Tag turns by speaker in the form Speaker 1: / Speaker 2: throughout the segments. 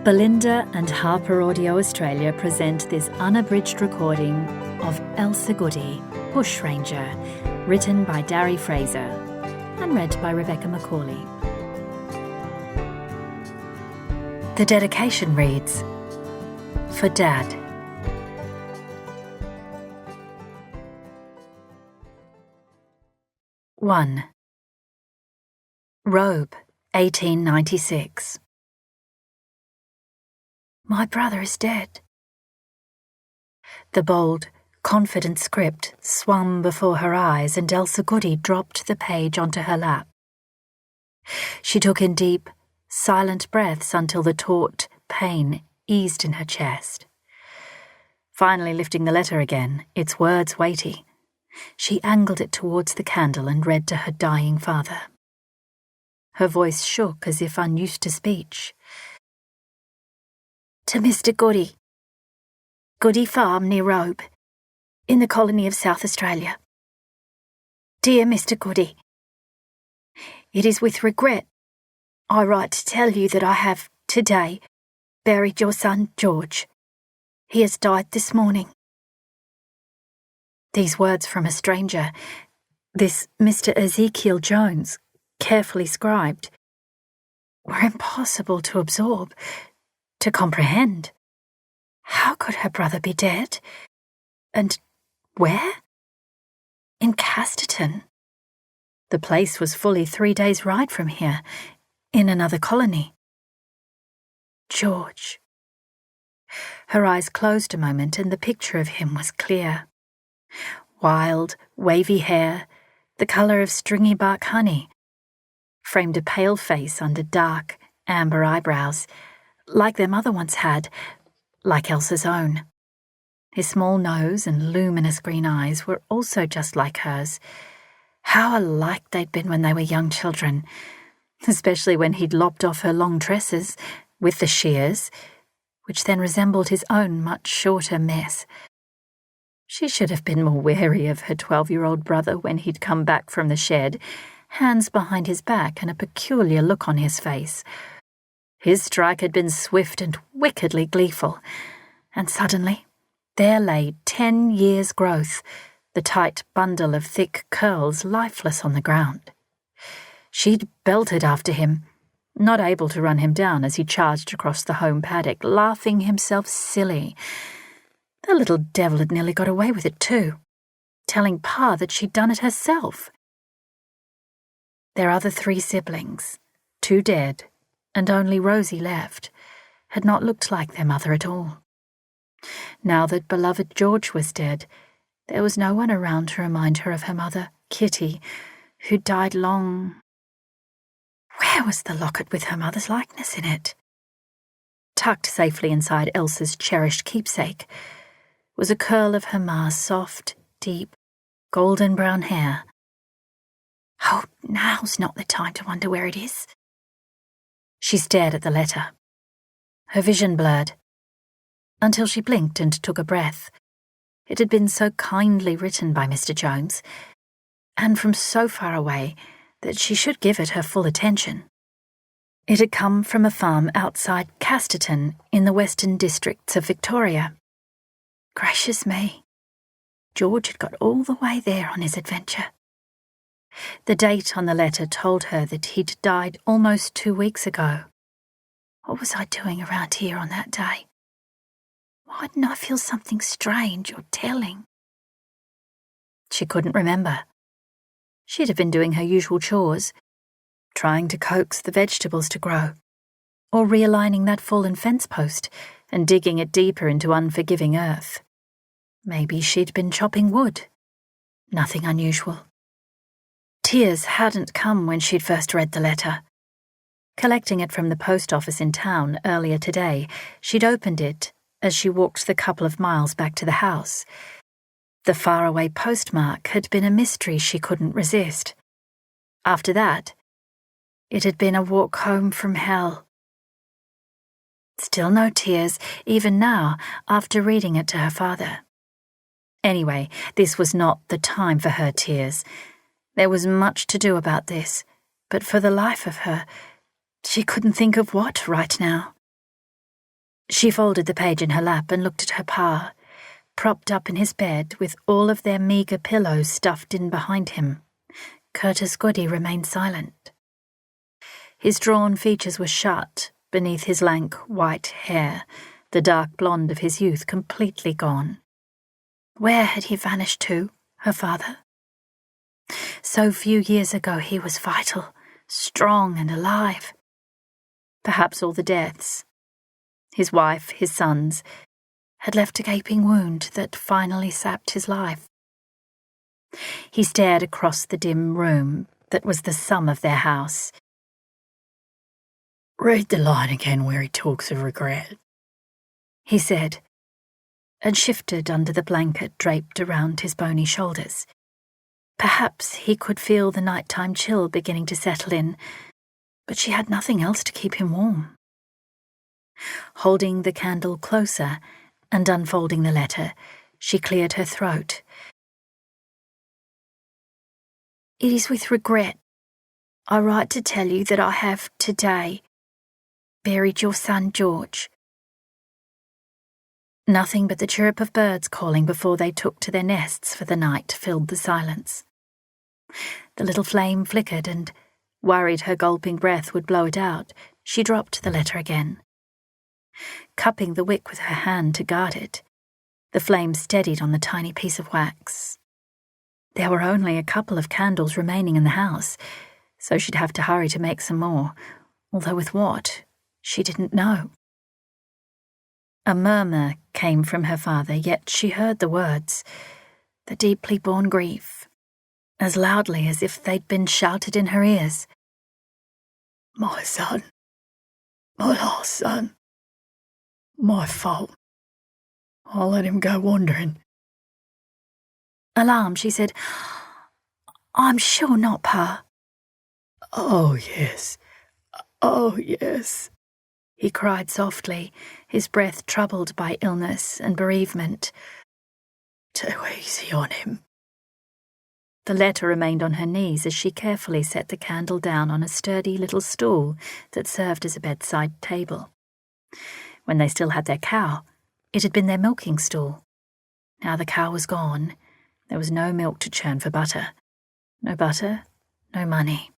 Speaker 1: Belinda and Harper Audio Australia present this unabridged recording of Elsa Goody, Bushranger, written by Darry Fraser and read by Rebecca Macaulay. The dedication reads, "For Dad." (1) Robe, 1896. My brother is dead. The bold, confident script swam before her eyes, and Elsa Goody dropped the page onto her lap. She took in deep, silent breaths until the taut pain eased in her chest. Finally lifting the letter again, its words weighty, she angled it towards the candle and read to her dying father. Her voice shook as if unused to speech. To Mr. Goody, Goody Farm near Robe, in the colony of South Australia. Dear Mr. Goody, it is with regret I write to tell you that I have, today, buried your son George. He has died this morning. These words from a stranger, this Mr. Ezekiel Jones, carefully scribed, were impossible to absorb, to comprehend. How could her brother be dead? And where? In Casterton. The place was fully 3 days' ride from here, in another colony. George. Her eyes closed a moment, and the picture of him was clear. Wild, wavy hair, the colour of stringy bark honey, framed a pale face under dark, amber eyebrows, like their mother once had, like Elsa's own. His small nose and luminous green eyes were also just like hers. How alike they'd been when they were young children, especially when he'd lopped off her long tresses with the shears, which then resembled his own much shorter mess. She should have been more wary of her 12-year-old brother when he'd come back from the shed, hands behind his back and a peculiar look on his face. His strike had been swift and wickedly gleeful, and suddenly there lay 10 years' growth, the tight bundle of thick curls lifeless on the ground. She'd belted after him, not able to run him down as he charged across the home paddock, laughing himself silly. The little devil had nearly got away with it too, telling Pa that she'd done it herself. Their other 3 siblings, 2 dead, and only Rosie left, had not looked like their mother at all. Now that beloved George was dead, there was no one around to remind her of her mother, Kitty, who died long. Where was the locket with her mother's likeness in it? Tucked safely inside Elsa's cherished keepsake was a curl of her ma's soft, deep, golden brown hair. Oh, now's not the time to wonder where it is. She stared at the letter. Her vision blurred, until she blinked and took a breath. It had been so kindly written by Mr. Jones, and from so far away that she should give it her full attention. It had come from a farm outside Casterton in the western districts of Victoria. Gracious me, George had got all the way there on his adventure. The date on the letter told her that he'd died almost 2 weeks ago. What was I doing around here on that day? Why didn't I feel something strange or telling? She couldn't remember. She'd have been doing her usual chores, trying to coax the vegetables to grow, or realigning that fallen fence post and digging it deeper into unforgiving earth. Maybe she'd been chopping wood. Nothing unusual. Tears hadn't come when she'd first read the letter. Collecting it from the post office in town earlier today, she'd opened it as she walked the couple of miles back to the house. The faraway postmark had been a mystery she couldn't resist. After that, it had been a walk home from hell. Still no tears, even now, after reading it to her father. Anyway, this was not the time for her tears. There was much to do about this, but for the life of her, she couldn't think of what right now. She folded the page in her lap and looked at her pa, propped up in his bed with all of their meagre pillows stuffed in behind him. Elsa Goody remained silent. His drawn features were shut beneath his lank white hair, the dark blonde of his youth completely gone. Where had he vanished to, her father? So few years ago he was vital, strong and alive. Perhaps all the deaths, his wife, his sons, had left a gaping wound that finally sapped his life. He stared across the dim room that was the sum of their house. "Read the line again where he talks of regret," he said, and shifted under the blanket draped around his bony shoulders. Perhaps he could feel the nighttime chill beginning to settle in, but she had nothing else to keep him warm. Holding the candle closer and unfolding the letter, she cleared her throat. "It is with regret I write to tell you that I have, today, buried your son George." Nothing but the chirp of birds calling before they took to their nests for the night filled the silence. The little flame flickered and, worried her gulping breath would blow it out, she dropped the letter again. Cupping the wick with her hand to guard it, the flame steadied on the tiny piece of wax. There were only a couple of candles remaining in the house, so she'd have to hurry to make some more, although with what, she didn't know. A murmur came from her father, yet she heard the words, the deeply born grief, as loudly as if they'd been shouted in her ears. "My son, my last son, my fault. I'll let him go wandering." Alarmed, she said, "I'm sure not, Pa." "Oh, yes. Oh, yes," he cried softly, his breath troubled by illness and bereavement. "Too easy on him." The letter remained on her knees as she carefully set the candle down on a sturdy little stool that served as a bedside table. When they still had their cow, it had been their milking stool. Now the cow was gone. There was no milk to churn for butter. No butter, no money.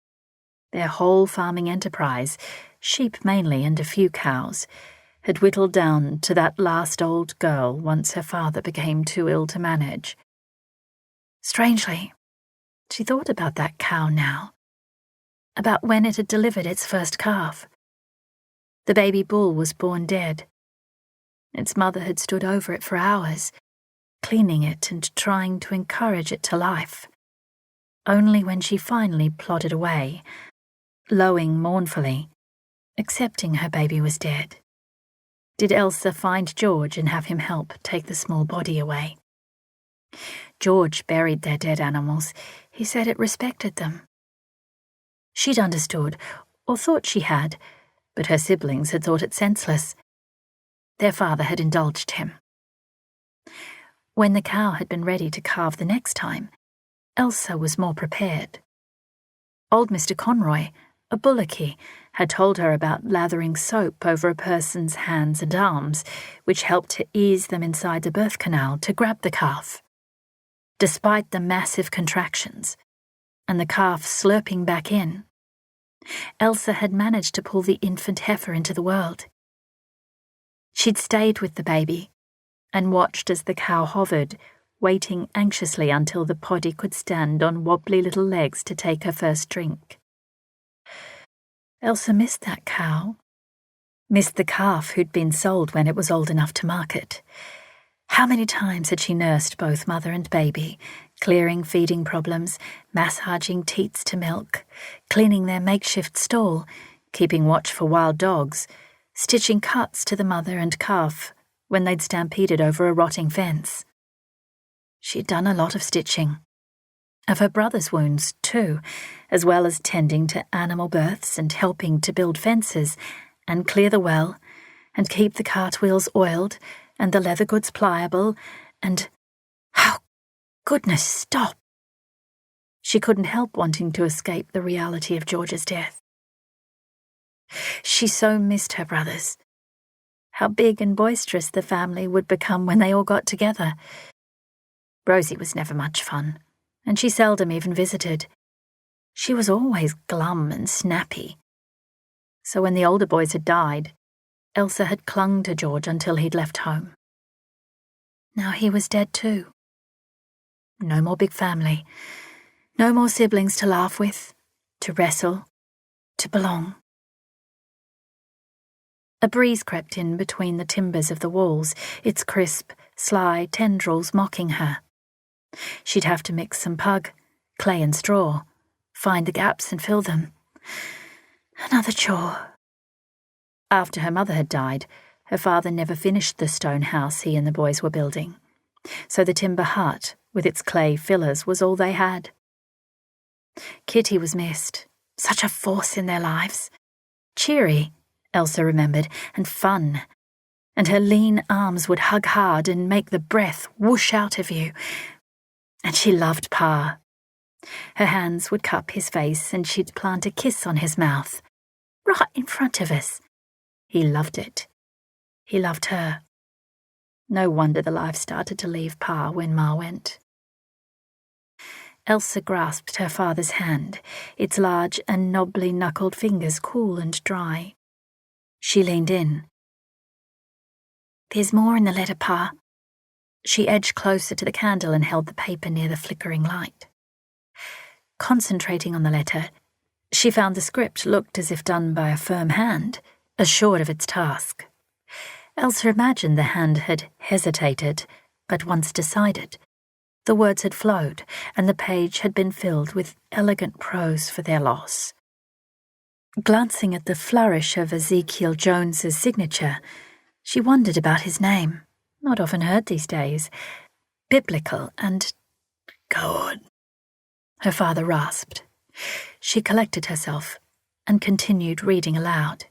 Speaker 1: Their whole farming enterprise, sheep mainly and a few cows, had whittled down to that last old girl once her father became too ill to manage. Strangely, she thought about that cow now, about when it had delivered its first calf. The baby bull was born dead. Its mother had stood over it for hours, cleaning it and trying to encourage it to life. Only when she finally plodded away, lowing mournfully, accepting her baby was dead, did Elsa find George and have him help take the small body away. George buried their dead animals. He said it respected them. She'd understood, or thought she had, but her siblings had thought it senseless. Their father had indulged him. When the cow had been ready to calve the next time, Elsa was more prepared. Old Mr. Conroy, a bullocky, had told her about lathering soap over a person's hands and arms, which helped to ease them inside the birth canal to grab the calf. Despite the massive contractions, and the calf slurping back in, Elsa had managed to pull the infant heifer into the world. She'd stayed with the baby and watched as the cow hovered, waiting anxiously until the poddy could stand on wobbly little legs to take her first drink. Elsa missed that cow, missed the calf who'd been sold when it was old enough to market. How many times had she nursed both mother and baby, clearing feeding problems, massaging teats to milk, cleaning their makeshift stall, keeping watch for wild dogs, stitching cuts to the mother and calf when they'd stampeded over a rotting fence. She'd done a lot of stitching. Of her brother's wounds, too, as well as tending to animal births and helping to build fences and clear the well and keep the cartwheels oiled and the leather goods pliable and... Oh, goodness, stop! She couldn't help wanting to escape the reality of George's death. She so missed her brothers. how big and boisterous the family would become when they all got together. Rosie was never much fun, and she seldom even visited. She was always glum and snappy. So when the older boys had died, Elsa had clung to George until he'd left home. Now he was dead too. No more big family. No more siblings to laugh with, to wrestle, to belong. A breeze crept in between the timbers of the walls, its crisp, sly tendrils mocking her. She'd have to mix some pug, clay and straw, find the gaps and fill them. Another chore. After her mother had died, her father never finished the stone house he and the boys were building, so the timber hut with its clay fillers was all they had. Kitty was missed, such a force in their lives. Cheery, Elsa remembered, and fun. And her lean arms would hug hard and make the breath whoosh out of you. And she loved Pa. Her hands would cup his face and she'd plant a kiss on his mouth, right in front of us. He loved it. He loved her. No wonder the life started to leave Pa when Ma went. Elsa grasped her father's hand, its large and knobbly knuckled fingers cool and dry. She leaned in. "There's more in the letter, Pa." She edged closer to the candle and held the paper near the flickering light. Concentrating on the letter, she found the script looked as if done by a firm hand, assured of its task. Elsa imagined the hand had hesitated, but once decided. The words had flowed, and the page had been filled with elegant prose for their loss. Glancing at the flourish of Ezekiel Jones's signature, she wondered about his name, not often heard these days. Biblical and God, her father rasped. She collected herself and continued reading aloud.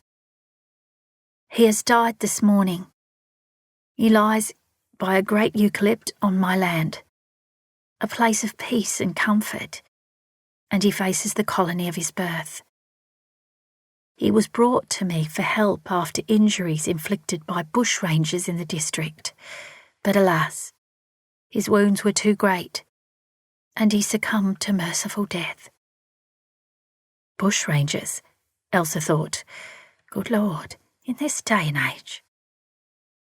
Speaker 1: "He has died this morning. He lies by a great eucalypt on my land, a place of peace and comfort, and he faces the colony of his birth. He was brought to me for help after injuries inflicted by Bushrangers in the district, but alas, his wounds were too great, and he succumbed to merciful death." Bushrangers, Elsa thought. Good Lord, in this day and age.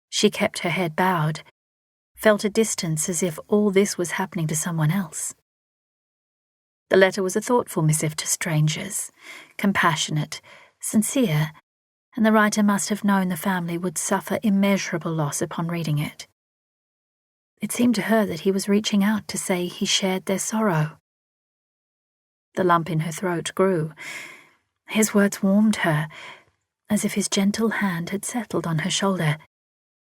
Speaker 1: She kept her head bowed, felt a distance as if all this was happening to someone else. The letter was a thoughtful missive to strangers, compassionate, sincere, and the writer must have known the family would suffer immeasurable loss upon reading it. It seemed to her that he was reaching out to say he shared their sorrow. The lump in her throat grew. His words warmed her, as if his gentle hand had settled on her shoulder,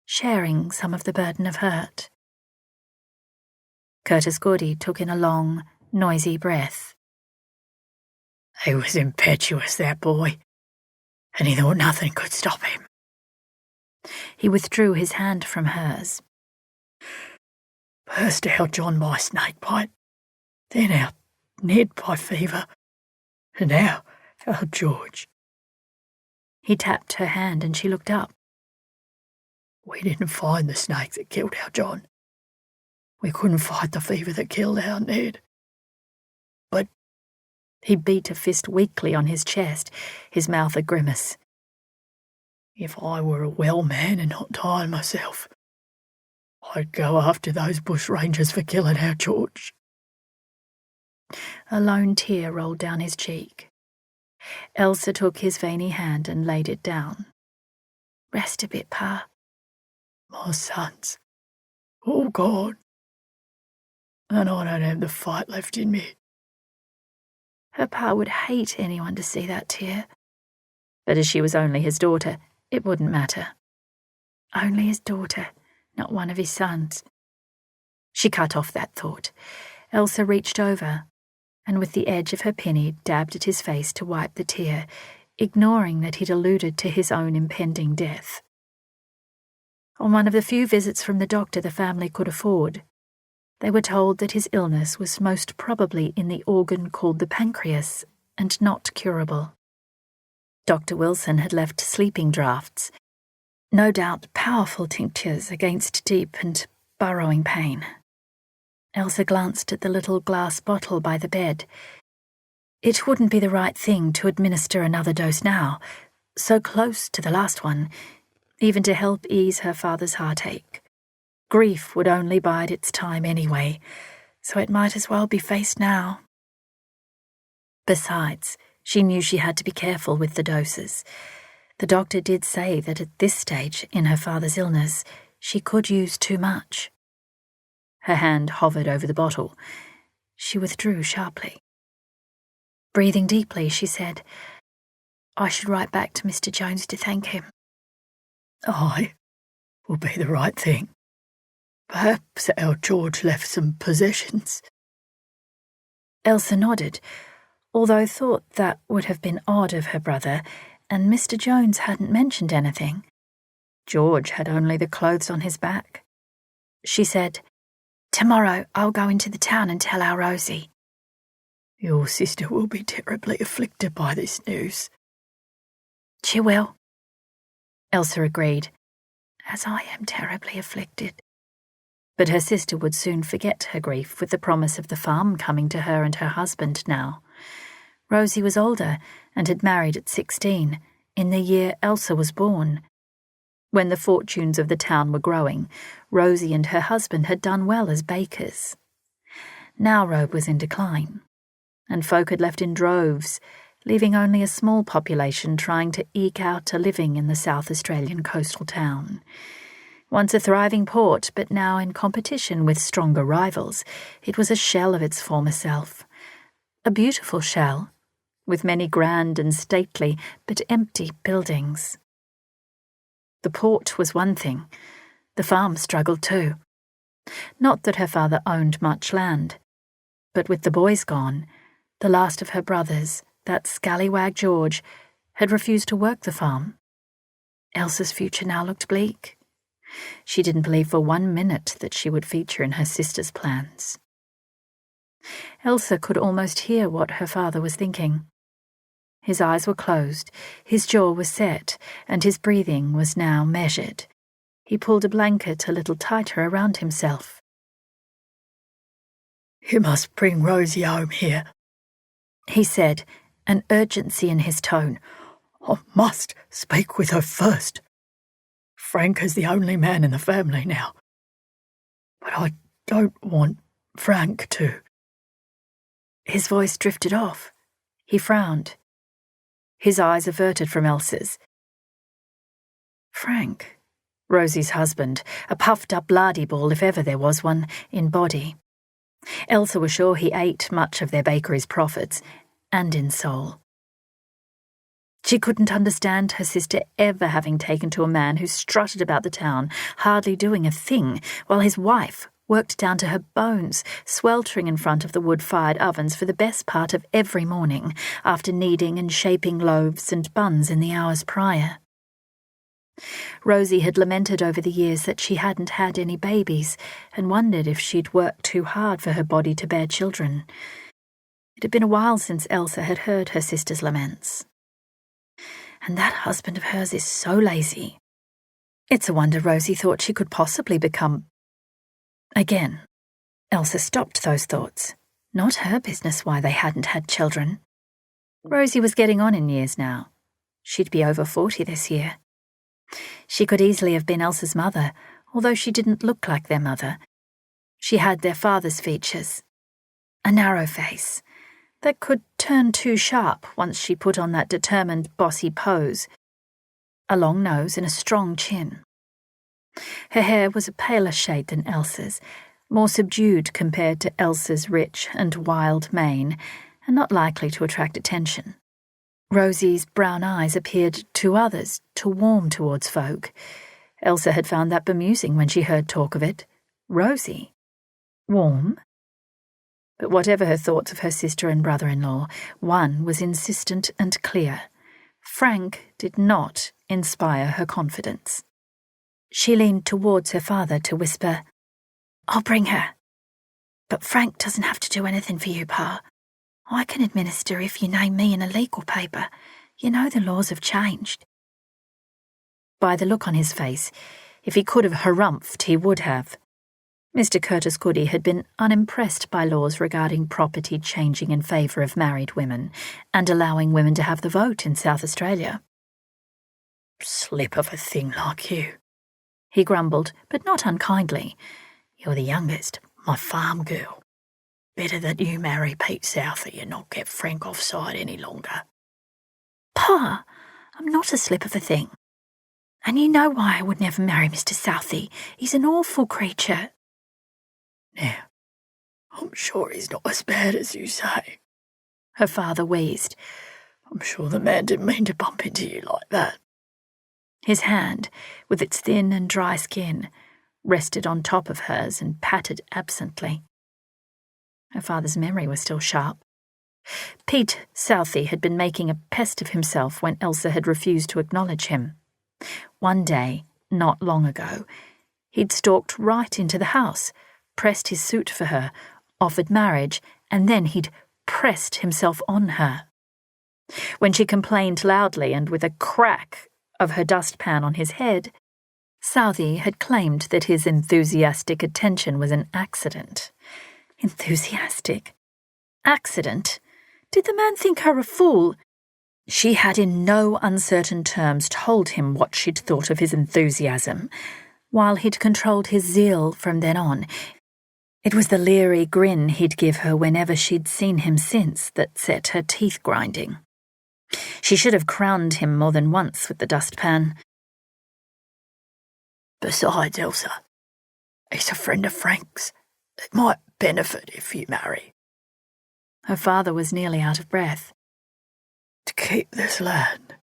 Speaker 1: sharing some of the burden of hurt. Elsa Goody took in a long, noisy breath. "He was impetuous, that boy, and he thought nothing could stop him." He withdrew his hand from hers. "First out John by snakebite, then out Ned by fever, and now out George." He tapped her hand and she looked up. "We didn't find the snake that killed our John. We couldn't fight the fever that killed our Ned. But—" he beat a fist weakly on his chest, his mouth a grimace. "If I were a well man and not tired myself, I'd go after those Bushrangers for killing our George." A lone tear rolled down his cheek. Elsa took his veiny hand and laid it down. "Rest a bit, Pa." "My sons, all gone, and I don't have the fight left in me." Her Pa would hate anyone to see that tear. But as she was only his daughter, it wouldn't matter. Only his daughter, not one of his sons. She cut off that thought. Elsa reached over, and with the edge of her penny dabbed at his face to wipe the tear, ignoring that he'd alluded to his own impending death. On one of the few visits from the doctor the family could afford, they were told that his illness was most probably in the organ called the pancreas and not curable. Dr. Wilson had left sleeping draughts, No doubt powerful tinctures against deep and burrowing pain. Elsa glanced at the little glass bottle by the bed. It wouldn't be the right thing to administer another dose now, so close to the last one, even to help ease her father's heartache. Grief would only bide its time anyway, so it might as well be faced now. Besides, she knew she had to be careful with the doses. The doctor did say that at this stage in her father's illness, she could use too much. Her hand hovered over the bottle. She withdrew sharply. Breathing deeply, she said, "I should write back to Mr. Jones to thank him."
Speaker 2: "Aye, will be the right thing. Perhaps our George left some possessions."
Speaker 1: Elsa nodded, although thought that would have been odd of her brother, and Mr. Jones hadn't mentioned anything. George had only the clothes on his back. She said, "Tomorrow I'll go into the town and tell our Rosie."
Speaker 2: "Your sister will be terribly afflicted by this news."
Speaker 1: "She will," Elsa agreed, "as I am terribly afflicted." But her sister would soon forget her grief with the promise of the farm coming to her and her husband now. Rosie was older and had married at 16, in the year Elsa was born. When the fortunes of the town were growing, Rosie and her husband had done well as bakers. Now Robe was in decline, and folk had left in droves, leaving only a small population trying to eke out a living in the South Australian coastal town. Once a thriving port, but now in competition with stronger rivals, it was a shell of its former self. A beautiful shell, with many grand and stately but empty buildings. The port was one thing. The farm struggled too. Not that her father owned much land, but with the boys gone, the last of her brothers, that scallywag George, had refused to work the farm. Elsa's future now looked bleak. She didn't believe for 1 minute that she would feature in her sister's plans. Elsa could almost hear what her father was thinking. His eyes were closed, his jaw was set, and his breathing was now measured. He pulled a blanket a little tighter around himself.
Speaker 2: "You must bring Rosie home here,"
Speaker 1: he said, an urgency in his tone.
Speaker 2: "I must speak with her first. Frank is the only man in the family now. But I don't want Frank to."
Speaker 1: His voice drifted off. He frowned. His eyes averted from Elsa's. Frank, Rosie's husband, a puffed-up lardy-ball if ever there was one, in body. Elsa was sure he ate much of their bakery's profits, and in soul. She couldn't understand her sister ever having taken to a man who strutted about the town, hardly doing a thing, while his wife worked down to her bones, sweltering in front of the wood-fired ovens for the best part of every morning, after kneading and shaping loaves and buns in the hours prior. Rosie had lamented over the years that she hadn't had any babies, and wondered if she'd worked too hard for her body to bear children. It had been a while since Elsa had heard her sister's laments. And that husband of hers is so lazy. It's a wonder Rosie thought she could possibly become... Again, Elsa stopped those thoughts. Not her business why they hadn't had children. Rosie was getting on in years now. She'd be over 40 this year. She could easily have been Elsa's mother, although she didn't look like their mother. She had their father's features. A narrow face that could turn too sharp once she put on that determined, bossy pose. A long nose and a strong chin. Her hair was a paler shade than Elsa's, more subdued compared to Elsa's rich and wild mane, and not likely to attract attention. Rosie's brown eyes appeared to others to warm towards folk. Elsa had found that bemusing when she heard talk of it. Rosie? Warm? But whatever her thoughts of her sister and brother-in-law, one was insistent and clear. Frank did not inspire her confidence. She leaned towards her father to whisper, "I'll bring her. But Frank doesn't have to do anything for you, Pa. I can administer if you name me in a legal paper. You know the laws have changed." By the look on his face, if he could have harumphed, he would have. Mr. Curtis Goody had been unimpressed by laws regarding property changing in favour of married women and allowing women to have the vote in South Australia.
Speaker 2: Slip of a thing like you,
Speaker 1: he grumbled, but not unkindly.
Speaker 2: You're the youngest, my farm girl. Better that you marry Pete Southey and not get Frank offside any longer.
Speaker 1: Pa, I'm not a slip of a thing. And you know why I would never marry Mr. Southey. He's an awful creature.
Speaker 2: Now, I'm sure he's not as bad as you say,
Speaker 1: her father wheezed.
Speaker 2: I'm sure the man didn't mean to bump into you like that.
Speaker 1: His hand, with its thin and dry skin, rested on top of hers and patted absently. Her father's memory was still sharp. Pete Southey had been making a pest of himself when Elsa had refused to acknowledge him. One day, not long ago, he'd stalked right into the house, pressed his suit for her, offered marriage, and then he'd pressed himself on her. When she complained loudly and with a crack of her dustpan on his head, Southey had claimed that his enthusiastic attention was an accident. Enthusiastic? Accident? Did the man think her a fool? She had in no uncertain terms told him what she'd thought of his enthusiasm, while he'd controlled his zeal from then on. It was the leery grin he'd give her whenever she'd seen him since that set her teeth grinding. She should have crowned him more than once with the dustpan.
Speaker 2: Besides, Elsa, he's a friend of Frank's. It might benefit if you marry.
Speaker 1: Her father was nearly out of breath.
Speaker 2: To keep this land,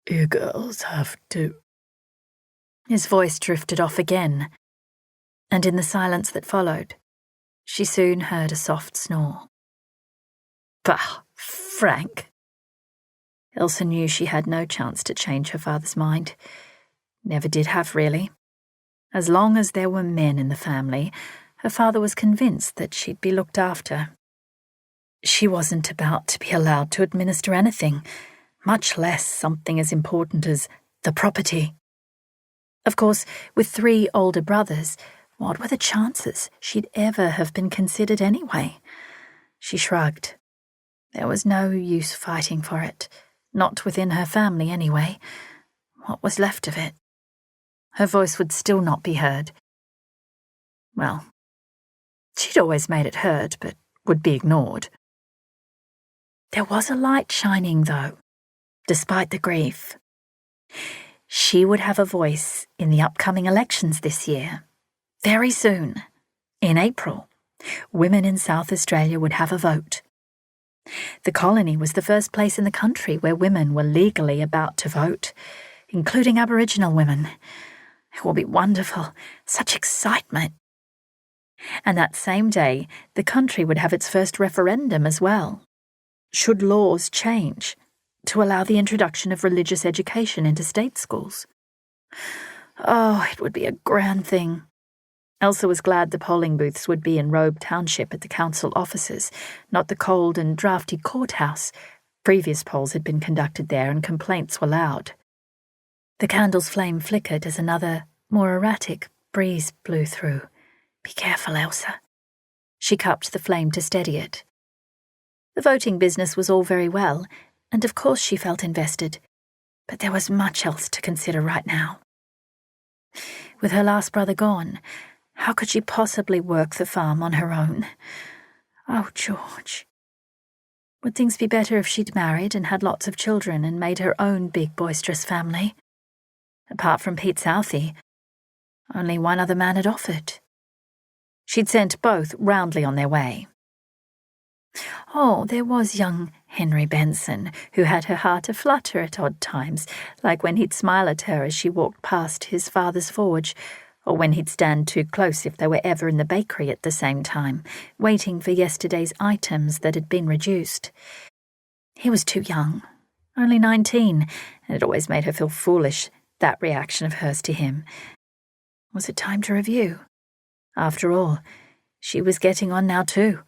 Speaker 2: you girls have to.
Speaker 1: His voice drifted off again, and in the silence that followed, she soon heard a soft snore.
Speaker 2: Bah, Frank.
Speaker 1: Elsa knew she had no chance to change her father's mind. Never did have, really. As long as there were men in the family, her father was convinced that she'd be looked after. She wasn't about to be allowed to administer anything, much less something as important as the property. Of course, with 3 older brothers, what were the chances she'd ever have been considered anyway? She shrugged. There was no use fighting for it, not within her family anyway. What was left of it? Her voice would still not be heard. Well, she'd always made it heard, but would be ignored. There was a light shining, though, despite the grief. She would have a voice in the upcoming elections this year. Very soon, in April, women in South Australia would have a vote. The colony was the first place in the country where women were legally about to vote, including Aboriginal women. It will be wonderful. Such excitement. And that same day, the country would have its first referendum as well. Should laws change to allow the introduction of religious education into state schools? Oh, it would be a grand thing. Elsa was glad the polling booths would be in Robe Township at the council offices, not the cold and draughty courthouse. Previous polls had been conducted there and complaints were loud. The candle's flame flickered as another, more erratic, breeze blew through. Be careful, Elsa. She cupped the flame to steady it. The voting business was all very well, and of course she felt invested, but there was much else to consider right now. With her last brother gone, how could she possibly work the farm on her own? Oh, George. Would things be better if she'd married and had lots of children and made her own big, boisterous family? Apart from Pete Southey, only one other man had offered. She'd sent both roundly on their way. Oh, there was young Henry Benson, who had her heart a-flutter at odd times, like when he'd smile at her as she walked past his father's forge, or when he'd stand too close if they were ever in the bakery at the same time, waiting for yesterday's items that had been reduced. He was too young, only 19, and it always made her feel foolish, that reaction of hers to him. Was it time to review? After all, she was getting on now too.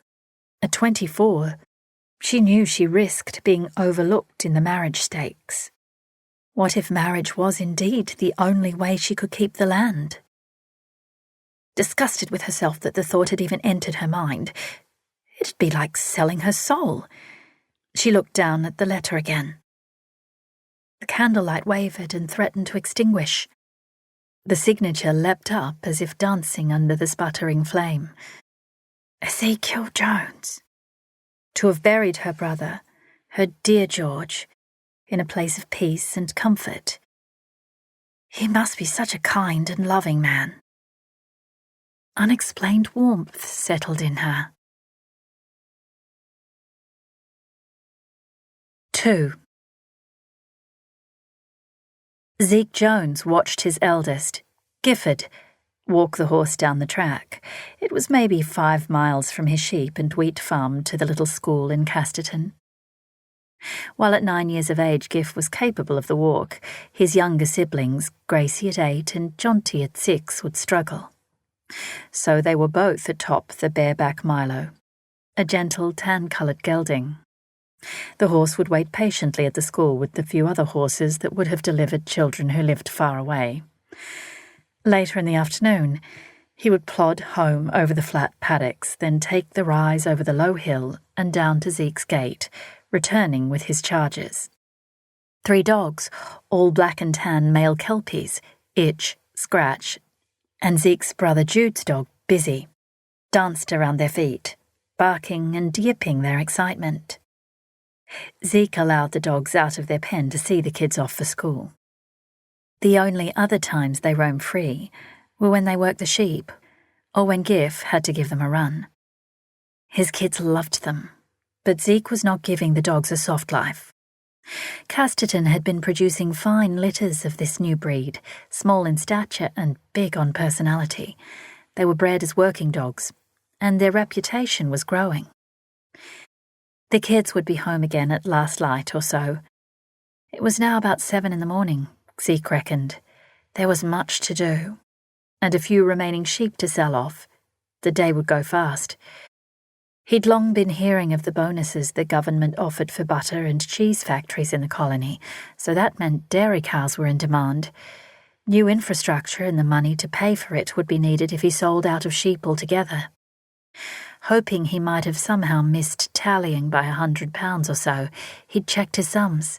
Speaker 1: At 24, she knew she risked being overlooked in the marriage stakes. What if marriage was indeed the only way she could keep the land? Disgusted with herself that the thought had even entered her mind, it'd be like selling her soul. She looked down at the letter again. The candlelight wavered and threatened to extinguish. The signature leapt up as if dancing under the sputtering flame. Ezekiel Jones. To have buried her brother, her dear George, in a place of peace and comfort. He must be such a kind and loving man. Unexplained warmth settled in her. 2. Zeke Jones watched his eldest, Gifford, walk the horse down the track. It was maybe 5 miles from his sheep and wheat farm to the little school in Casterton. While at 9 years of age Giff was capable of the walk, his younger siblings, Gracie at 8 and Jonty at 6, would struggle. So they were both atop the bareback Milo, a gentle tan-coloured gelding. The horse would wait patiently at the school with the few other horses that would have delivered children who lived far away. Later in the afternoon, he would plod home over the flat paddocks, then take the rise over the low hill and down to Zeke's gate, returning with his charges. 3 dogs, all black and tan male kelpies, Itch, Scratch, and Zeke's brother Jude's dog, Busy, danced around their feet, barking and yipping their excitement. Zeke allowed the dogs out of their pen to see the kids off for school. The only other times they roamed free were when they worked the sheep, or when Giff had to give them a run. His kids loved them, but Zeke was not giving the dogs a soft life. Casterton had been producing fine litters of this new breed, small in stature and big on personality. They were bred as working dogs, and their reputation was growing. The kids would be home again at last light or so. It was now about 7 in the morning, Zeke reckoned. There was much to do, and a few remaining sheep to sell off. The day would go fast. He'd long been hearing of the bonuses the government offered for butter and cheese factories in the colony, so that meant dairy cows were in demand. New infrastructure and the money to pay for it would be needed if he sold out of sheep altogether. Hoping he might have somehow missed tallying by £100 or so, he'd checked his sums.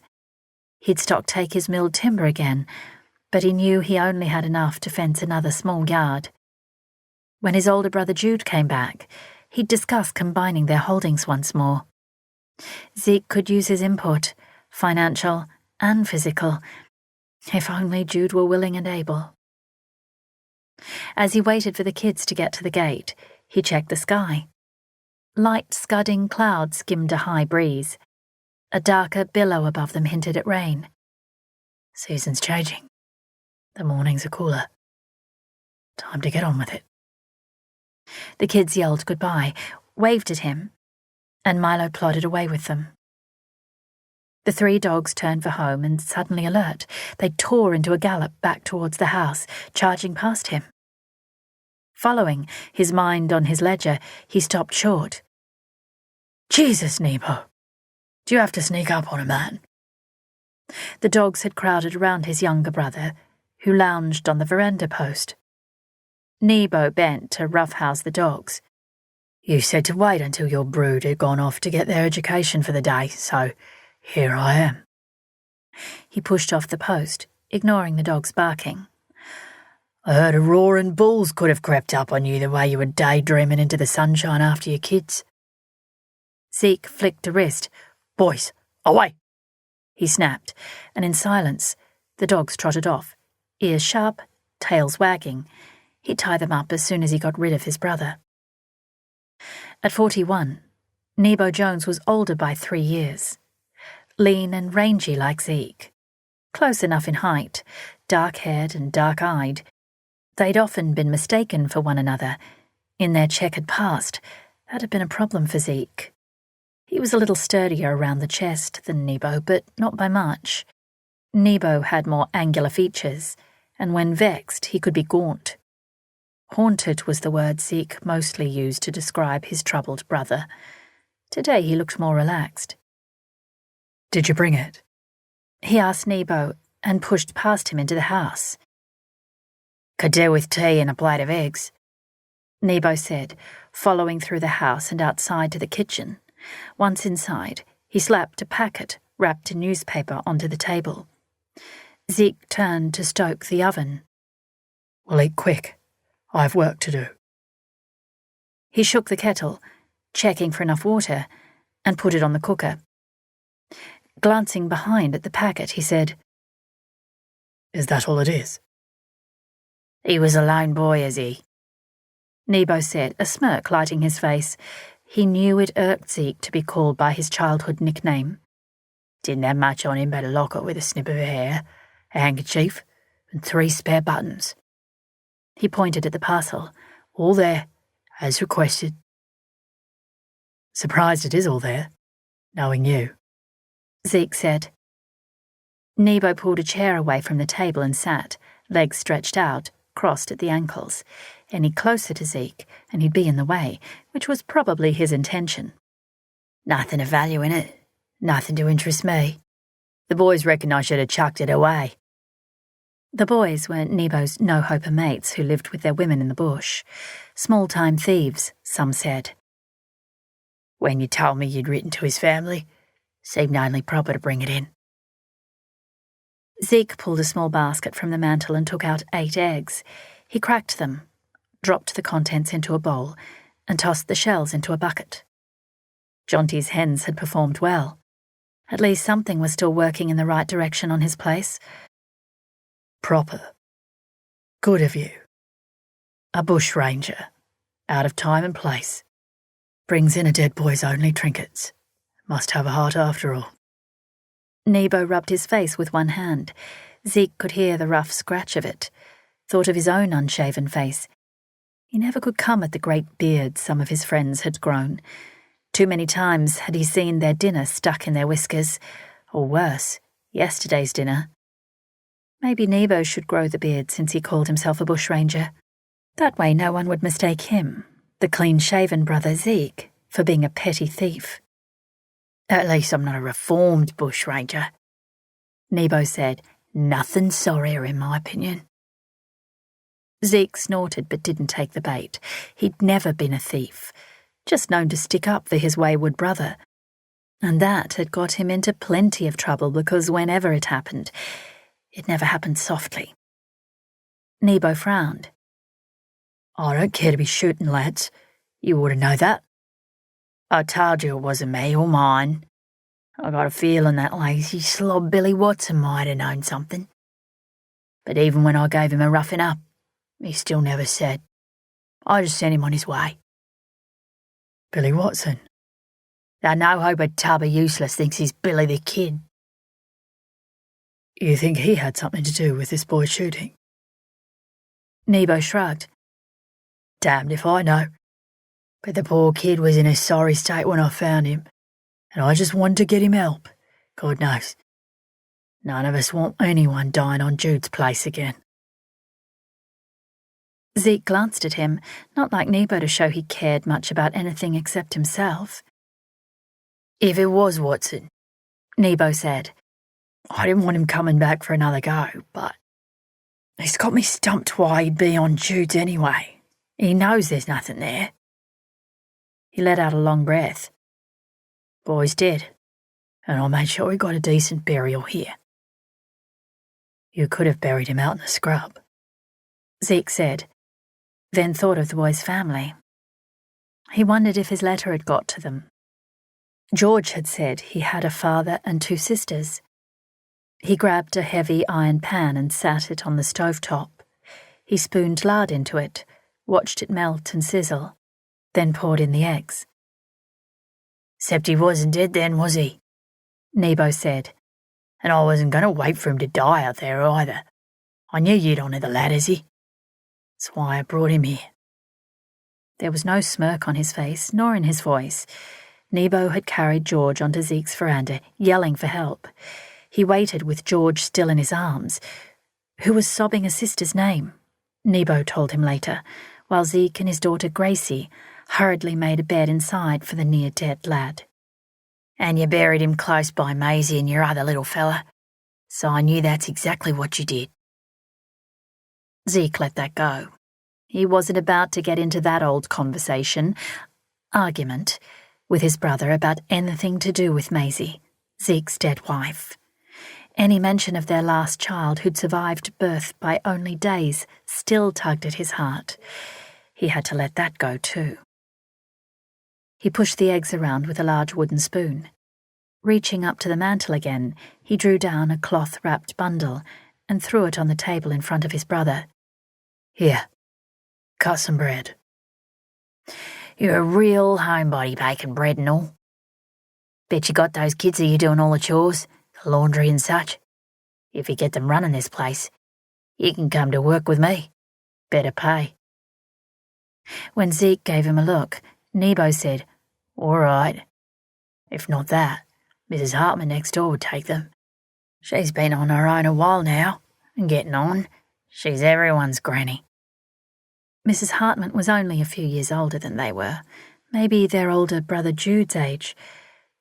Speaker 1: He'd stocktake his milled timber again, but he knew he only had enough to fence another small yard. When his older brother Jude came back, he'd discuss combining their holdings once more. Zeke could use his input, financial and physical, if only Jude were willing and able. As he waited for the kids to get to the gate, he checked the sky. Light scudding clouds skimmed a high breeze. A darker billow above them hinted at rain. Season's changing. The mornings are cooler. Time to get on with it. The kids yelled goodbye, waved at him, and Milo plodded away with them. The 3 dogs turned for home and, suddenly alert, they tore into a gallop back towards the house, charging past him. Following, his mind on his ledger, he stopped short. Jesus, Nebo! Do you have to sneak up on a man? The dogs had crowded around his younger brother, who lounged on the veranda post. Nebo bent to roughhouse the dogs. You said to wait until your brood had gone off to get their education for the day, so here I am. He pushed off the post, ignoring the dogs barking. I heard a roaring bulls could have crept up on you the way you were daydreaming into the sunshine after your kids. Zeke flicked a wrist. Boys, away! He snapped, and in silence, the dogs trotted off, ears sharp, tails wagging. He'd tie them up as soon as he got rid of his brother. At 41, Nebo Jones was older by 3 years. Lean and rangy like Zeke. Close enough in height, dark-haired and dark-eyed. They'd often been mistaken for one another. In their checkered past, that had been a problem for Zeke. He was a little sturdier around the chest than Nebo, but not by much. Nebo had more angular features, and when vexed he could be gaunt. Haunted was the word Zeke mostly used to describe his troubled brother. Today he looked more relaxed. Did you bring it? He asked Nebo, and pushed past him into the house. "Could do with tea and a plate of eggs," Nebo said, following through the house and outside to the kitchen. Once inside, he slapped a packet wrapped in newspaper onto the table. Zeke turned to stoke the oven.
Speaker 2: "We'll eat quick. I have work to do."
Speaker 1: He shook the kettle, checking for enough water, and put it on the cooker. Glancing behind at the packet, he said,
Speaker 2: "Is that all it is?"
Speaker 3: "He was a lone boy, is he?"
Speaker 1: Nebo said, a smirk lighting his face. He knew it irked Zeke to be called by his childhood nickname.
Speaker 3: "Didn't have much on him but a locket with a snip of hair, a handkerchief, and 3 spare buttons."
Speaker 1: He pointed at the parcel.
Speaker 3: "All there, as requested."
Speaker 2: "Surprised it is all there, knowing you,"
Speaker 1: Zeke said. Nebo pulled a chair away from the table and sat, legs stretched out, crossed at the ankles. Any closer to Zeke, and he'd be in the way, which was probably his intention.
Speaker 3: "Nothing of value in it. Nothing to interest me. The boys reckon I should have chucked it away."
Speaker 1: The boys were Nebo's no-hoper mates who lived with their women in the bush. Small-time thieves, some said.
Speaker 3: "When you told me you'd written to his family, seemed only proper to bring it in."
Speaker 1: Zeke pulled a small basket from the mantel and took out 8 eggs. He cracked them, dropped the contents into a bowl, and tossed the shells into a bucket. Jonty's hens had performed well. At least something was still working in the right direction on his place.
Speaker 2: "Proper. Good of you. A bushranger, out of time and place. Brings in a dead boy's only trinkets. Must have a heart after all."
Speaker 1: Nebo rubbed his face with one hand. Zeke could hear the rough scratch of it. Thought of his own unshaven face. He never could come at the great beards some of his friends had grown. Too many times had he seen their dinner stuck in their whiskers, or worse, yesterday's dinner. Maybe Nebo should grow the beard since he called himself a bushranger. That way no one would mistake him, the clean-shaven brother Zeke, for being a petty thief.
Speaker 3: "At least I'm not a reformed bushranger," Nebo said. "Nothing sorrier in my opinion."
Speaker 1: Zeke snorted but didn't take the bait. He'd never been a thief, just known to stick up for his wayward brother. And that had got him into plenty of trouble because whenever it happened, it never happened softly. Nebo frowned.
Speaker 2: "I don't care to be shooting, lads. You ought to know that."
Speaker 3: "I told you it wasn't me or mine. I got a feeling that lazy slob Billy Watson might have known something. But even when I gave him a roughing up, he still never said. I just sent him on his way."
Speaker 2: "Billy Watson?"
Speaker 3: "That no-hoper tub of useless thinks he's Billy the Kid."
Speaker 2: "You think he had something to do with this boy's shooting?"
Speaker 1: Nebo shrugged.
Speaker 3: "Damned if I know. But the poor kid was in a sorry state when I found him, and I just wanted to get him help. God knows. None of us want anyone dying on Jude's place again."
Speaker 1: Zeke glanced at him, not like Nebo to show he cared much about anything except himself.
Speaker 3: "If it was Watson,"
Speaker 1: Nebo said,
Speaker 3: "I didn't want him coming back for another go, but he's got me stumped why he'd be on Jude's anyway. He knows there's nothing there."
Speaker 1: He let out a long breath.
Speaker 3: "Boy's dead, and I made sure he got a decent burial here."
Speaker 2: "You could have buried him out in the scrub,"
Speaker 1: Zeke said, then thought of the boy's family. He wondered if his letter had got to them. George had said he had a father and 2 sisters. He grabbed a heavy iron pan and sat it on the stovetop. He spooned lard into it, watched it melt and sizzle, then poured in the eggs.
Speaker 3: "'Cept he wasn't dead then, was he?"
Speaker 1: Nebo said.
Speaker 3: "And I wasn't going to wait for him to die out there either. I knew you'd honour the lad, is he? That's why I brought him here."
Speaker 1: There was no smirk on his face, nor in his voice. Nebo had carried George onto Zeke's veranda, yelling for help. He waited with George still in his arms, who was sobbing a sister's name, Nebo told him later, while Zeke and his daughter Gracie hurriedly made a bed inside for the near-dead lad.
Speaker 3: "And you buried him close by Maisie and your other little fella, so I knew that's exactly what you did."
Speaker 1: Zeke let that go. He wasn't about to get into that old argument, with his brother about anything to do with Maisie, Zeke's dead wife. Any mention of their last child who'd survived birth by only days still tugged at his heart. He had to let that go too. He pushed the eggs around with a large wooden spoon. Reaching up to the mantel again, he drew down a cloth-wrapped bundle and threw it on the table in front of his brother.
Speaker 2: "Here, cut some bread."
Speaker 3: "You're a real homebody baking bread and all. Bet you got those kids of you doing all the chores, the laundry and such. If you get them running this place, you can come to work with me. Better pay."
Speaker 1: When Zeke gave him a look, Nebo said,
Speaker 3: "All right. If not that, Mrs. Hartman next door would take them. She's been on her own a while now, and getting on. She's everyone's granny."
Speaker 1: Mrs. Hartman was only a few years older than they were. Maybe their older brother Jude's age.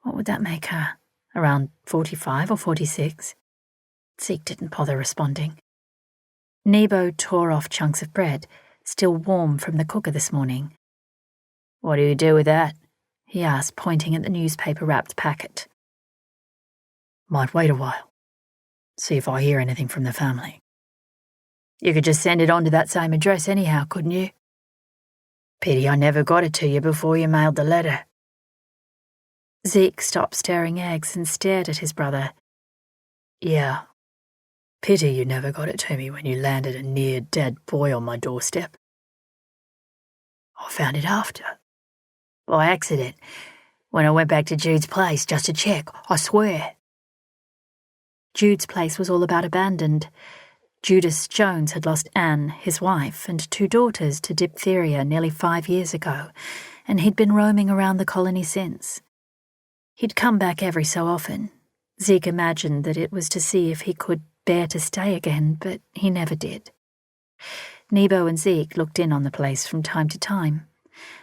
Speaker 1: What would that make her? Around 45 or 46? Zeke didn't bother responding. Nebo tore off chunks of bread, still warm from the cooker this morning.
Speaker 3: "What do you do with that?"
Speaker 1: he asked, pointing at the newspaper-wrapped packet.
Speaker 2: "Might wait a while. See if I hear anything from the family."
Speaker 3: "You could just send it on to that same address anyhow, couldn't you? Pity I never got it to you before you mailed the letter."
Speaker 1: Zeke stopped stirring eggs and stared at his brother.
Speaker 2: "Yeah. Pity you never got it to me when you landed a near-dead boy on my doorstep. I found it after.
Speaker 3: By accident, when I went back to Jude's place just to check, I swear."
Speaker 1: Jude's place was all about abandoned. Judas Jones had lost Anne, his wife, and 2 daughters to diphtheria nearly 5 years ago, and he'd been roaming around the colony since. He'd come back every so often. Zeke imagined that it was to see if he could bear to stay again, but he never did. Nebo and Zeke looked in on the place from time to time,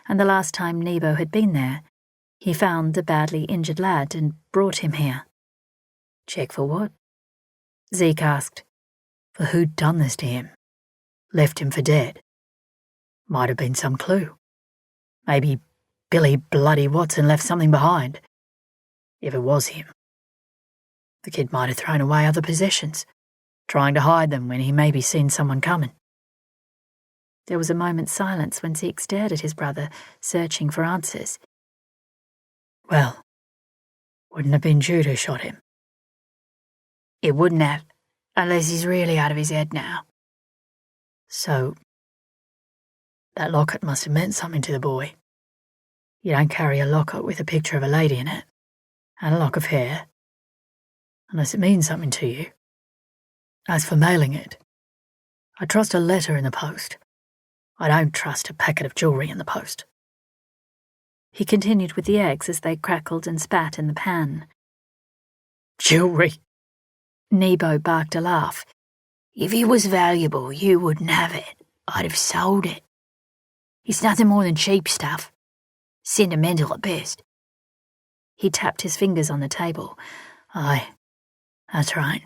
Speaker 1: and the last time Nebo had been there, he found the badly injured lad and brought him here.
Speaker 3: "Check for what?"
Speaker 1: Zeke asked.
Speaker 2: "For who'd done this to him. Left him for dead. Might have been some clue. Maybe Billy Bloody Watson left something behind. If it was him. The kid might have thrown away other possessions, trying to hide them when he maybe seen someone coming."
Speaker 1: There was a moment's silence when Zeke stared at his brother, searching for answers.
Speaker 2: "Well, wouldn't have been Jude who shot him."
Speaker 3: "It wouldn't have, unless he's really out of his head now."
Speaker 2: "So, that locket must have meant something to the boy. You don't carry a locket with a picture of a lady in it, and a lock of hair, unless it means something to you. As for mailing it, I trust a letter in the post. I don't trust a packet of jewellery in the post."
Speaker 1: He continued with the eggs as they crackled and spat in the pan.
Speaker 2: "Jewellery?"
Speaker 1: Nebo barked a laugh.
Speaker 3: "If it was valuable, you wouldn't have it. I'd have sold it. It's nothing more than cheap stuff. Sentimental at best."
Speaker 1: He tapped his fingers on the table.
Speaker 2: "Aye, that's right.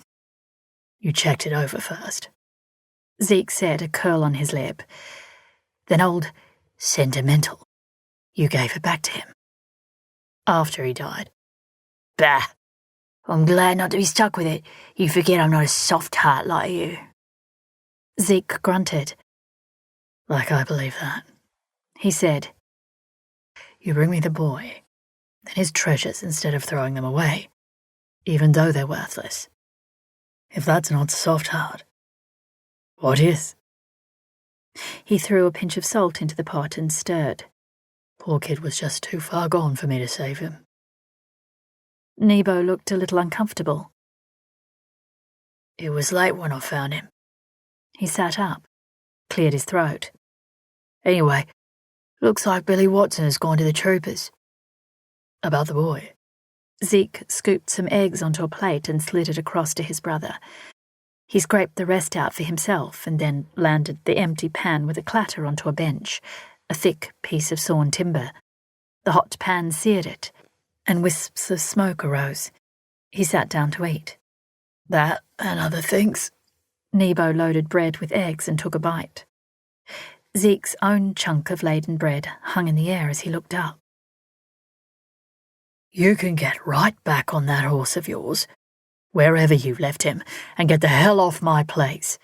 Speaker 2: You checked it over first,"
Speaker 1: Zeke said, a curl on his lip.
Speaker 2: "Then old Sentimental, you gave it back to him. After he died."
Speaker 3: "Bah! I'm glad not to be stuck with it. You forget I'm not a soft heart like you."
Speaker 1: Zeke grunted.
Speaker 2: "Like I believe that,"
Speaker 1: he said.
Speaker 2: "You bring me the boy, then his treasures instead of throwing them away, even though they're worthless. If that's not soft heart, what is?"
Speaker 1: He threw a pinch of salt into the pot and stirred.
Speaker 2: "Poor kid was just too far gone for me to save him."
Speaker 1: Nebo looked a little uncomfortable.
Speaker 2: "It was late when I found him."
Speaker 1: He sat up, cleared his throat.
Speaker 2: "Anyway, looks like Billy Watson has gone to the troopers." "About the boy?"
Speaker 1: Zeke scooped some eggs onto a plate and slid it across to his brother. He scraped the rest out for himself and then landed the empty pan with a clatter onto a bench, a thick piece of sawn timber. The hot pan seared it, and wisps of smoke arose. He sat down to eat.
Speaker 2: That and other things.
Speaker 1: Nebo loaded bread with eggs and took a bite. Zeke's own chunk of laden bread hung in the air as he looked up.
Speaker 2: You can get right back on that horse of yours, wherever you left him, and get the hell off my place.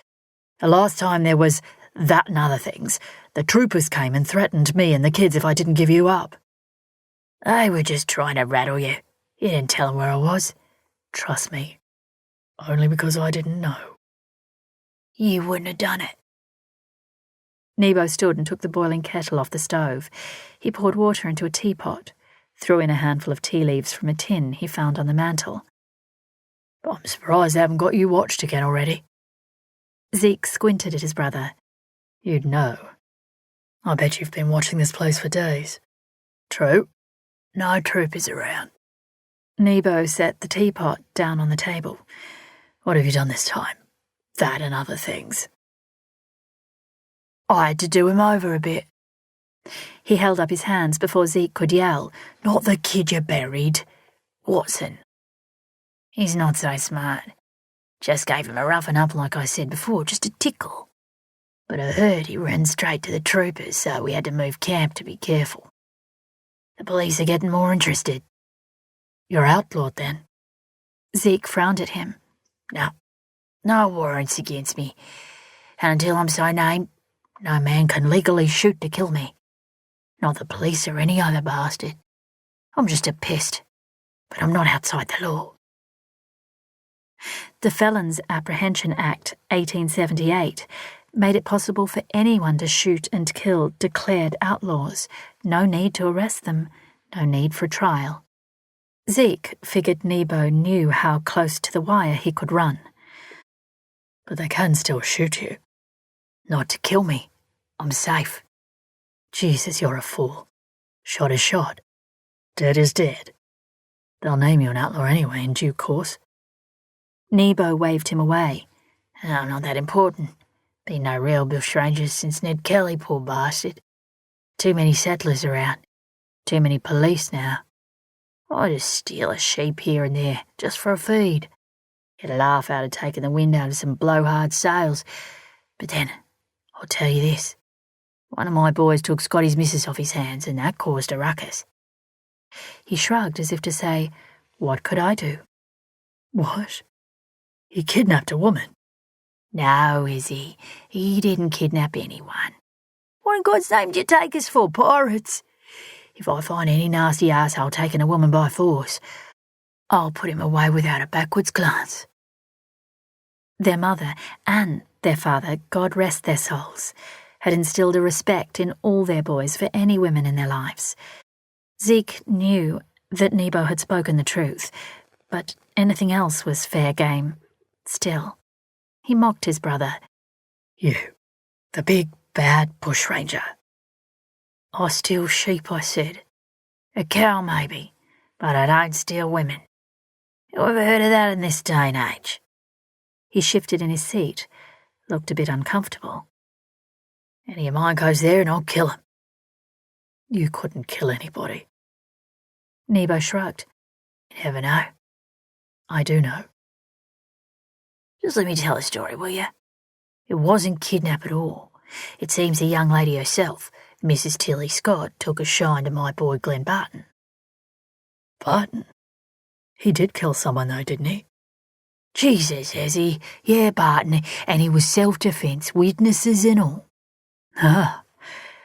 Speaker 2: The last time there was that and other things, the troopers came and threatened me and the kids if I didn't give you up. They were just trying to rattle you. You didn't tell them where I was. Trust me. Only because I didn't know. You wouldn't have done it.
Speaker 1: Nebo stood and took the boiling kettle off the stove. He poured water into a teapot, threw in a handful of tea leaves from a tin he found on the mantel.
Speaker 2: I'm surprised they haven't got you watched again already.
Speaker 1: Zeke squinted at his brother.
Speaker 2: You'd know. I bet you've been watching this place for days. True. No troopers around.
Speaker 1: Nebo set the teapot down on the table.
Speaker 2: What have you done this time? That and other things.
Speaker 3: I had to do him over a bit.
Speaker 1: He held up his hands before Zeke could yell.
Speaker 3: Not the kid you buried. Watson. He's not so smart. Just gave him a roughen up like I said before, just a tickle. But I heard he ran straight to the troopers, so we had to move camp to be careful. The police are getting more interested.
Speaker 2: You're outlawed then?
Speaker 1: Zeke frowned at him.
Speaker 3: No warrants against me. And until I'm so named, no man can legally shoot to kill me. Not the police or any other bastard. I'm just a pest, but I'm not outside the law.
Speaker 1: The Felons Apprehension Act 1878 made it possible for anyone to shoot and kill declared outlaws. No need to arrest them, no need for trial. Zeke figured Nebo knew how close to the wire he could run.
Speaker 2: But they can still shoot you.
Speaker 3: Not to kill me. I'm safe.
Speaker 2: Jesus, you're a fool. Shot is shot. Dead is dead. They'll name you an outlaw anyway in due course.
Speaker 1: Nebo waved him away.
Speaker 3: I'm not that important. Been no real bushrangers since Ned Kelly, poor bastard. Too many settlers around. Too many police now. I just steal a sheep here and there, just for a feed. Get a laugh out of taking the wind out of some blowhard sails. But then, I'll tell you this. One of my boys took Scotty's missus off his hands, and that caused a ruckus.
Speaker 1: He shrugged as if to say, what could I do?
Speaker 2: What? He kidnapped a woman?
Speaker 3: No, Izzy. He didn't kidnap anyone. What in God's name do you take us for, pirates? If I find any nasty arsehole taking a woman by force, I'll put him away without a backwards glance.
Speaker 1: Their mother and their father, God rest their souls, had instilled a respect in all their boys for any women in their lives. Zeke knew that Nebo had spoken the truth, but anything else was fair game. Still, he mocked his brother.
Speaker 2: You, the big, bad bushranger.
Speaker 3: I steal sheep, I said. A cow, maybe, but I don't steal women. You ever heard of that in this day and age?
Speaker 1: He shifted in his seat, looked a bit uncomfortable.
Speaker 3: Any of mine goes there and I'll kill him.
Speaker 2: You couldn't kill anybody.
Speaker 1: Nebo shrugged.
Speaker 3: You never know.
Speaker 2: I do know.
Speaker 3: Just let me tell a story, will you? It wasn't kidnap at all. It seems the young lady herself, Mrs. Tilly Scott, took a shine to my boy Glenn Barton.
Speaker 2: Barton? He did kill someone though, didn't he?
Speaker 3: Jesus, has he? Yeah, Barton, and he was self-defense, witnesses and all.
Speaker 2: Ah,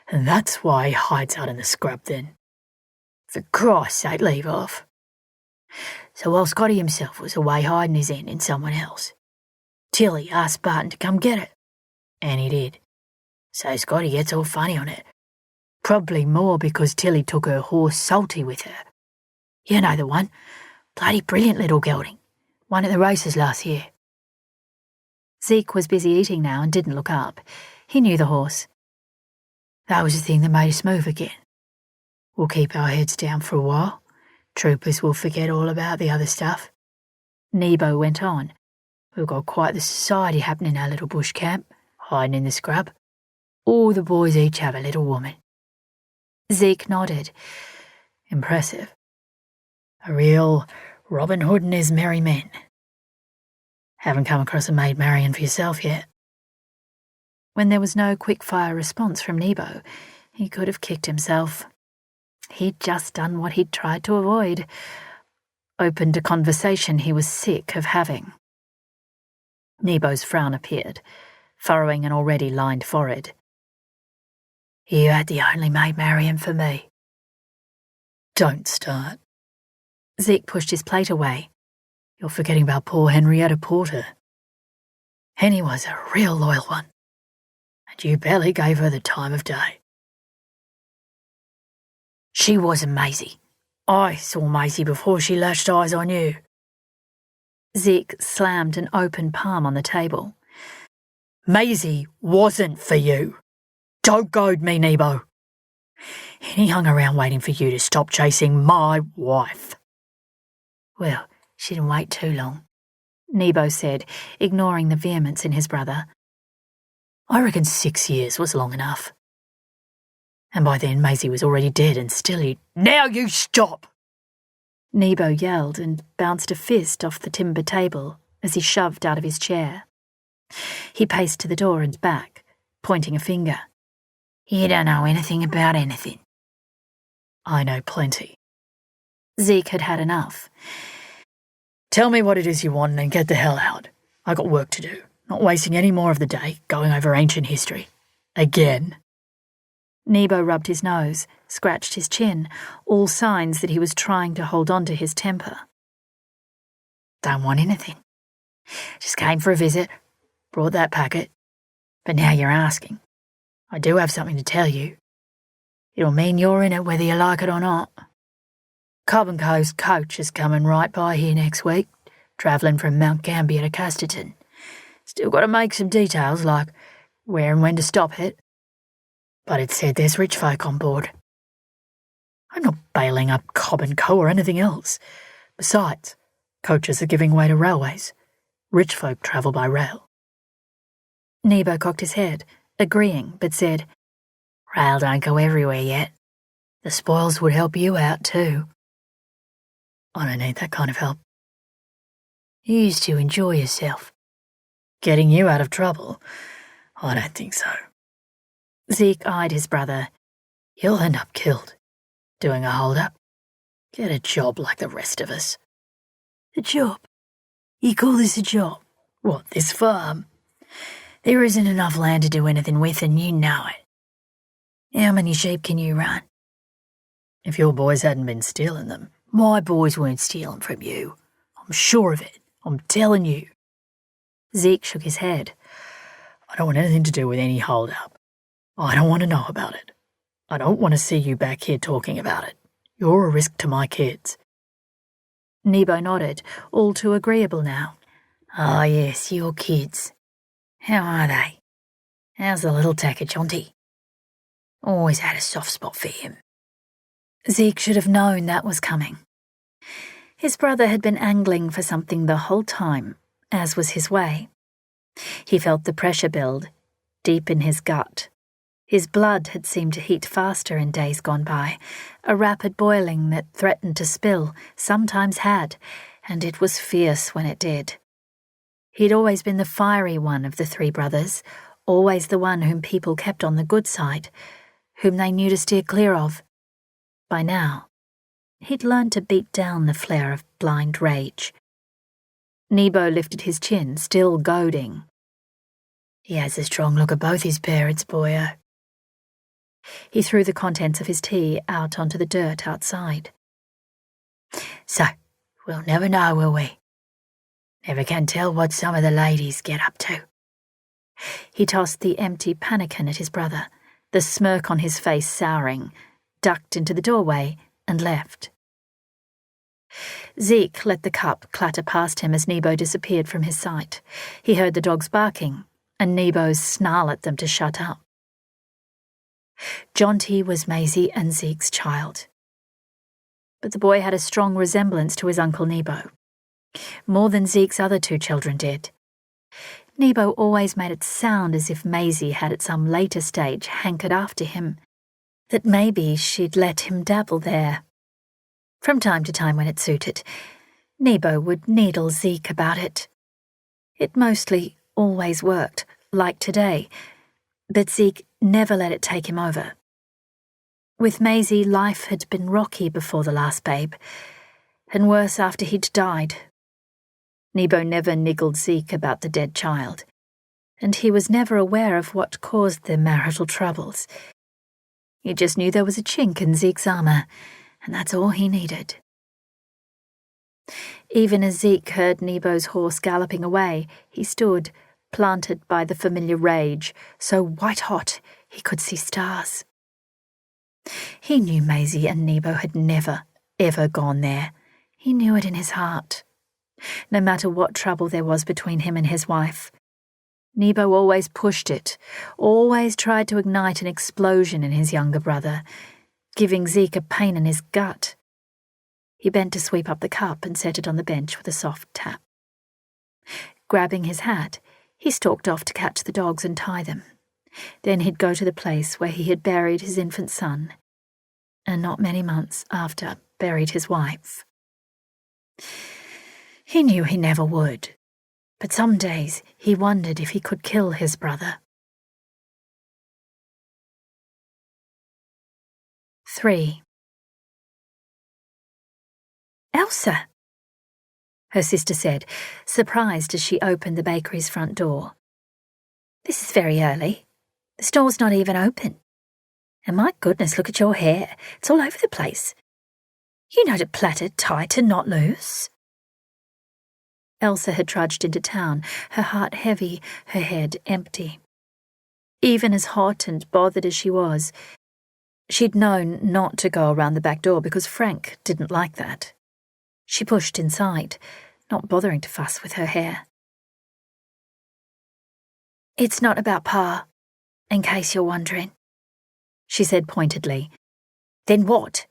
Speaker 2: and that's why he hides out in the scrub then.
Speaker 3: For Christ's sake, leave off. So while Scotty himself was away hiding his end in someone else, Tilly asked Barton to come get it, and he did. So Scotty gets all funny on it. Probably more because Tilly took her horse Salty with her. You know the one. Bloody brilliant little gelding. Won at the races last year.
Speaker 1: Zeke was busy eating now and didn't look up. He knew the horse.
Speaker 3: That was the thing that made us move again. We'll keep our heads down for a while. Troopers will forget all about the other stuff.
Speaker 1: Nebo went on.
Speaker 3: We've got quite the society happening in our little bush camp, hiding in the scrub. All the boys each have a little woman.
Speaker 1: Zeke nodded.
Speaker 2: Impressive. A real Robin Hood and his merry men. Haven't come across a maid marrying for yourself yet?
Speaker 1: When there was no quick-fire response from Nebo, he could have kicked himself. He'd just done what he'd tried to avoid. Opened a conversation he was sick of having. Nebo's frown appeared, furrowing an already lined forehead.
Speaker 2: You had the only maid marrying for me. Don't start.
Speaker 1: Zeke pushed his plate away.
Speaker 2: You're forgetting about poor Henrietta Porter. Henny was a real loyal one, and you barely gave her the time of day. She wasn't Maisie. I saw Maisie before she lashed eyes on you.
Speaker 1: Zeke slammed an open palm on the table.
Speaker 2: Maisie wasn't for you. Don't goad me, Nebo. Henny hung around waiting for you to stop chasing my wife.
Speaker 1: Well, she didn't wait too long, Nebo said, ignoring the vehemence in his brother.
Speaker 2: I reckon 6 years was long enough. And by then Maisie was already dead and still he— Now you stop!
Speaker 1: Nebo yelled and bounced a fist off the timber table as he shoved out of his chair. He paced to the door and back, pointing a finger.
Speaker 3: You don't know anything about anything.
Speaker 2: I know plenty.
Speaker 1: Zeke had had enough.
Speaker 2: Tell me what it is you want and get the hell out. I got work to do, not wasting any more of the day going over ancient history. Again.
Speaker 1: Nebo rubbed his nose, scratched his chin, all signs that he was trying to hold on to his temper.
Speaker 3: Don't want anything. Just came for a visit, brought that packet, but now you're asking. I do have something to tell you. It'll mean you're in it whether you like it or not. Cobb & Co.'s coach is coming right by here next week, travelling from Mount Gambier to Casterton. Still got to make some details like where and when to stop it. But it said there's rich folk on board.
Speaker 2: I'm not bailing up Cobb & Co. or anything else. Besides, coaches are giving way to railways. Rich folk travel by rail.
Speaker 1: Nebo cocked his head, agreeing, but said,
Speaker 3: Rail don't go everywhere yet. The spoils would help you out too.
Speaker 2: I don't need that kind of help.
Speaker 3: You used to enjoy yourself.
Speaker 2: Getting you out of trouble? I don't think so.
Speaker 1: Zeke eyed his brother.
Speaker 2: You'll end up killed. Doing a hold-up. Get a job like the rest of us.
Speaker 3: A job? You call this a job?
Speaker 2: What, this farm?
Speaker 3: There isn't enough land to do anything with, and you know it. How many sheep can you run?
Speaker 2: If your boys hadn't been stealing them.
Speaker 3: My boys weren't stealing from you. I'm sure of it. I'm telling you.
Speaker 1: Zeke shook his head.
Speaker 2: I don't want anything to do with any hold-up. I don't want to know about it. I don't want to see you back here talking about it. You're a risk to my kids.
Speaker 1: Nebo nodded, all too agreeable now.
Speaker 3: Oh, yes, your kids. How are they? How's the little tacker, Jonty? Always had a soft spot for him.
Speaker 1: Zeke should have known that was coming. His brother had been angling for something the whole time, as was his way. He felt the pressure build, deep in his gut. His blood had seemed to heat faster in days gone by, a rapid boiling that threatened to spill, sometimes had, and it was fierce when it did. He'd always been the fiery one of the three brothers, always the one whom people kept on the good side, whom they knew to steer clear of. By now, he'd learned to beat down the flare of blind rage. Nebo lifted his chin, still goading.
Speaker 3: He has a strong look at both his parents, boyo.
Speaker 1: He threw the contents of his tea out onto the dirt outside.
Speaker 3: So, we'll never know, will we? Never can tell what some of the ladies get up to.
Speaker 1: He tossed the empty pannikin at his brother, the smirk on his face souring, ducked into the doorway and left. Zeke let the cup clatter past him as Nebo disappeared from his sight. He heard the dogs barking, and Nebo's snarl at them to shut up. Jonty was Maisie and Zeke's child. But the boy had a strong resemblance to his Uncle Nebo, more than Zeke's other two children did. Nebo always made it sound as if Maisie had at some later stage hankered after him, that maybe she'd let him dabble there. From time to time when it suited, Nebo would needle Zeke about it. It mostly always worked, like today, but Zeke never let it take him over. With Maisie, life had been rocky before the last babe, and worse after he'd died. Nebo never niggled Zeke about the dead child, and he was never aware of what caused their marital troubles. He just knew there was a chink in Zeke's armour, and that's all he needed. Even as Zeke heard Nebo's horse galloping away, he stood, planted by the familiar rage, so white-hot he could see stars. He knew Maisie and Nebo had never, ever gone there. He knew it in his heart. No matter what trouble there was between him and his wife, Nebo always pushed it, always tried to ignite an explosion in his younger brother, giving Zeke a pain in his gut. He bent to sweep up the cup and set it on the bench with a soft tap. Grabbing his hat, he stalked off to catch the dogs and tie them. Then he'd go to the place where he had buried his infant son, and not many months after buried his wife. He knew he never would, but some days he wondered if he could kill his brother. 3. Elsa, her sister said, surprised as she opened the bakery's front door. This is very early. The store's not even open. And my goodness, look at your hair. It's all over the place. You know to plait it tight and not loose. Elsa had trudged into town, her heart heavy, her head empty. Even as hot and bothered as she was, she'd known not to go around the back door because Frank didn't like that. She pushed inside, not bothering to fuss with her hair. It's not about Pa, in case you're wondering, she said pointedly. Then what?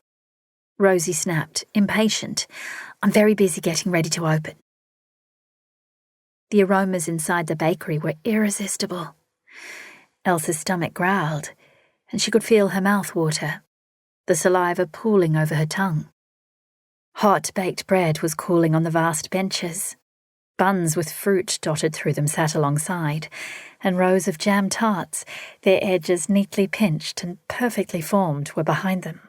Speaker 1: Rosie snapped, impatient. I'm very busy getting ready to open. The aromas inside the bakery were irresistible. Elsa's stomach growled, and she could feel her mouth water, the saliva pooling over her tongue. Hot baked bread was cooling on the vast benches. Buns with fruit dotted through them sat alongside, and rows of jam tarts, their edges neatly pinched and perfectly formed, were behind them.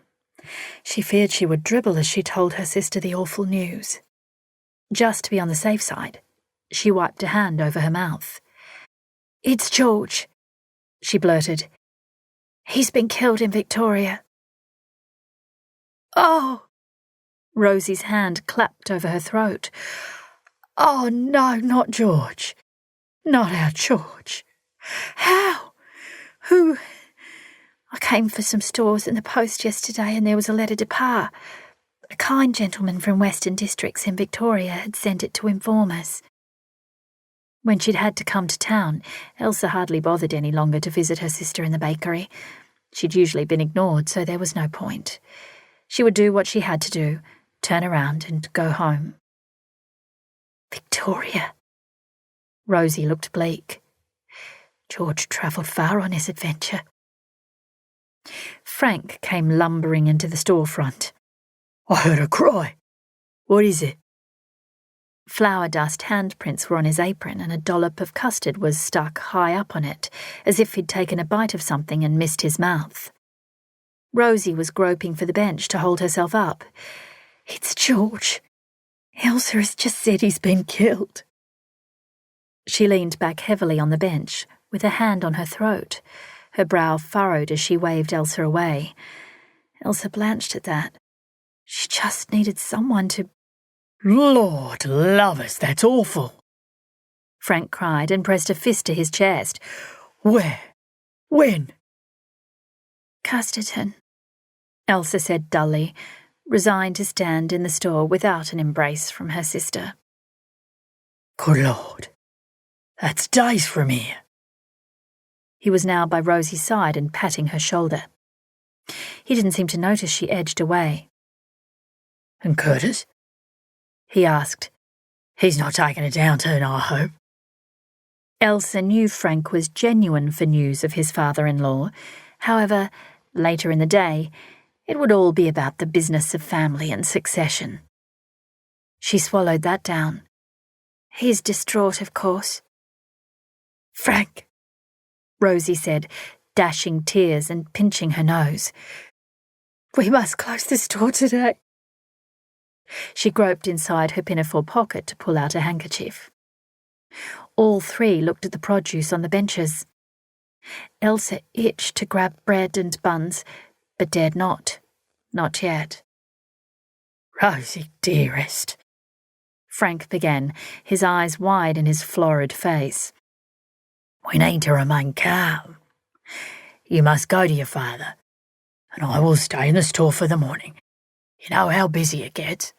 Speaker 1: She feared she would dribble as she told her sister the awful news. Just to be on the safe side, she wiped a hand over her mouth. It's George, she blurted. He's been killed in Victoria. Oh! Rosie's hand clapped over her throat. Oh, no, not George. Not our George. How? Who? I came for some stores in the post yesterday and there was a letter to Pa. A kind gentleman from Western Districts in Victoria had sent it to inform us. When she'd had to come to town, Elsa hardly bothered any longer to visit her sister in the bakery. She'd usually been ignored, so there was no point. She would do what she had to do, turn around and go home. Victoria. Rosie looked bleak. George travelled far on his adventure. Frank came lumbering into the storefront. I heard her cry. What is it? Flour dust handprints were on his apron and a dollop of custard was stuck high up on it, as if he'd taken a bite of something and missed his mouth. Rosie was groping for the bench to hold herself up. It's George. Elsa has just said he's been killed. She leaned back heavily on the bench, with a hand on her throat, her brow furrowed as she waved Elsa away. Elsa blanched at that. She just needed someone to...
Speaker 2: Lord love us, that's awful,
Speaker 1: Frank cried and pressed a fist to his chest.
Speaker 2: Where? When?
Speaker 1: Custerton, Elsa said dully, resigned to stand in the store without an embrace from her sister.
Speaker 2: Good Lord, that's days from here.
Speaker 1: He was now by Rosie's side and patting her shoulder. He didn't seem to notice she edged away.
Speaker 2: And Curtis?
Speaker 1: He asked.
Speaker 2: He's not taking a downturn, I hope.
Speaker 1: Elsa knew Frank was genuine for news of his father-in-law. However, later in the day, it would all be about the business of family and succession. She swallowed that down. He's distraught, of course.
Speaker 2: Frank, Rosie said, dashing tears and pinching her nose. We must close the store today. She groped inside her pinafore pocket to pull out a handkerchief. All three looked at the produce on the benches. Elsa itched to grab bread and buns, but dared not. Not yet. Rosie, dearest, Frank began, his eyes wide in his florid face. We need to remain calm. You must go to your father, and I will stay in the store for the morning. You know how busy it gets.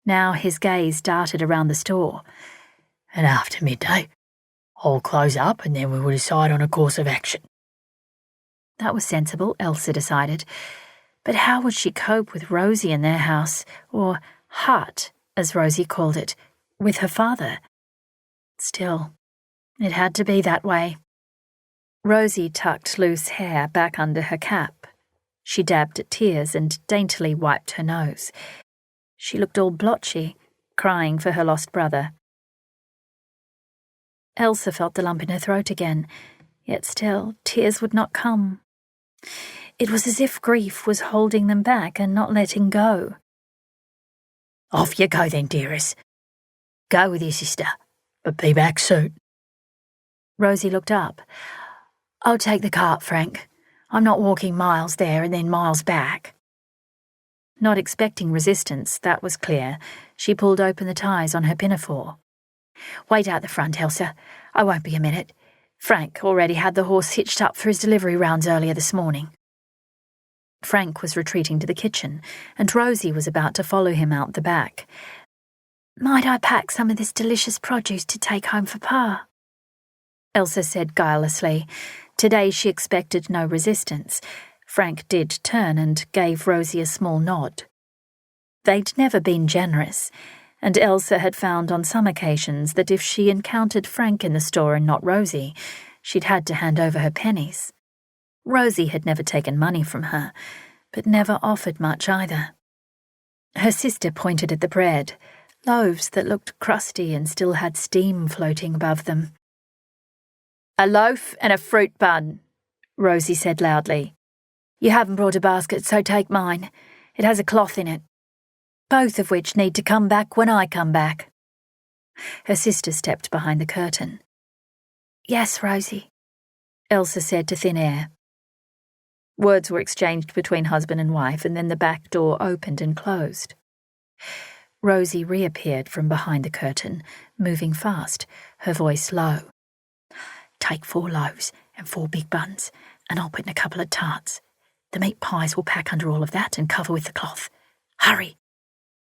Speaker 2: Now his gaze darted around the store. And after midday, I'll close up and then we will decide on a course of action. That was sensible, Elsa decided. But how would she cope with Rosie in their house, or hut, as Rosie called it, with her father? Still, it had to be that way. Rosie tucked loose hair back under her cap. She dabbed at tears and daintily wiped her nose. She looked all blotchy, crying for her lost brother. Elsa felt the lump in her throat again, yet still tears would not come. It was as if grief was holding them back and not letting go. Off you go then, dearest. Go with your sister, but be back soon. Rosie looked up. I'll take the cart, Frank. I'm not walking miles there and then miles back. Not expecting resistance, that was clear, she pulled open the ties on her pinafore. Wait out the front, Elsa. I won't be a minute. Frank already had the horse hitched up for his delivery rounds earlier this morning. Frank was retreating to the kitchen, and Rosie was about to follow him out the back. Might I pack some of this delicious produce to take home for Pa? Elsa said guilelessly. Today she expected no resistance. Frank did turn and gave Rosie a small nod. They'd never been generous, and Elsa had found on some occasions that if she encountered Frank in the store and not Rosie, she'd had to hand over her pennies. Rosie had never taken money from her, but never offered much either. Her sister pointed at the bread, loaves that looked crusty and still had steam floating above them. A loaf and a fruit bun, Rosie said loudly. You haven't brought a basket, so take mine. It has a cloth in it. Both of which need to come back when I come back. Her sister stepped behind the curtain. Yes, Rosie, Elsa said to thin air. Words were exchanged between husband and wife, and then the back door opened and closed. Rosie reappeared from behind the curtain, moving fast, her voice low. Take 4 loaves and 4 big buns, and I'll put in a couple of tarts. The meat pies will pack under all of that and cover with the cloth. Hurry,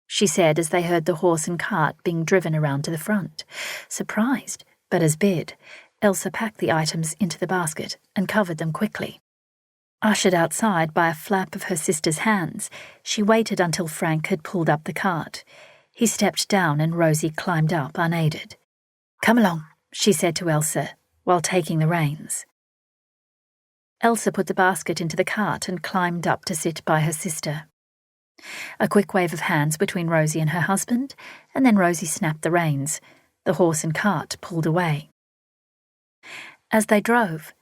Speaker 2: she said as they heard the horse and cart being driven around to the front. Surprised, but as bid, Elsa packed the items into the basket and covered them quickly. Ushered outside by a flap of her sister's hands, she waited until Frank had pulled up the cart. He stepped down and Rosie climbed up unaided. Come along, she said to Elsa, while taking the reins. Elsa put the basket into the cart and climbed up to sit by her sister. A quick wave of hands between Rosie and her husband, and then Rosie snapped the reins. The horse and cart pulled away. As they drove,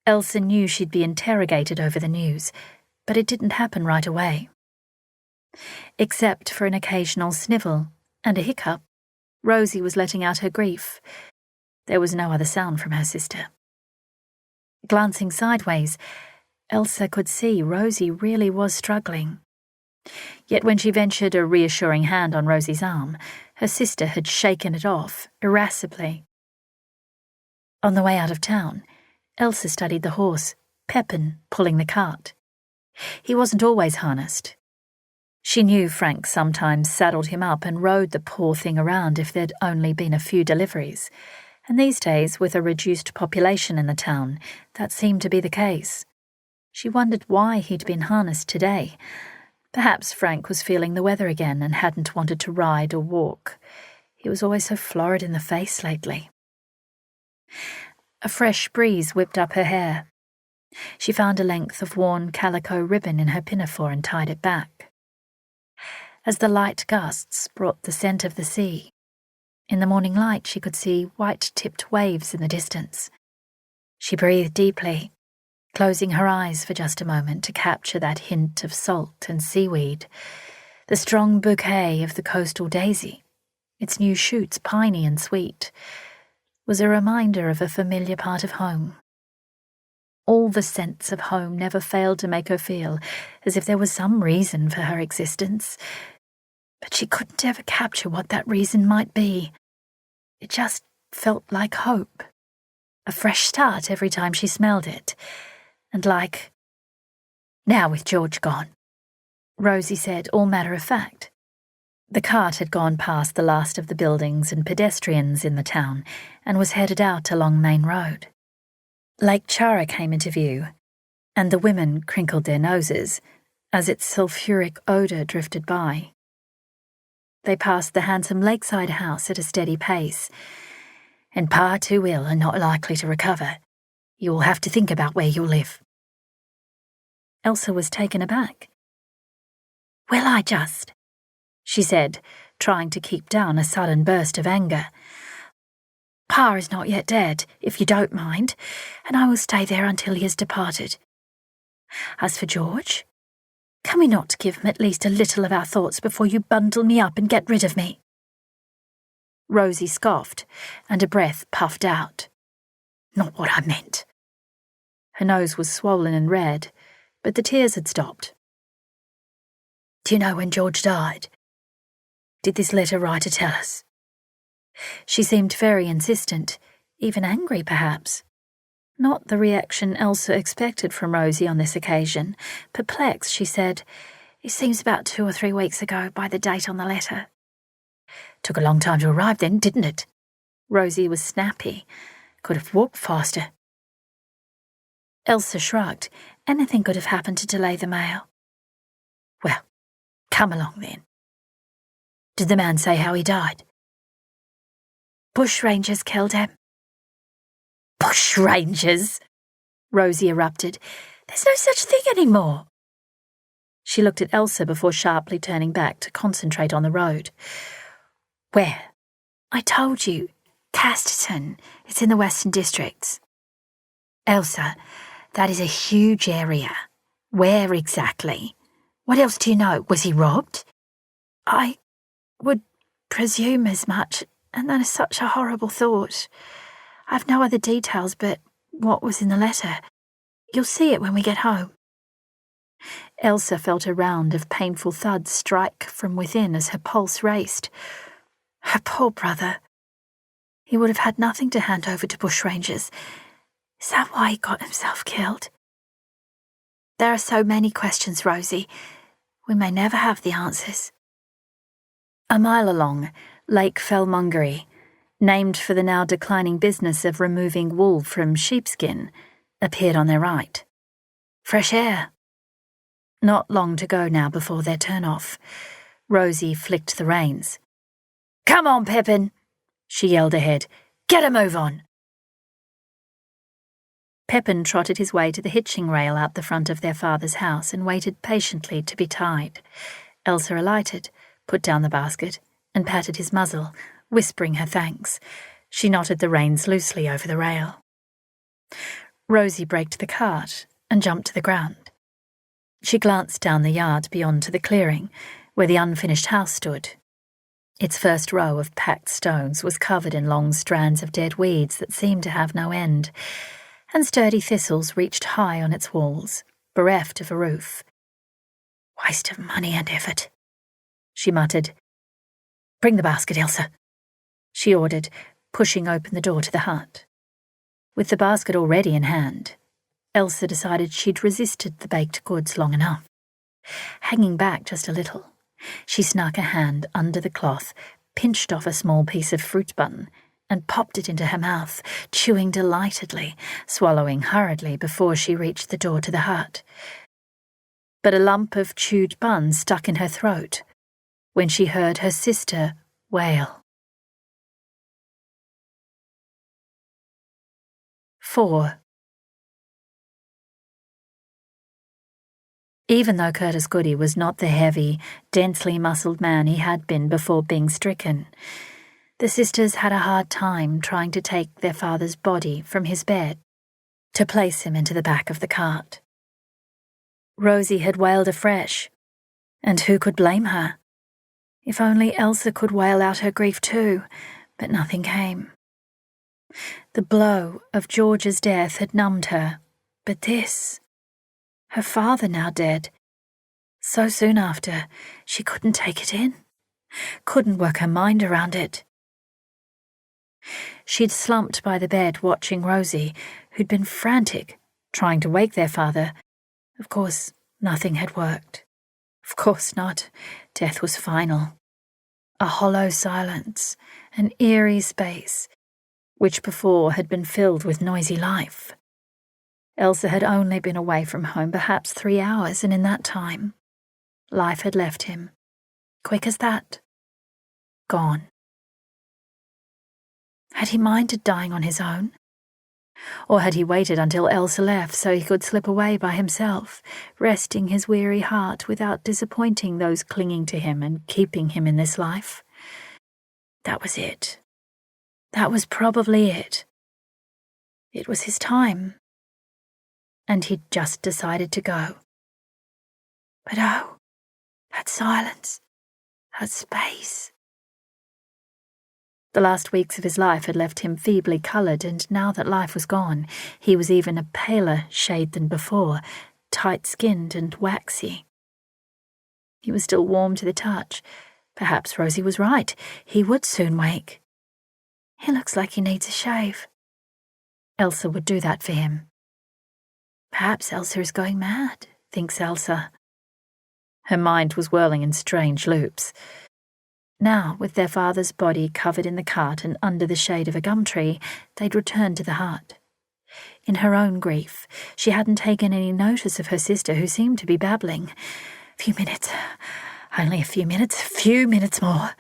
Speaker 2: Elsa knew she'd be interrogated over the news, but it didn't happen right away. Except for an occasional snivel and a hiccup, Rosie was letting out her grief. There was no other sound from her sister. Glancing sideways, Elsa could see Rosie really was struggling. Yet when she ventured a reassuring hand on Rosie's arm, her sister had shaken it off irascibly. On the way out of town, Elsa studied the horse, Pepin pulling the cart. He wasn't always harnessed. She knew Frank sometimes saddled him up and rode the poor thing around if there'd only been a few deliveries, and these days, with a reduced population in the town, that seemed to be the case. She wondered why he'd been harnessed today. Perhaps Frank was feeling the weather again and hadn't wanted to ride or walk. He was always so florid in the face lately. A fresh breeze whipped up her hair. She found a length of worn calico ribbon in her pinafore and tied it back. As the light gusts brought the scent of the sea,
Speaker 1: In the morning light, she could see white-tipped waves in the distance. She breathed deeply, closing her eyes for just a moment to capture that hint of salt and seaweed, the strong bouquet of the coastal daisy, its new shoots piney and sweet, was a reminder of a familiar part of home. All the scents of home never failed to make her feel as if there was some reason for her existence, but she couldn't ever capture what that reason might be. It just felt like hope, a fresh start every time she smelled it, and like, "Now with George gone," Rosie said, all matter of fact. The cart had gone past the last of the buildings and pedestrians in the town and was headed out along Main Road. Lake Chara came into view, and the women crinkled their noses as its sulphuric odour drifted by. They passed the handsome lakeside house at a steady pace. "And Pa too ill and not likely to recover. You will have to think about where you'll live." Elsa was taken aback. "Will I just?" she said, trying to keep down a sudden burst of anger. "Pa is not yet dead, if you don't mind, and I will stay there until he has departed. As for George, can we not give him at least a little of our thoughts before you bundle me up and get rid of me?" Rosie scoffed, and a breath puffed out. "Not what I meant." Her nose was swollen and red, but the tears had stopped. "Do you know when George died? Did this letter writer tell us?" She seemed very insistent, even angry perhaps. Not the reaction Elsa expected from Rosie on this occasion. Perplexed, she said, "It seems about 2 or 3 weeks ago by the date on the letter." "Took a long time to arrive then, didn't it?" Rosie was snappy. "Could have walked faster." Elsa shrugged. Anything could have happened to delay the mail. "Well, come along then." "Did the man say how he died?" "Bushrangers killed him." "Bushrangers?" Rosie erupted. "There's no such thing anymore." She looked at Elsa before sharply turning back to concentrate on the road. "Where?" "I told you. Casterton. It's in the Western Districts." "Elsa, that is a huge area. Where exactly? What else do you know? Was he robbed?" "I would presume as much, and that is such a horrible thought. I've no other details but what was in the letter. You'll see it when we get home." Elsa felt a round of painful thuds strike from within as her pulse raced. Her poor brother. He would have had nothing to hand over to bushrangers. Is that why he got himself killed? There are so many questions, Rosie. We may never have the answers. A mile along, Lake Felmungery, named for the now declining business of removing wool from sheepskin, appeared on their right. Fresh air. Not long to go now before their turn-off. Rosie flicked the reins. "Come on, Pepin," she yelled ahead. "Get a move on." Pepin trotted his way to the hitching rail out the front of their father's house and waited patiently to be tied. Elsa alighted, put down the basket, and patted his muzzle, whispering her thanks. She knotted the reins loosely over the rail. Rosie braked the cart and jumped to the ground. She glanced down the yard beyond to the clearing, where the unfinished house stood. Its first row of packed stones was covered in long strands of dead weeds that seemed to have no end, and sturdy thistles reached high on its walls, bereft of a roof. "Waste of money and effort," she muttered. "Bring the basket, Elsa," she ordered, pushing open the door to the hut. With the basket already in hand, Elsa decided she'd resisted the baked goods long enough. Hanging back just a little, she snuck a hand under the cloth, pinched off a small piece of fruit bun, and popped it into her mouth, chewing delightedly, swallowing hurriedly before she reached the door to the hut. But a lump of chewed bun stuck in her throat when she heard her sister wail. 4. Even though Curtis Goody was not the heavy, densely muscled man he had been before being stricken, The sisters had a hard time trying to take their father's body from his bed to place him into the back of the cart. Rosie had wailed afresh, and who could blame her? If only Elsa could wail out her grief too, but nothing came. The blow of George's death had numbed her, but this, her father now dead, so soon after, she couldn't take it in, couldn't work her mind around it. She'd slumped by the bed watching Rosie, who'd been frantic, trying to wake their father. Of course, nothing had worked. Of course not. Death was final. A hollow silence, an eerie space, which before had been filled with noisy life. Elsa had only been away from home perhaps 3 hours, and in that time, life had left him. Quick as that. Gone. Had he minded dying on his own? Or had he waited until Elsa left so he could slip away by himself, resting his weary heart without disappointing those clinging to him and keeping him in this life? That was it. That was probably it. It was his time. And he'd just decided to go. But oh, that silence, that space. The last weeks of his life had left him feebly coloured, and now that life was gone, he was even a paler shade than before, tight-skinned and waxy. He was still warm to the touch. Perhaps Rosie was right. He would soon wake. He looks like he needs a shave. Elsa would do that for him. Perhaps Elsa is going mad, thinks Elsa. Her mind was whirling in strange loops. Now, with their father's body covered in the cart and under the shade of a gum tree, they'd returned to the hut. In her own grief, she hadn't taken any notice of her sister, who seemed to be babbling. A few minutes, only a few minutes more.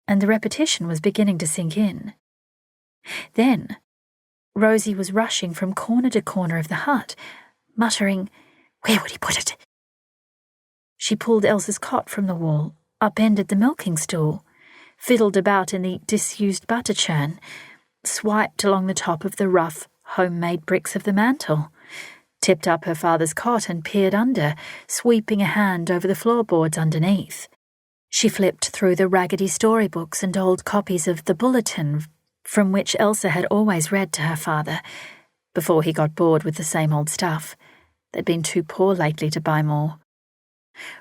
Speaker 1: And the repetition was beginning to sink in. Then, Rosie was rushing from corner to corner of the hut, muttering, "Where would he put it?" She pulled Elsa's cot from the wall, upended the milking stool, fiddled about in the disused butter churn, swiped along the top of the rough, homemade bricks of the mantel, tipped up her father's cot and peered under, sweeping a hand over the floorboards underneath. She flipped through the raggedy storybooks and old copies of The Bulletin, from which Elsa had always read to her father, before he got bored with the same old stuff. They'd been too poor lately to buy more.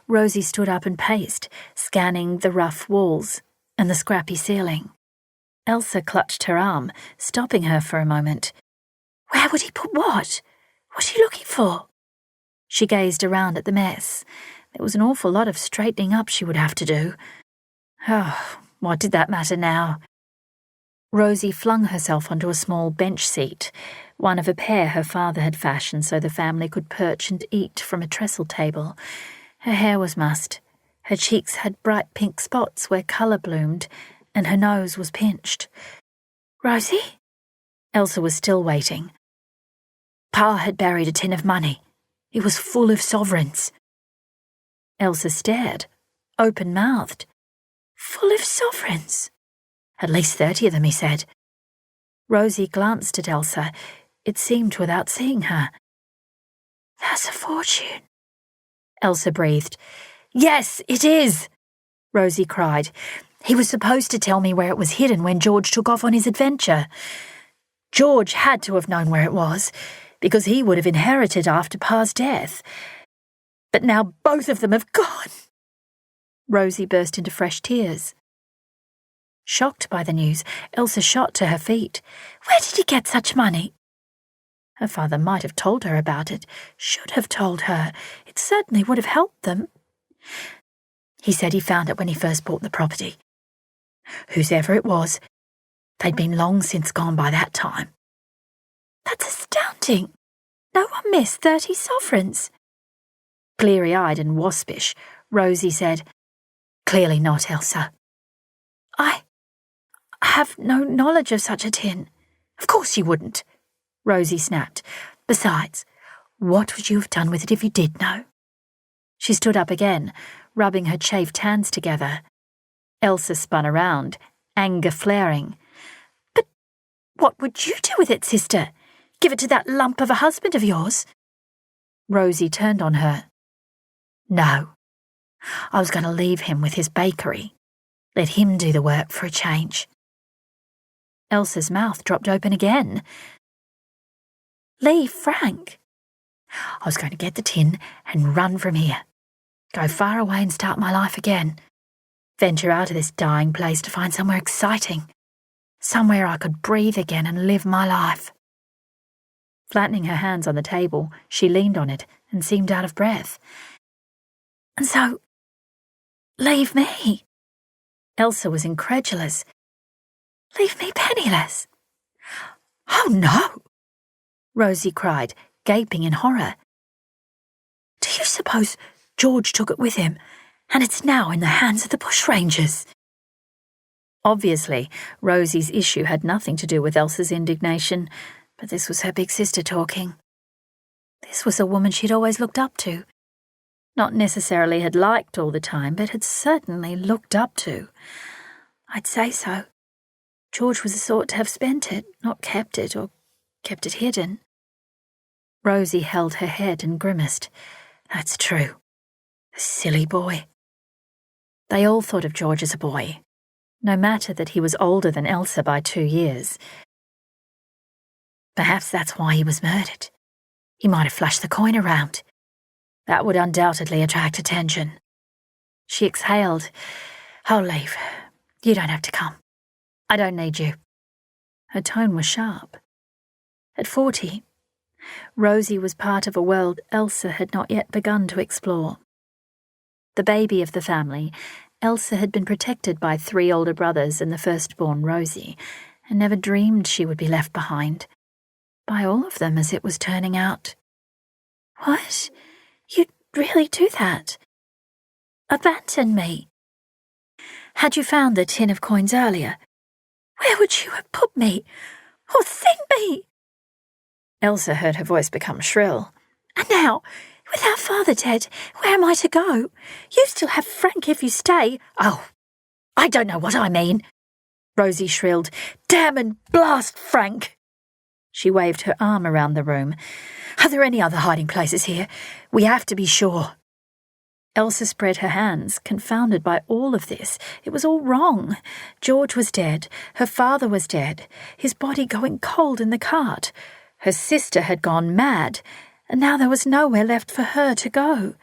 Speaker 1: Rosie stood up and paced, scanning the rough walls and the scrappy ceiling. Elsa clutched her arm, stopping her for a moment. Where would he put what? What are you looking for? She gazed around at the mess. There was an awful lot of straightening up she would have to do. Oh, what did that matter now? Rosie flung herself onto a small bench seat, one of a pair her father had fashioned so the family could perch and eat from a trestle table. Her hair was mussed, her cheeks had bright pink spots where colour bloomed, and her nose was pinched. Rosie? Elsa was still waiting. Pa had buried a tin of money. It was full of sovereigns. Elsa stared, open-mouthed. Full of sovereigns? At least 30 of them, he said. Rosie glanced at Elsa, it seemed without seeing her. That's a fortune. Elsa breathed. Yes, it is, Rosie cried. He was supposed to tell me where it was hidden when George took off on his adventure. George had to have known where it was, because he would have inherited after Pa's death. But now both of them have gone. Rosie burst into fresh tears. Shocked by the news, Elsa shot to her feet. Where did he get such money? Her father might have told her about it, should have told her. It certainly would have helped them. He said he found it when he first bought the property. Whosever it was, they'd been long since gone by that time. That's astounding. No one missed 30 sovereigns. Bleary-eyed and waspish, Rosie said, Clearly not, Elsa. I have no knowledge of such a tin. Of course you wouldn't, Rosie snapped. Besides, what would you have done with it if you did know? She stood up again, rubbing her chafed hands together. Elsa spun around, anger flaring. "But what would you do with it, sister? Give it to that lump of a husband of yours?" Rosie turned on her. "No. I was going to leave him with his bakery. Let him do the work for a change." Elsa's mouth dropped open again. "Leave Frank?" "I was going to get the tin and run from here. Go far away and start my life again. Venture out of this dying place to find somewhere exciting. Somewhere I could breathe again and live my life." Flattening her hands on the table, she leaned on it and seemed out of breath. "And so, leave me?" Elsa was incredulous. "Leave me penniless?" "Oh, no!" Rosie cried, gaping in horror. "Do you suppose George took it with him, and it's now in the hands of the Bushrangers?" Obviously, Rosie's issue had nothing to do with Elsa's indignation, but this was her big sister talking. This was a woman she'd always looked up to. Not necessarily had liked all the time, but had certainly looked up to. I'd say so. George was the sort to have spent it, not kept it, or kept it hidden. Rosie held her head and grimaced. That's true. The silly boy. They all thought of George as a boy, no matter that he was older than Elsa by 2 years. Perhaps that's why he was murdered. He might have flashed the coin around. That would undoubtedly attract attention. She exhaled. "I'll leave. You don't have to come. I don't need you." Her tone was sharp. At 40, Rosie was part of a world Elsa had not yet begun to explore. The baby of the family, Elsa had been protected by 3 older brothers and the firstborn Rosie, and never dreamed she would be left behind. By all of them, as it was turning out. "What? You'd really do that? Abandon me? Had you found the tin of coins earlier, where would you have put me? Or sent me?" Elsa heard her voice become shrill. "And now, with our father dead, where am I to go? You still have Frank if you stay." "Oh, I don't know what I mean," Rosie shrilled. "Damn and blast Frank!" She waved her arm around the room. "Are there any other hiding places here? We have to be sure." Elsa spread her hands, confounded by all of this. It was all wrong. George was dead. Her father was dead. His body going cold in the cart. Her sister had gone mad, and now there was nowhere left for her to go.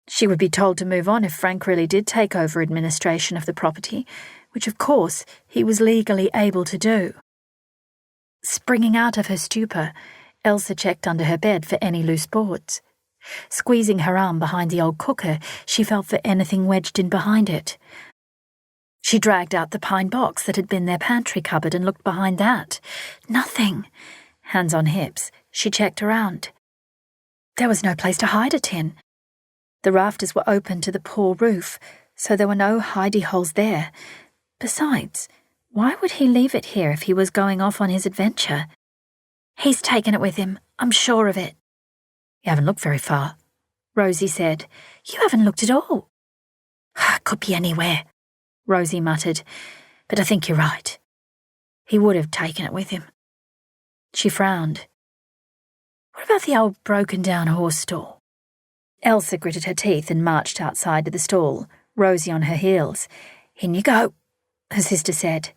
Speaker 1: She would be told to move on if Frank really did take over administration of the property, which of course he was legally able to do. Springing out of her stupor, Elsa checked under her bed for any loose boards. Squeezing her arm behind the old cooker, she felt for anything wedged in behind it. She dragged out the pine box that had been their pantry cupboard and looked behind that. Nothing. Hands on hips, she checked around. There was no place to hide it in. The rafters were open to the poor roof, so there were no hidey holes there. Besides, why would he leave it here if he was going off on his adventure? "He's taken it with him, I'm sure of it." "You haven't looked very far," Rosie said. "You haven't looked at all." "Could be anywhere," Rosie muttered, "but I think you're right. He would have taken it with him." She frowned. "What about the old broken-down horse stall?" Elsa gritted her teeth and marched outside to the stall, Rosie on her heels. "In you go," her sister said.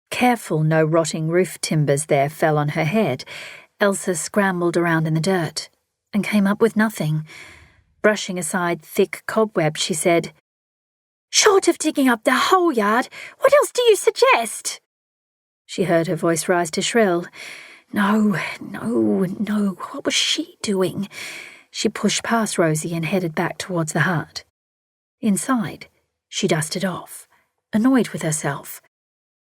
Speaker 1: Careful no rotting roof timbers there fell on her head, Elsa scrambled around in the dirt and came up with nothing. Brushing aside thick cobwebs, she said, "Short of digging up the whole yard, what else do you suggest?" She heard her voice rise to shrill. No, what was she doing? She pushed past Rosie and headed back towards the hut. Inside, she dusted off, annoyed with herself.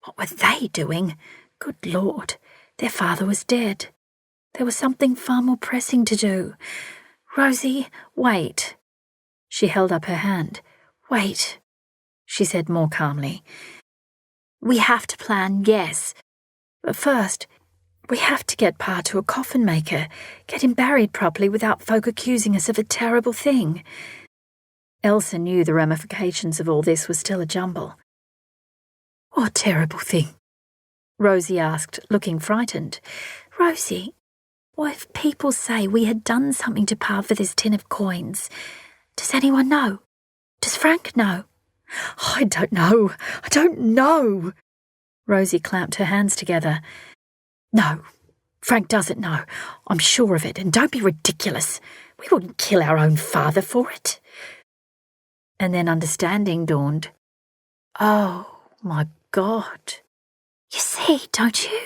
Speaker 1: What were they doing? Good Lord, their father was dead. There was something far more pressing to do. "Rosie, wait." She held up her hand. "Wait," she said more calmly. "We have to plan, yes. But first, we have to get Pa to a coffin maker, get him buried properly without folk accusing us of a terrible thing." Elsa knew the ramifications of all this was still a jumble. What terrible thing? Rosie asked, looking frightened. Rosie, what if people say we had done something to Pa for this tin of coins? Does anyone know? Does Frank know? I don't know. Rosie clamped her hands together. No, Frank doesn't know. I'm sure of it, and don't be ridiculous. We wouldn't kill our own father for it. And then understanding dawned. Oh, my God. You see, don't you?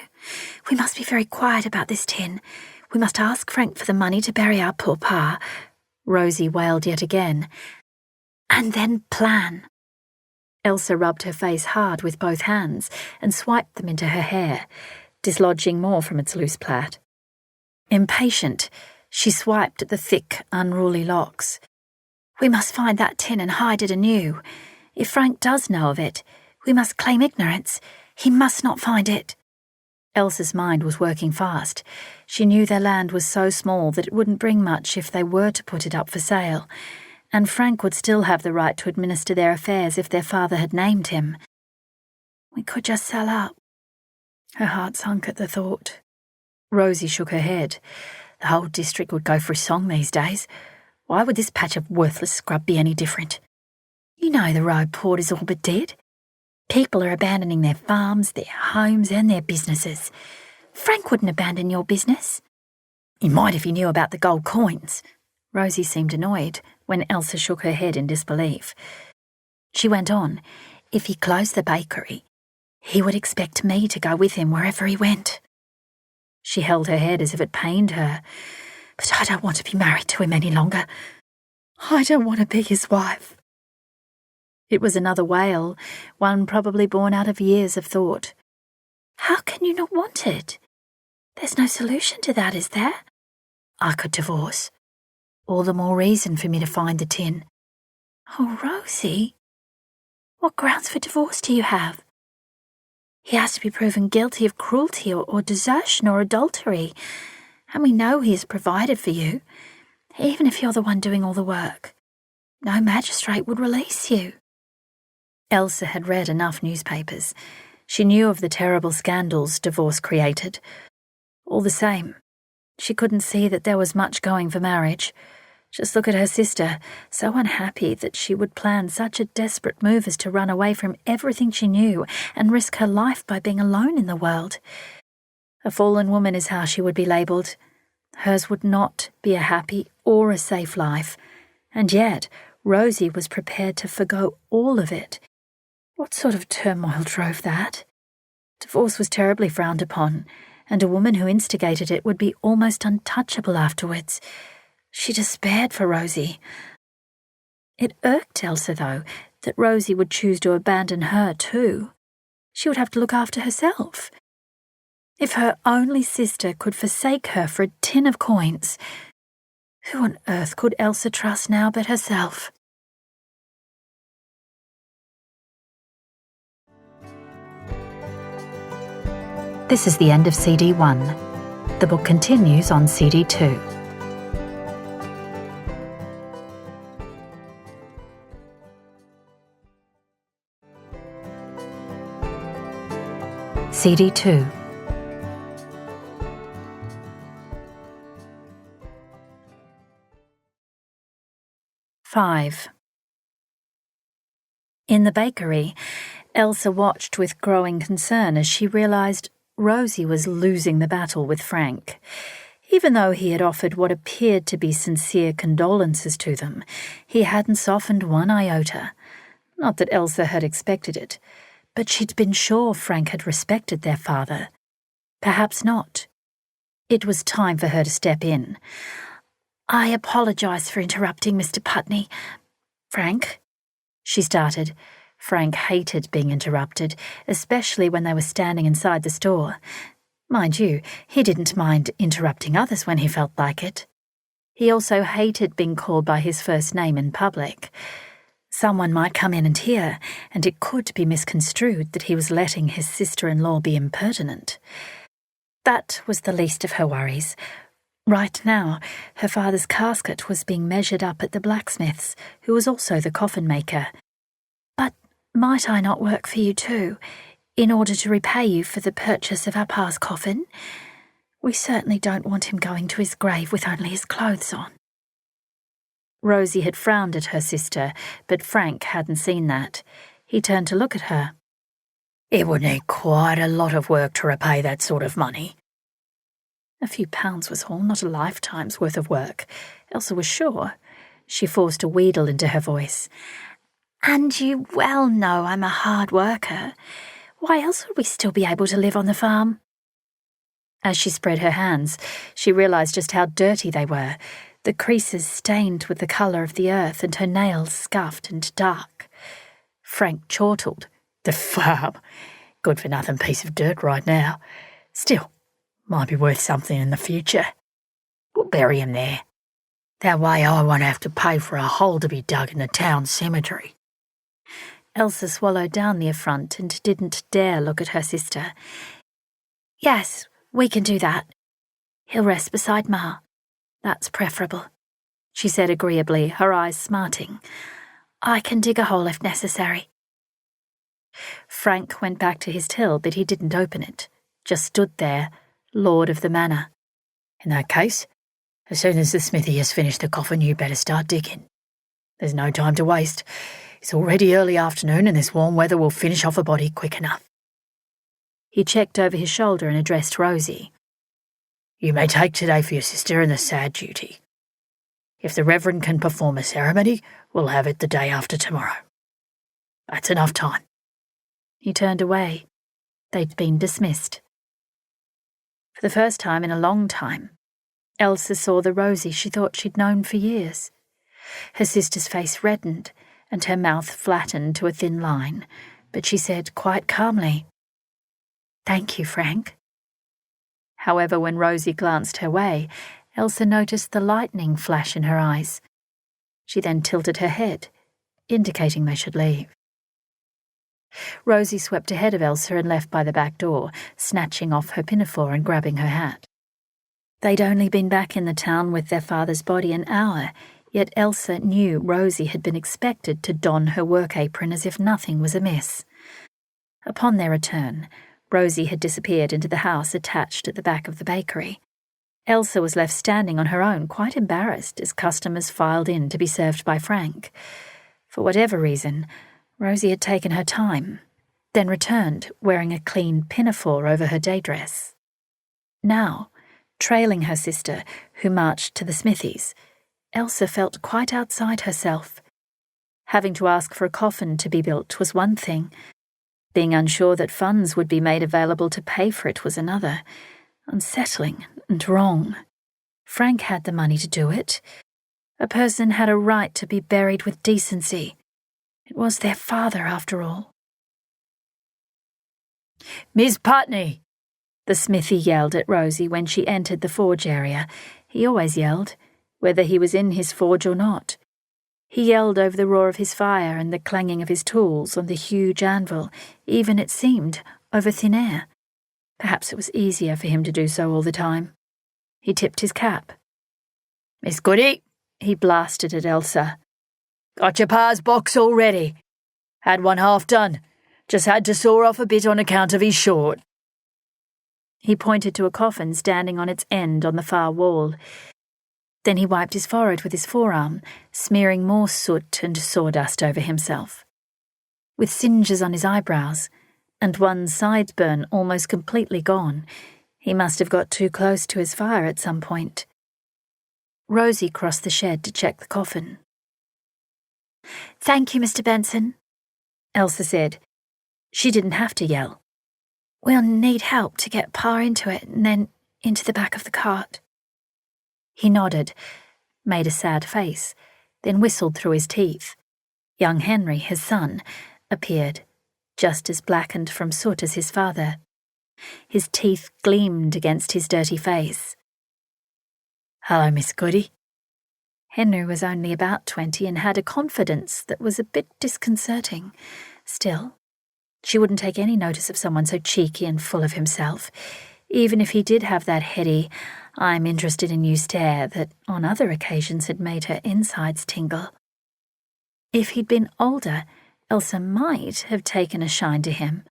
Speaker 1: We must be very quiet about this tin. We must ask Frank for the money to bury our poor Pa, Rosie wailed yet again. And then plan. Elsa rubbed her face hard with both hands and swiped them into her hair, dislodging more from its loose plait. Impatient, she swiped at the thick, unruly locks. We must find that tin and hide it anew. If Frank does know of it, we must claim ignorance. He must not find it. Elsa's mind was working fast. She knew their land was so small that it wouldn't bring much if they were to put it up for sale, and Frank would still have the right to administer their affairs if their father had named him. We could just sell up. Her heart sunk at the thought. Rosie shook her head. The whole district would go for a song these days. Why would this patch of worthless scrub be any different? You know the road port is all but dead. People are abandoning their farms, their homes and their businesses. Frank wouldn't abandon your business. He might if he knew about the gold coins. Rosie seemed annoyed when Elsa shook her head in disbelief. She went on, if he closed the bakery, he would expect me to go with him wherever he went. She held her head as if it pained her. But I don't want to be married to him any longer. I don't want to be his wife. It was another wail, one probably born out of years of thought. How can you not want it? There's no solution to that, is there? I could divorce. All the more reason for me to find the tin. Oh, Rosie, what grounds for divorce do you have? He has to be proven guilty of cruelty or desertion or adultery, and we know he has provided for you, even if you're the one doing all the work. No magistrate would release you. Elsa had read enough newspapers. She knew of the terrible scandals divorce created. All the same, she couldn't see that there was much going for marriage. Just look at her sister, so unhappy that she would plan such a desperate move as to run away from everything she knew and risk her life by being alone in the world. A fallen woman is how she would be labelled. Hers would not be a happy or a safe life, and yet Rosie was prepared to forgo all of it. What sort of turmoil drove that? Divorce was terribly frowned upon, and a woman who instigated it would be almost untouchable afterwards. She despaired for Rosie. It irked Elsa, though, that Rosie would choose to abandon her too. She would have to look after herself. If her only sister could forsake her for a tin of coins, who on earth could Elsa trust now but herself? This is the end of CD 1. The book continues on CD 2. CD 2. Five. In the bakery, Elsa watched with growing concern as she realised Rosie was losing the battle with Frank. Even though he had offered what appeared to be sincere condolences to them, he hadn't softened one iota. Not that Elsa had expected it, but she'd been sure Frank had respected their father. Perhaps not. It was time for her to step in. I apologise for interrupting, Mr. Putney. Frank? She started. Frank hated being interrupted, especially when they were standing inside the store. Mind you, he didn't mind interrupting others when he felt like it. He also hated being called by his first name in public. Someone might come in and hear, and it could be misconstrued that he was letting his sister-in-law be impertinent. That was the least of her worries. Right now, her father's casket was being measured up at the blacksmith's, who was also the coffin maker. But might I not work for you too? in order to repay you for the purchase of our pa's coffin. We certainly don't want him going to his grave with only his clothes on."
Speaker 3: Rosie had frowned at her sister, but Frank hadn't seen that. He turned to look at her. "It would need quite a lot of work to repay that sort of money." A few pounds was all, not a lifetime's worth of work, Elsa was sure. She forced a wheedle into her voice. "And you well know I'm a hard worker. Why else would we still be able to live on the farm?" As she spread her hands, she realised just how dirty they were, the creases stained with the colour of the earth and her nails scuffed and dark. Frank chortled. "The farm? Good-for-nothing piece of dirt right now. Still, might be worth something in the future. We'll bury him there. That way I won't have to pay for a hole to be dug in the town cemetery." Elsa swallowed down the affront and didn't dare look at her sister.
Speaker 1: "Yes, we can do that. He'll rest beside Ma. That's preferable," she said agreeably, her eyes smarting. "I can dig a hole if necessary."
Speaker 3: Frank went back to his till, but he didn't open it, just stood there, lord of the manor. "In that case, as soon as the smithy has finished the coffin, you better start digging. There's no time to waste. It's already early afternoon and this warm weather will finish off a body quick enough." He checked over his shoulder and addressed Rosie. "You may take today for your sister and the sad duty. If the Reverend can perform a ceremony, we'll have it the day after tomorrow. That's enough time." He turned away. They'd been dismissed. For the first time in a long time, Elsa saw the Rosie she thought she'd known for years. Her sister's face reddened and her mouth flattened to a thin line, but she said quite calmly, "Thank you, Frank." However, when Rosie glanced her way, Elsa noticed the lightning flash in her eyes. She then tilted her head, indicating they should leave. Rosie swept ahead of Elsa and left by the back door, snatching off her pinafore and grabbing her hat. They'd only been back in the town with their father's body an hour, yet Elsa knew Rosie had been expected to don her work apron as if nothing was amiss. Upon their return, Rosie had disappeared into the house attached at the back of the bakery. Elsa was left standing on her own, quite embarrassed, as customers filed in to be served by Frank. For whatever reason, Rosie had taken her time, then returned wearing a clean pinafore over her day dress. Now, trailing her sister, who marched to the smithies, Elsa felt quite outside herself. Having to ask for a coffin to be built was one thing. Being unsure that funds would be made available to pay for it was another. Unsettling and wrong. Frank had the money to do it. A person had a right to be buried with decency. It was their father, after all. "Miss Putney!" the smithy yelled at Rosie when she entered the forge area. He always yelled, whether he was in his forge or not. He yelled over the roar of his fire and the clanging of his tools on the huge anvil, even, it seemed, over thin air. Perhaps it was easier for him to do so all the time. He tipped his cap. "Miss Goody," he blasted at Elsa. "Got your pa's box all ready. Had one half done. Just had to saw off a bit on account of his short." He pointed to a coffin standing on its end on the far wall. Then he wiped his forehead with his forearm, smearing more soot and sawdust over himself. With singes on his eyebrows, and one sideburn almost completely gone, he must have got too close to his fire at some point. Rosie crossed the shed to check the coffin. "Thank you, Mr. Benson," Elsa said. She didn't have to yell. "We'll need help to get Pa into it and then into the back of the cart." He nodded, made a sad face, then whistled through his teeth. Young Henry, his son, appeared, just as blackened from soot as his father. His teeth gleamed against his dirty face. "Hello, Miss Goody." Henry was only about 20 and had a confidence that was a bit disconcerting. Still, she wouldn't take any notice of someone so cheeky and full of himself, even if he did have that heady, "I'm interested in you" stare that on other occasions had made her insides tingle. If he'd been older, Elsa might have taken a shine to him.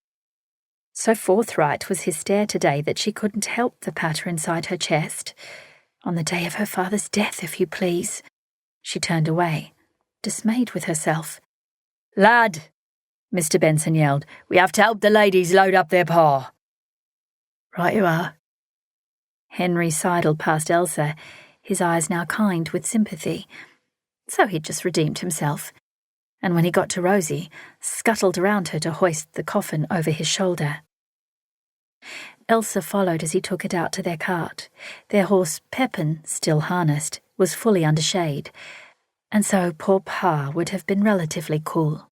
Speaker 1: So forthright was his stare today that she couldn't help the patter inside her chest. On the day of her father's death, if you please. She turned away, dismayed with herself.
Speaker 3: "Lad," Mr. Benson yelled, "we have to help the ladies load up their pa."
Speaker 2: "Right you are."
Speaker 1: Henry sidled past Elsa, his eyes now kind with sympathy. So he'd just redeemed himself. And when he got to Rosie, scuttled around her to hoist the coffin over his shoulder. Elsa followed as he took it out to their cart. Their horse, Pepin, still harnessed, was fully under shade, and so poor Pa would have been relatively cool.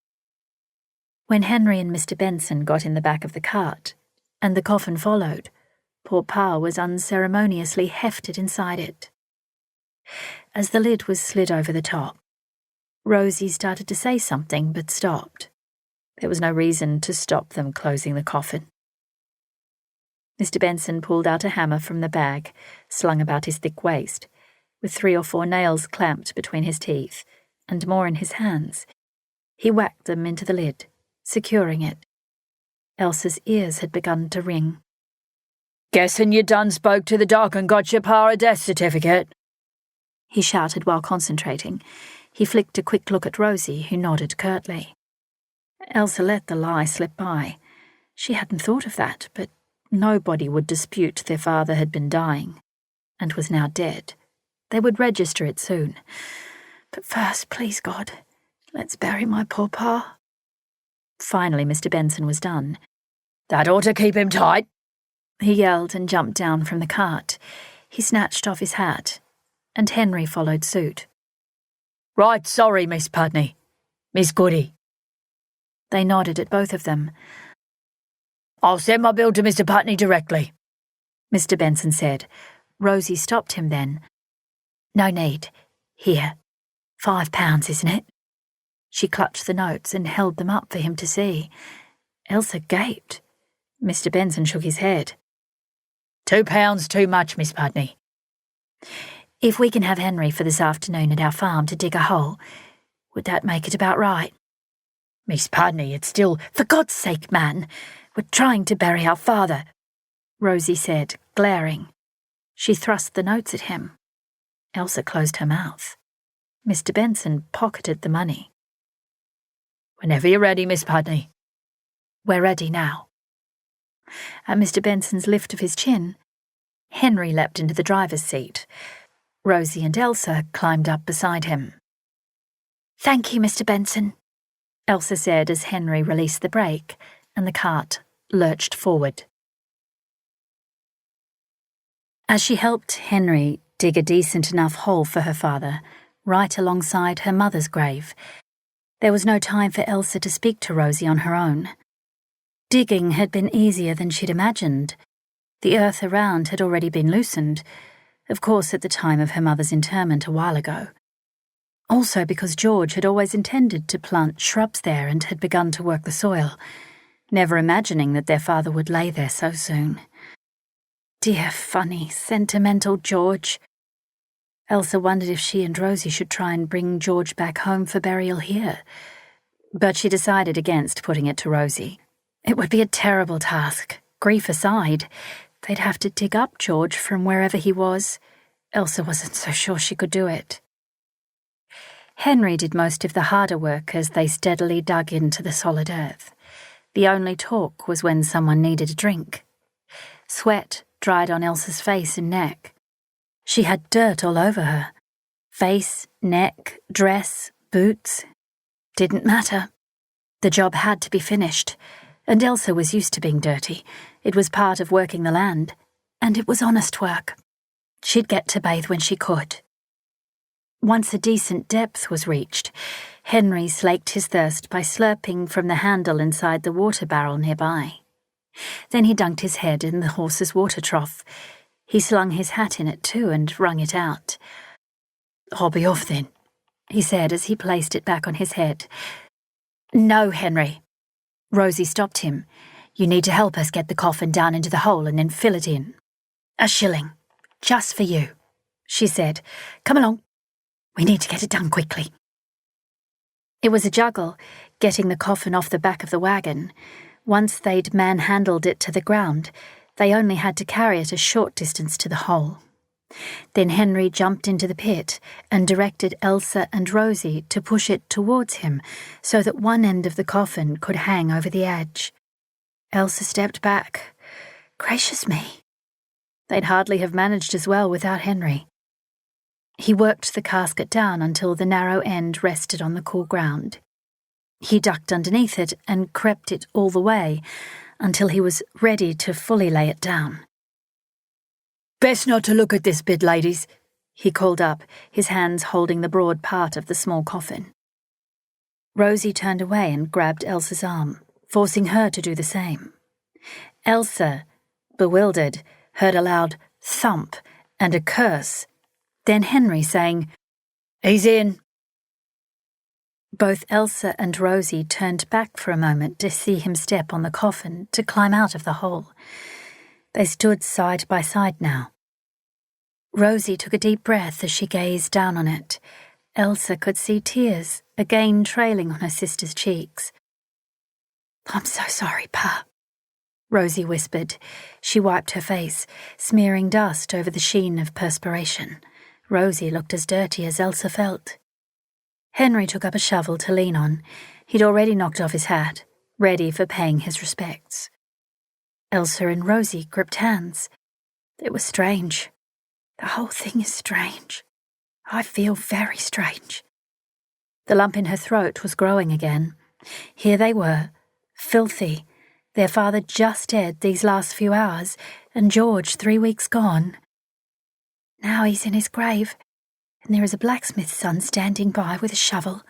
Speaker 1: When Henry and Mr. Benson got in the back of the cart, and the coffin followed, poor Pa was unceremoniously hefted inside it. As the lid was slid over the top, Rosie started to say something but stopped. There was no reason to stop them closing the coffin. Mr. Benson pulled out a hammer from the bag, slung about his thick waist, with 3 or 4 nails clamped between his teeth, and more in his hands. He whacked them into the lid, securing it. Elsa's ears had begun to ring.
Speaker 3: "Guessing you done spoke to the doc and got your pa a death certificate?"
Speaker 1: he shouted while concentrating. He flicked a quick look at Rosie, who nodded curtly. Elsa let the lie slip by. She hadn't thought of that, but nobody would dispute their father had been dying, and was now dead. They would register it soon. But first, please God, let's bury my poor Pa. Finally, Mr. Benson was done.
Speaker 3: "That ought to keep him tight,"
Speaker 1: he yelled and jumped down from the cart. He snatched off his hat, and Henry followed suit.
Speaker 3: "Right sorry, Miss Putney. Miss Goody."
Speaker 1: They nodded at both of them.
Speaker 3: "I'll send my bill to Mr. Putney directly,"
Speaker 1: Mr. Benson said. Rosie stopped him then. "No need. Here. £5, isn't it?" She clutched the notes and held them up for him to see. Elsa gaped. Mr. Benson shook his head.
Speaker 3: £2 too much, Miss Putney."
Speaker 1: "If we can have Henry for this afternoon at our farm to dig a hole, would that make it about right?"
Speaker 3: "Miss Putney, it's still—"
Speaker 1: "For God's sake, man, we're trying to bury our father," Rosie said, glaring. She thrust the notes at him. Elsa closed her mouth. Mr. Benson pocketed the money.
Speaker 3: "Whenever you're ready, Miss Putney."
Speaker 1: "We're ready now." At Mr. Benson's lift of his chin, Henry leapt into the driver's seat. Rosie and Elsa climbed up beside him. "Thank you, Mr. Benson," Elsa said as Henry released the brake and the cart lurched forward. As she helped Henry dig a decent enough hole for her father, right alongside her mother's grave, there was no time for Elsa to speak to Rosie on her own. Digging had been easier than she'd imagined. The earth around had already been loosened, of course at the time of her mother's interment a while ago. Also because George had always intended to plant shrubs there and had begun to work the soil, never imagining that their father would lay there so soon. Dear, funny, sentimental George. Elsa wondered if she and Rosie should try and bring George back home for burial here. But she decided against putting it to Rosie. It would be a terrible task, grief aside. They'd have to dig up George from wherever he was. Elsa wasn't so sure she could do it. Henry did most of the harder work as they steadily dug into the solid earth. The only talk was when someone needed a drink. Sweat dried on Elsa's face and neck. She had dirt all over her. Face, neck, dress, boots. Didn't matter. The job had to be finished, and Elsa was used to being dirty. It was part of working the land, and it was honest work. She'd get to bathe when she could. Once a decent depth was reached, Henry slaked his thirst by slurping from the handle inside the water barrel nearby. Then he dunked his head in the horse's water trough. He slung his hat in it too and wrung it out. "I'll be off then," he said as he placed it back on his head. "No, Henry." Rosie stopped him. "You need to help us get the coffin down into the hole and then fill it in. £1 shilling, just for you," she said. "Come along. We need to get it done quickly." It was a juggle, getting the coffin off the back of the wagon. Once they'd manhandled it to the ground, they only had to carry it a short distance to the hole. Then Henry jumped into the pit and directed Elsa and Rosie to push it towards him so that one end of the coffin could hang over the edge. Elsa stepped back. Gracious me! They'd hardly have managed as well without Henry. He worked the casket down until the narrow end rested on the cool ground. He ducked underneath it and crept it all the way until he was ready to fully lay it down.
Speaker 2: "Best not to look at this bit, ladies,"
Speaker 1: he called up, his hands holding the broad part of the small coffin. Rosie turned away and grabbed Elsa's arm, forcing her to do the same. Elsa, bewildered, heard a loud thump and a curse, then Henry saying,
Speaker 2: "He's in."
Speaker 1: Both Elsa and Rosie turned back for a moment to see him step on the coffin to climb out of the hole. They stood side by side now. Rosie took a deep breath as she gazed down on it. Elsa could see tears again trailing on her sister's cheeks. "I'm so sorry, Pa," Rosie whispered. She wiped her face, smearing dust over the sheen of perspiration. Rosie looked as dirty as Elsa felt. Henry took up a shovel to lean on. He'd already knocked off his hat, ready for paying his respects. Elsa and Rosie gripped hands. It was strange. The whole thing is strange. I feel very strange. The lump in her throat was growing again. Here they were, filthy, their father just dead these last few hours, and George 3 weeks gone. Now he's in his grave, and there is a blacksmith's son standing by with a shovel.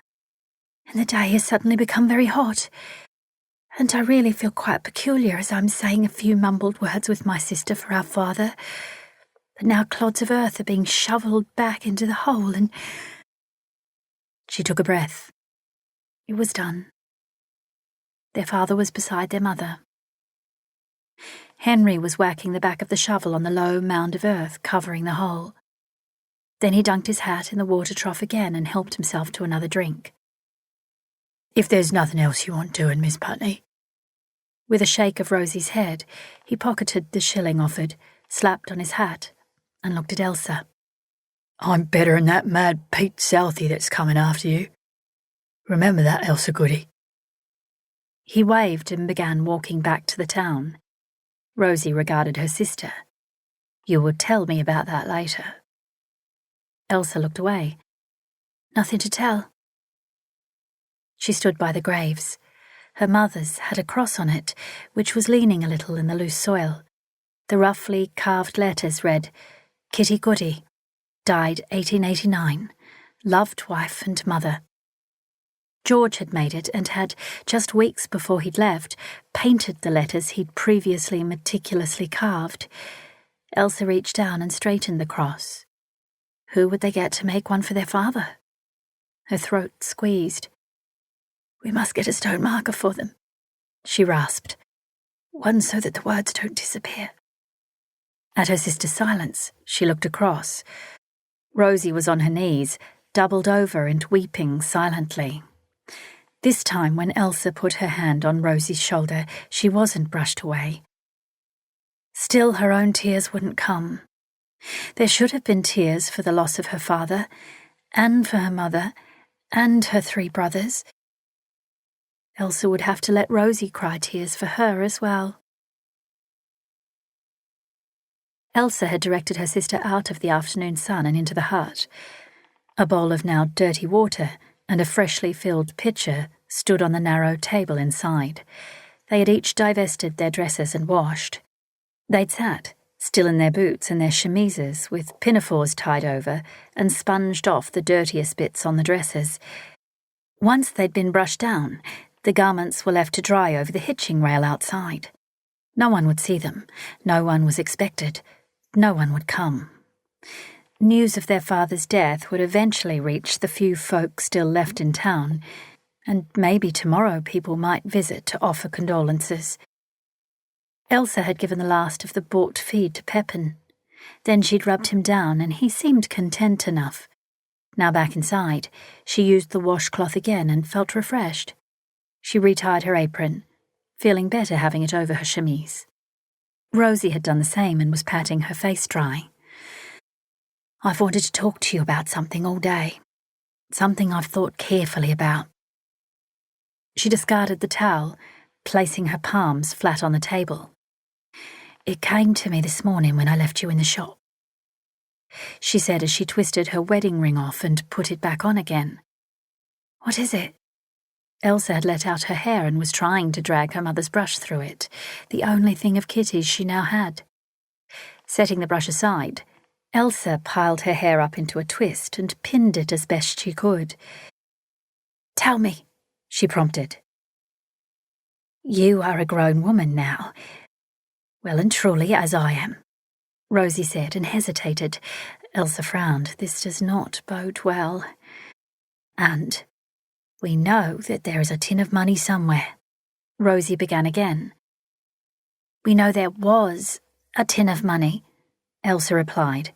Speaker 1: And the day has suddenly become very hot. And I really feel quite peculiar as I'm saying a few mumbled words with my sister for our father. But now clods of earth are being shovelled back into the hole and—" She took a breath. It was done. Their father was beside their mother. Henry was whacking the back of the shovel on the low mound of earth covering the hole. Then he dunked his hat in the water trough again and helped himself to another drink.
Speaker 2: "If there's nothing else you want doing, Miss Putney."
Speaker 1: With a shake of Rosie's head, he pocketed the shilling offered, slapped on his hat, and looked at Elsa.
Speaker 2: "I'm better than that mad Pete Southey that's coming after you. Remember that, Elsa Goody."
Speaker 1: He waved and began walking back to the town. Rosie regarded her sister. "You will tell me about that later." Elsa looked away. "Nothing to tell." She stood by the graves. Her mother's had a cross on it, which was leaning a little in the loose soil. The roughly carved letters read, "Kitty Goody, died 1889, loved wife and mother." George had made it and had, just weeks before he'd left, painted the letters he'd previously meticulously carved. Elsa reached down and straightened the cross. Who would they get to make one for their father? Her throat squeezed. "We must get a stone marker for them," she rasped. "One so that the words don't disappear." At her sister's silence, she looked across. Rosie was on her knees, doubled over and weeping silently. This time, when Elsa put her hand on Rosie's shoulder, she wasn't brushed away. Still, her own tears wouldn't come. There should have been tears for the loss of her father, and for her mother, and her 3 brothers. Elsa would have to let Rosie cry tears for her as well. Elsa had directed her sister out of the afternoon sun and into the hut. A bowl of now dirty water and a freshly filled pitcher stood on the narrow table inside. They had each divested their dresses and washed. They'd sat, still in their boots and their chemises, with pinafores tied over, and sponged off the dirtiest bits on the dresses. Once they'd been brushed down, the garments were left to dry over the hitching rail outside. No one would see them. No one was expected. No one would come. News of their father's death would eventually reach the few folk still left in town, and maybe tomorrow people might visit to offer condolences. Elsa had given the last of the bought feed to Pepin. Then she'd rubbed him down, and he seemed content enough. Now back inside, she used the washcloth again and felt refreshed. She retied her apron, feeling better having it over her chemise. Rosie had done the same and was patting her face dry. "I've wanted to talk to you about something all day. Something I've thought carefully about." She discarded the towel, placing her palms flat on the table. "It came to me this morning when I left you in the shop," she said as she twisted her wedding ring off and put it back on again. "What is it?" Elsa had let out her hair and was trying to drag her mother's brush through it, the only thing of Kitty's she now had. Setting the brush aside, Elsa piled her hair up into a twist and pinned it as best she could. "Tell me," she prompted. "You are a grown woman now, well and truly as I am," Rosie said and hesitated. Elsa frowned. This does not bode well. "And we know that there is a tin of money somewhere," Rosie began again. "We know there was a tin of money," Elsa replied.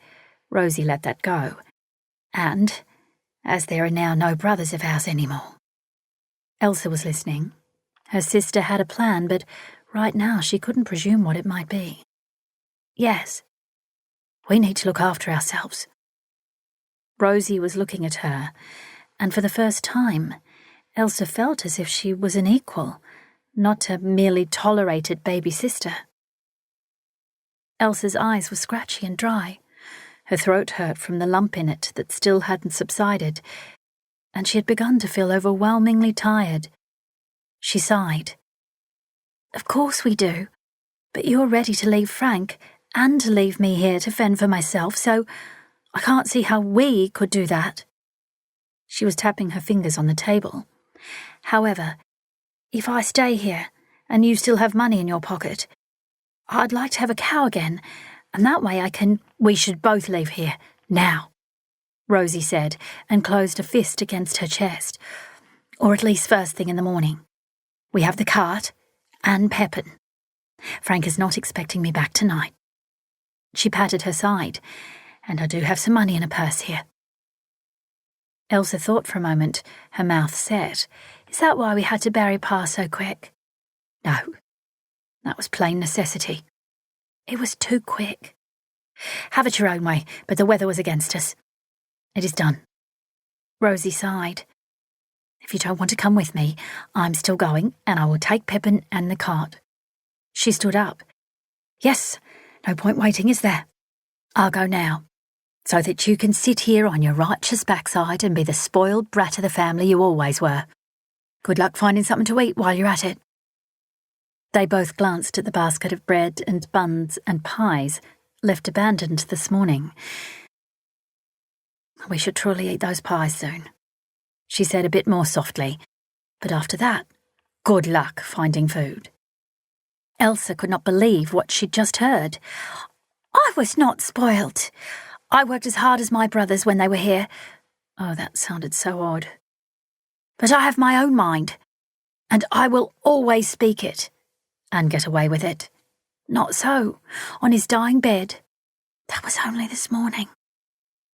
Speaker 1: Rosie let that go. "And as there are now no brothers of ours anymore." Elsa was listening. Her sister had a plan, but right now she couldn't presume what it might be. "Yes, we need to look after ourselves." Rosie was looking at her, and for the first time, Elsa felt as if she was an equal, not a merely tolerated baby sister. Elsa's eyes were scratchy and dry. Her throat hurt from the lump in it that still hadn't subsided, and she had begun to feel overwhelmingly tired. She sighed. "Of course we do, but you're ready to leave Frank and to leave me here to fend for myself, so I can't see how we could do that." She was tapping her fingers on the table. "However, if I stay here and you still have money in your pocket, I'd like to have a cow again, and that way we should both leave here, now," Rosie said, and closed a fist against her chest. "Or at least first thing in the morning. We have the cart and Pepin. Frank is not expecting me back tonight." She patted her side. "And I do have some money in a purse here." Elsa thought for a moment, her mouth set. "Is that why we had to bury Pa so quick?" "No, that was plain necessity." "It was too quick." "Have it your own way, but the weather was against us." "It is done." Rosie sighed. "If you don't want to come with me, I'm still going, and I will take Pepin and the cart." She stood up. "Yes, no point waiting, is there? I'll go now, so that you can sit here on your righteous backside and be the spoiled brat of the family you always were. Good luck finding something to eat while you're at it." They both glanced at the basket of bread and buns and pies left abandoned this morning. "We should truly eat those pies soon," she said a bit more softly. "But after that, good luck finding food." Elsa could not believe what she'd just heard. "I was not spoiled. I worked as hard as my brothers when they were here." Oh, that sounded so odd. "But I have my own mind, and I will always speak it, and get away with it. Not so, on his dying bed. That was only this morning.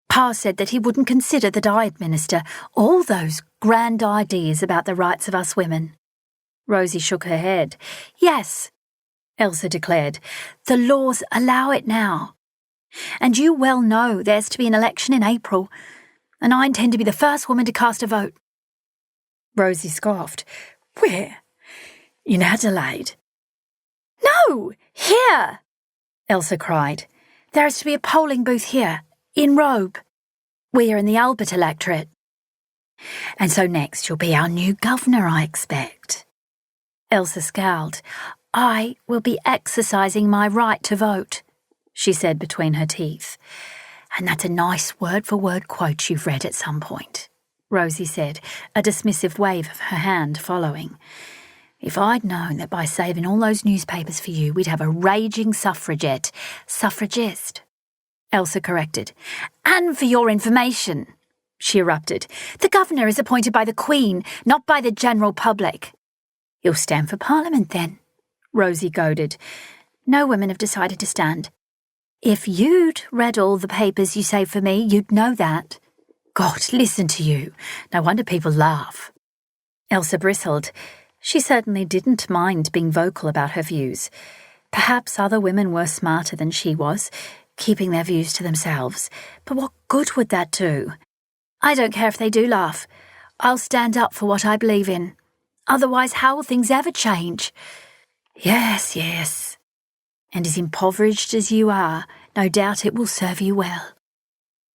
Speaker 1: Pa said that he wouldn't consider that I administer all those grand ideas about the rights of us women." Rosie shook her head. "Yes," Elsa declared, "the laws allow it now. And you well know there's to be an election in April, and I intend to be the first woman to cast a vote." Rosie scoffed. "Where? In Adelaide?" "No, here!" Elsa cried. "There is to be a polling booth here, in Robe. We are in the Albert electorate. And so next you'll be our new governor, I expect." Elsa scowled. "I will be exercising my right to vote," she said between her teeth. "And that's a nice word-for-word quote you've read at some point," Rosie said, a dismissive wave of her hand following. "If I'd known that by saving all those newspapers for you, we'd have a raging suffragist, Elsa corrected. "And for your information," she erupted, "the governor is appointed by the Queen, not by the general public." "You'll stand for Parliament, then," Rosie goaded. "No women have decided to stand. If you'd read all the papers you saved for me, you'd know that. God, listen to you. No wonder people laugh." Elsa bristled. She certainly didn't mind being vocal about her views. Perhaps other women were smarter than she was, keeping their views to themselves, but what good would that do? I don't care if they do laugh. I'll stand up for what I believe in. Otherwise, how will things ever change? Yes, yes. And as impoverished as you are, no doubt it will serve you well.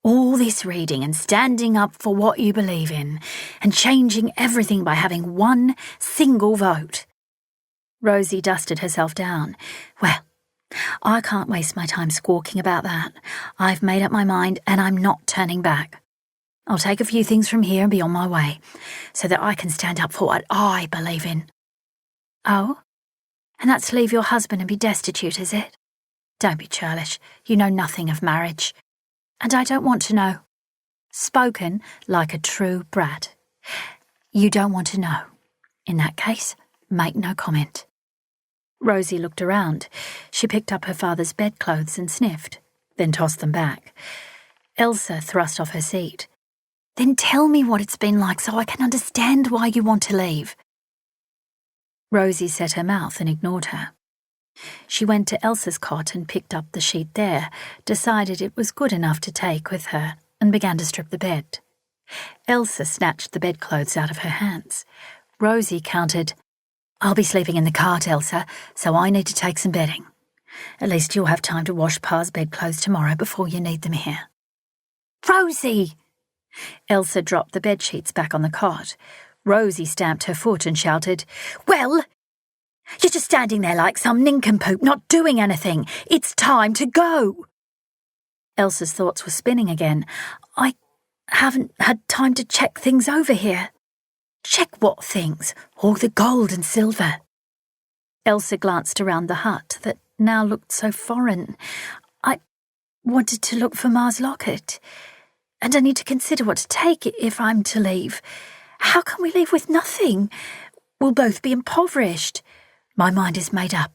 Speaker 1: All this reading and standing up for what you believe in, and changing everything by having one single vote. Rosie dusted herself down. Well, I can't waste my time squawking about that. I've made up my mind and I'm not turning back. I'll take a few things from here and be on my way, so that I can stand up for what I believe in. Oh? And that's to leave your husband and be destitute, is it? Don't be churlish. You know nothing of marriage. And I don't want to know. Spoken like a true brat. You don't want to know. In that case, make no comment. Rosie looked around. She picked up her father's bedclothes and sniffed, then tossed them back. Elsa thrust off her seat. Then tell me what it's been like so I can understand why you want to leave. Rosie set her mouth and ignored her. She went to Elsa's cot and picked up the sheet there, decided it was good enough to take with her, and began to strip the bed. Elsa snatched the bedclothes out of her hands. Rosie counted, I'll be sleeping in the cart, Elsa, so I need to take some bedding. At least you'll have time to wash Pa's bedclothes tomorrow before you need them here. Rosie! Elsa dropped the bedsheets back on the cot. Rosie stamped her foot and shouted, Well, you're just standing there like some nincompoop, not doing anything. It's time to go. Elsa's thoughts were spinning again. I haven't had time to check things over here. Check what things? All the gold and silver. Elsa glanced around the hut that now looked so foreign. I wanted to look for Ma's locket. And I need to consider what to take if I'm to leave. How can we leave with nothing? We'll both be impoverished. My mind is made up.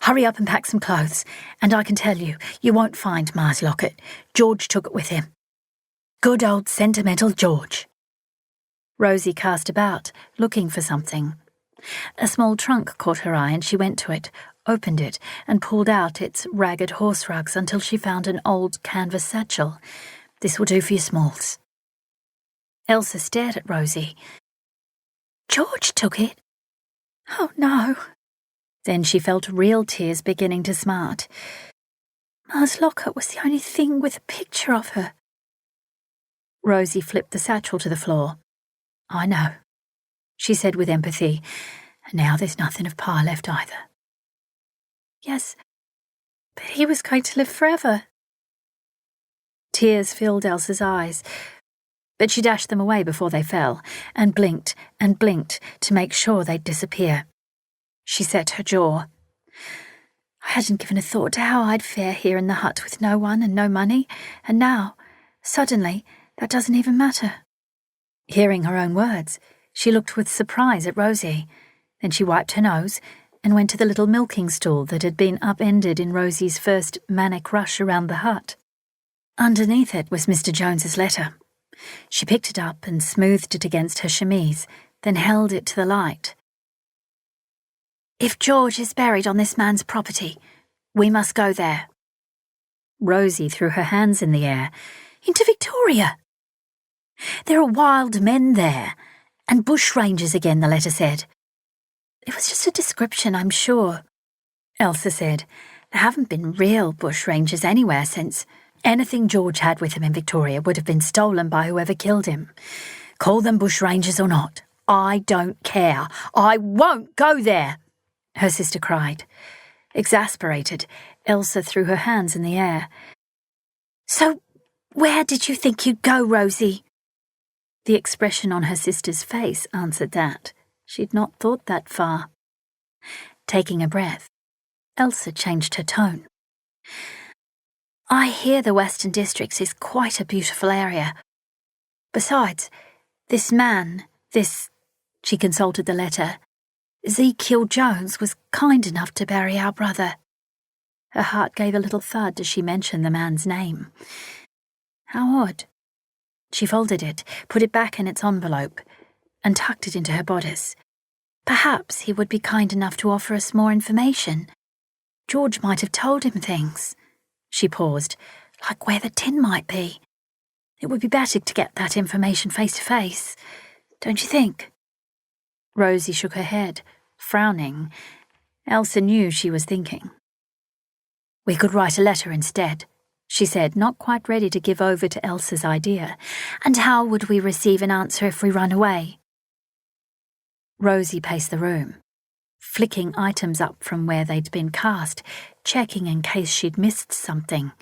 Speaker 1: Hurry up and pack some clothes, and I can tell you, you won't find Ma's locket. George took it with him. Good old sentimental George. Rosie cast about, looking for something. A small trunk caught her eye and she went to it, opened it, and pulled out its ragged horse rugs until she found an old canvas satchel. This will do for your smalls. Elsa stared at Rosie. George took it? Oh, no. Then she felt real tears beginning to smart. Ma's locket was the only thing with a picture of her. Rosie flipped the satchel to the floor. I know, she said with empathy, and now there's nothing of Pa left either. Yes, but he was going to live forever. Tears filled Elsa's eyes, but she dashed them away before they fell, and blinked to make sure they'd disappear. She set her jaw. I hadn't given a thought to how I'd fare here in the hut with no one and no money, and now, suddenly, that doesn't even matter. Hearing her own words, she looked with surprise at Rosie. Then she wiped her nose and went to the little milking stool that had been upended in Rosie's first manic rush around the hut. Underneath it was Mr. Jones's letter. She picked it up and smoothed it against her chemise, then held it to the light. If George is buried on this man's property, we must go there. Rosie threw her hands in the air. Into Victoria! There are wild men there, and bushrangers again, the letter said. It was just a description, I'm sure. Elsa said, there haven't been real bushrangers anywhere since. Anything George had with him in Victoria would have been stolen by whoever killed him. Call them bushrangers or not, I don't care. I won't go there, her sister cried. Exasperated, Elsa threw her hands in the air. So, where did you think you'd go, Rosie? The expression on her sister's face answered that. She'd not thought that far. Taking a breath, Elsa changed her tone. I hear the Western Districts is quite a beautiful area. Besides, this man, she consulted the letter, Ezekiel Jones was kind enough to bury our brother. Her heart gave a little thud as she mentioned the man's name. How odd. She folded it, put it back in its envelope, and tucked it into her bodice. Perhaps he would be kind enough to offer us more information. George might have told him things. She paused, like where the tin might be. It would be better to get that information face to face, don't you think? Rosie shook her head, frowning. Elsa knew she was thinking. We could write a letter instead, she said, not quite ready to give over to Elsa's idea. And how would we receive an answer if we run away? Rosie paced the room, flicking items up from where they'd been cast, checking in case she'd missed something.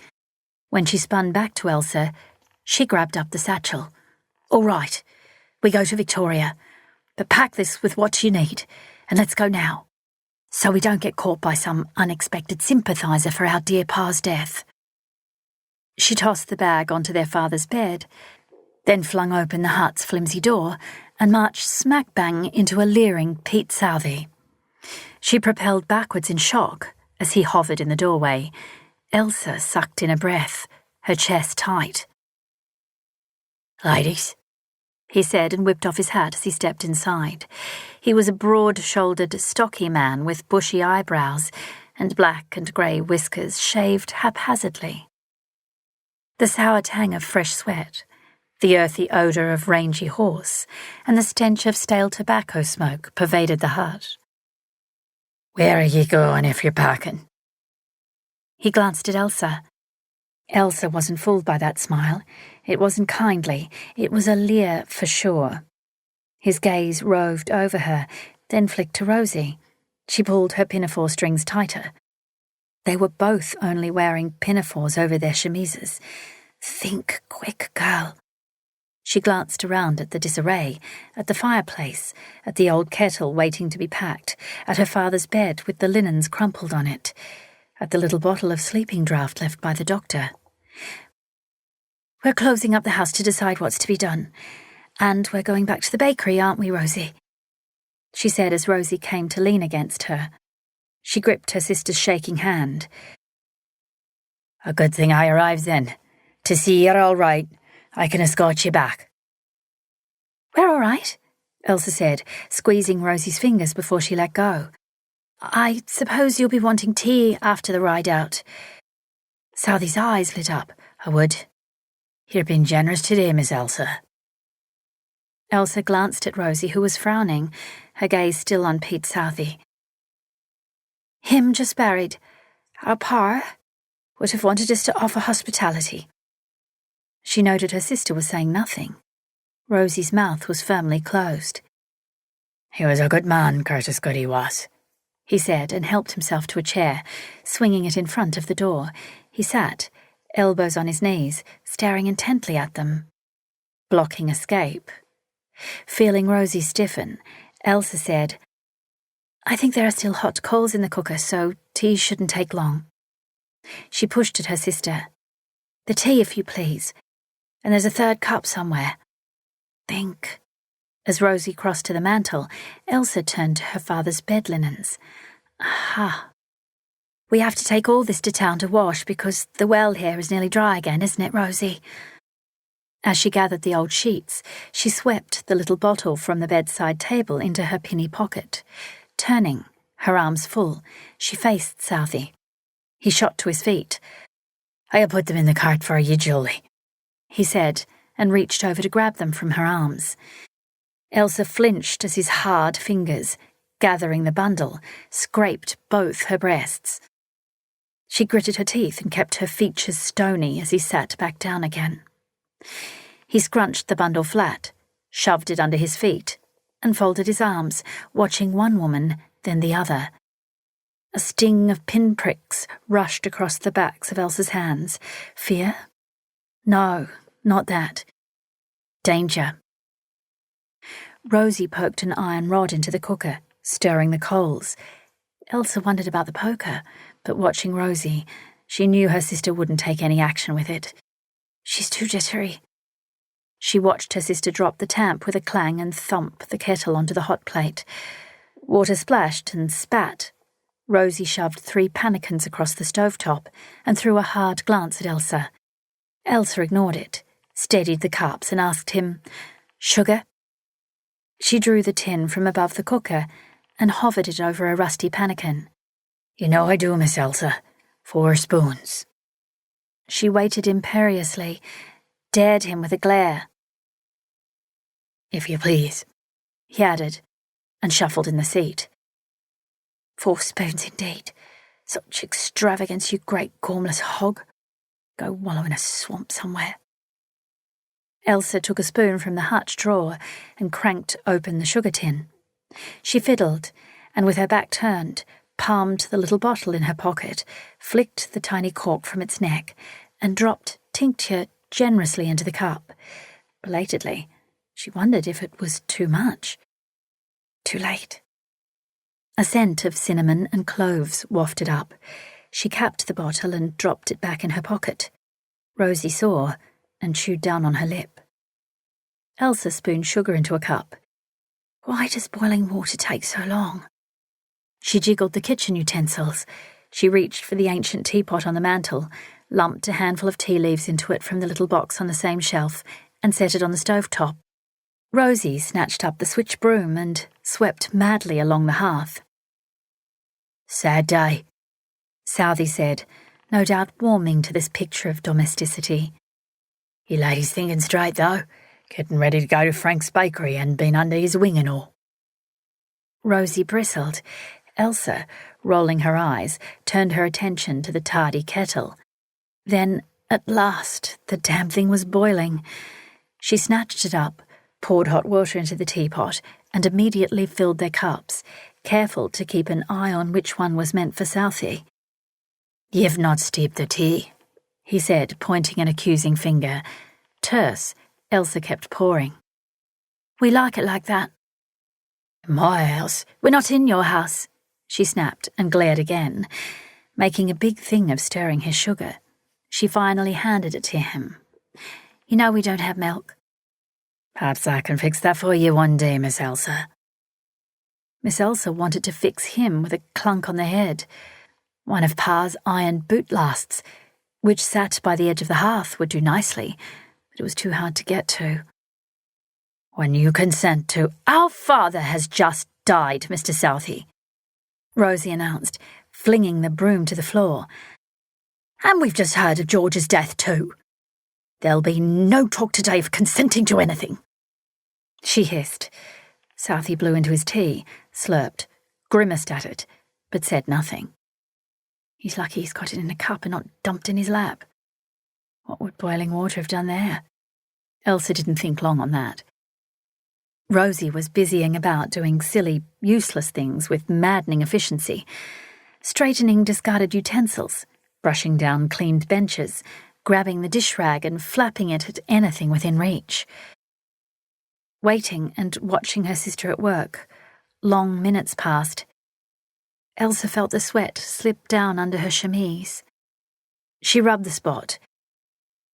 Speaker 1: When she spun back to Elsa, she grabbed up the satchel. All right, we go to Victoria, but pack this with what you need, and let's go now, so we don't get caught by some unexpected sympathiser for our dear pa's death. She tossed the bag onto their father's bed, then flung open the hut's flimsy door and marched smack-bang into a leering Pete Southey. She propelled backwards in shock as he hovered in the doorway. Elsa sucked in a breath, her chest tight. Ladies, he said and whipped off his hat as he stepped inside. He was a broad-shouldered, stocky man with bushy eyebrows and black and grey whiskers shaved haphazardly. The sour tang of fresh sweat, the earthy odour of rangy horse, and the stench of stale tobacco smoke pervaded the hut. Where are ye going if you're packing? He glanced at Elsa. Elsa wasn't fooled by that smile. It wasn't kindly. It was a leer for sure. His gaze roved over her, then flicked to Rosie. She pulled her pinafore strings tighter. They were both only wearing pinafores over their chemises. Think quick, girl. She glanced around at the disarray, at the fireplace, at the old kettle waiting to be packed, at her father's bed with the linens crumpled on it, at the little bottle of sleeping draught left by the doctor. We're closing up the house to decide what's to be done. And we're going back to the bakery, aren't we, Rosie? She said as Rosie came to lean against her. She gripped her sister's shaking hand. A good thing I arrived then. To see you're all right, I can escort you back. We're all right, Elsa said, squeezing Rosie's fingers before she let go. I suppose you'll be wanting tea after the ride out. Southey's eyes lit up. I would. You've been generous today, Miss Elsa. Elsa glanced at Rosie, who was frowning, her gaze still on Pete Southey. Him just buried. Our pa would have wanted us to offer hospitality. She noted her sister was saying nothing. Rosie's mouth was firmly closed. He was a good man, Curtis Goody was, he said, and helped himself to a chair, swinging it in front of the door. He sat, elbows on his knees, staring intently at them, blocking escape. Feeling Rosie stiffen, Elsa said, I think there are still hot coals in the cooker, so tea shouldn't take long. She pushed at her sister. The tea, if you please. And there's a third cup somewhere. Think. As Rosie crossed to the mantel, Elsa turned to her father's bed linens. Aha. We have to take all this to town to wash because the well here is nearly dry again, isn't it, Rosie? As she gathered the old sheets, she swept the little bottle from the bedside table into her pinny pocket. Turning, her arms full, she faced Southey. He shot to his feet. I'll put them in the cart for you, Julie, he said, and reached over to grab them from her arms. Elsa flinched as his hard fingers, gathering the bundle, scraped both her breasts. She gritted her teeth and kept her features stony as he sat back down again. He scrunched the bundle flat, shoved it under his feet, and folded his arms, watching one woman, then the other. A sting of pinpricks rushed across the backs of Elsa's hands. Fear? No, not that. Danger. Rosie poked an iron rod into the cooker, stirring the coals. Elsa wondered about the poker, but watching Rosie, she knew her sister wouldn't take any action with it. She's too jittery. She watched her sister drop the tamp with a clang and thump the kettle onto the hot plate. Water splashed and spat. Rosie shoved 3 pannikins across the stovetop and threw a hard glance at Elsa. Elsa ignored it, steadied the cups and asked him, Sugar? She drew the tin from above the cooker and hovered it over a rusty pannikin.
Speaker 3: "You know I do, Miss Elsa. 4 spoons."
Speaker 1: She waited imperiously, dared him with a glare.
Speaker 3: "If you please,"
Speaker 1: he added, and shuffled in the seat. 4 spoons indeed. Such extravagance, you great gormless hog. Go wallow in a swamp somewhere. Elsa took a spoon from the hutch drawer and cranked open the sugar tin. She fiddled, and with her back turned, palmed the little bottle in her pocket, flicked the tiny cork from its neck, and dropped tincture generously into the cup. Belatedly, she wondered if it was too much. Too late. A scent of cinnamon and cloves wafted up. She capped the bottle and dropped it back in her pocket. Rosie saw and chewed down on her lip. Elsa spooned sugar into a cup. Why does boiling water take so long? She jiggled the kitchen utensils. She reached for the ancient teapot on the mantel, lumped a handful of tea leaves into it from the little box on the same shelf, and set it on the stovetop. Rosie snatched up the switch broom and swept madly along the hearth.
Speaker 3: "Sad day,"
Speaker 1: Southey said, no doubt warming to this picture of domesticity.
Speaker 3: "You ladies thinking straight, though. Getting ready to go to Frank's bakery and been under his wing and all."
Speaker 1: Rosie bristled. Elsa, rolling her eyes, turned her attention to the tardy kettle. Then, at last, the damn thing was boiling. She snatched it up, poured hot water into the teapot, and immediately filled their cups, careful to keep an eye on which one was meant for Southey.
Speaker 3: "You've not steeped the tea,"
Speaker 1: he said, pointing an accusing finger. Terse, Elsa kept pouring. "We like it like that."
Speaker 3: "My house."
Speaker 1: "We're not in your house," she snapped and glared again, making a big thing of stirring his sugar. She finally handed it to him. "You know we don't have milk."
Speaker 3: "Perhaps I can fix that for you one day, Miss Elsa."
Speaker 1: Miss Elsa wanted to fix him with a clunk on the head. One of Pa's iron boot lasts, which sat by the edge of the hearth, would do nicely, but it was too hard to get to.
Speaker 3: "When you consent to—"
Speaker 1: "Our father has just died, Mr. Southey," Rosie announced, flinging the broom to the floor. "And we've just heard of George's death too. There'll be no talk today of consenting to anything." She hissed. Southey blew into his tea, slurped, grimaced at it, but said nothing. He's lucky he's got it in a cup and not dumped in his lap. What would boiling water have done there? Elsa didn't think long on that. Rosie was busying about doing silly, useless things with maddening efficiency, straightening discarded utensils, brushing down cleaned benches, grabbing the dish rag and flapping it at anything within reach. Waiting and watching her sister at work, long minutes passed. Elsa felt the sweat slip down under her chemise. She rubbed the spot.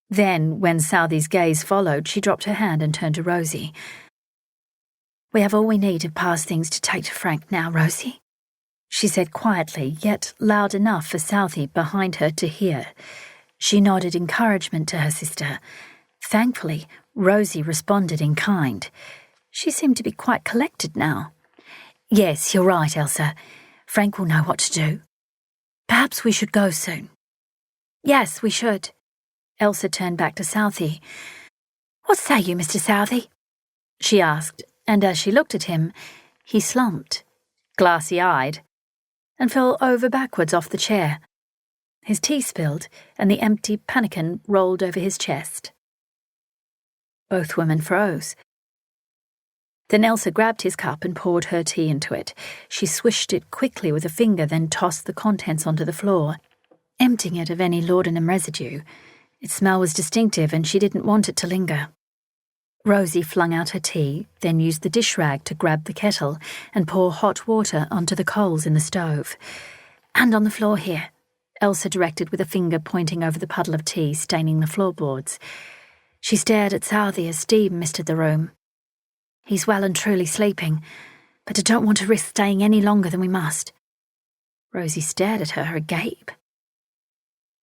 Speaker 1: Then, when Southey's gaze followed, she dropped her hand and turned to Rosie. "We have all we need of Pa's things to take to Frank now, Rosie," she said quietly, yet loud enough for Southey behind her to hear. She nodded encouragement to her sister. Thankfully, Rosie responded in kind. She seemed to be quite collected now. "Yes, you're right, Elsa. Frank will know what to do. Perhaps we should go soon." "Yes, we should." Elsa turned back to Southey. "What say you, Mr. Southey?" she asked, and as she looked at him, he slumped, glassy-eyed, and fell over backwards off the chair. His tea spilled, and the empty pannikin rolled over his chest. Both women froze. Then Elsa grabbed his cup and poured her tea into it. She swished it quickly with a finger, then tossed the contents onto the floor, emptying it of any laudanum residue. Its smell was distinctive, and she didn't want it to linger. Rosie flung out her tea, then used the dish rag to grab the kettle and pour hot water onto the coals in the stove. "And on the floor here," Elsa directed with a finger pointing over the puddle of tea staining the floorboards. She stared at Southey as steam misted the room. "He's well and truly sleeping, but I don't want to risk staying any longer than we must." Rosie stared at her agape.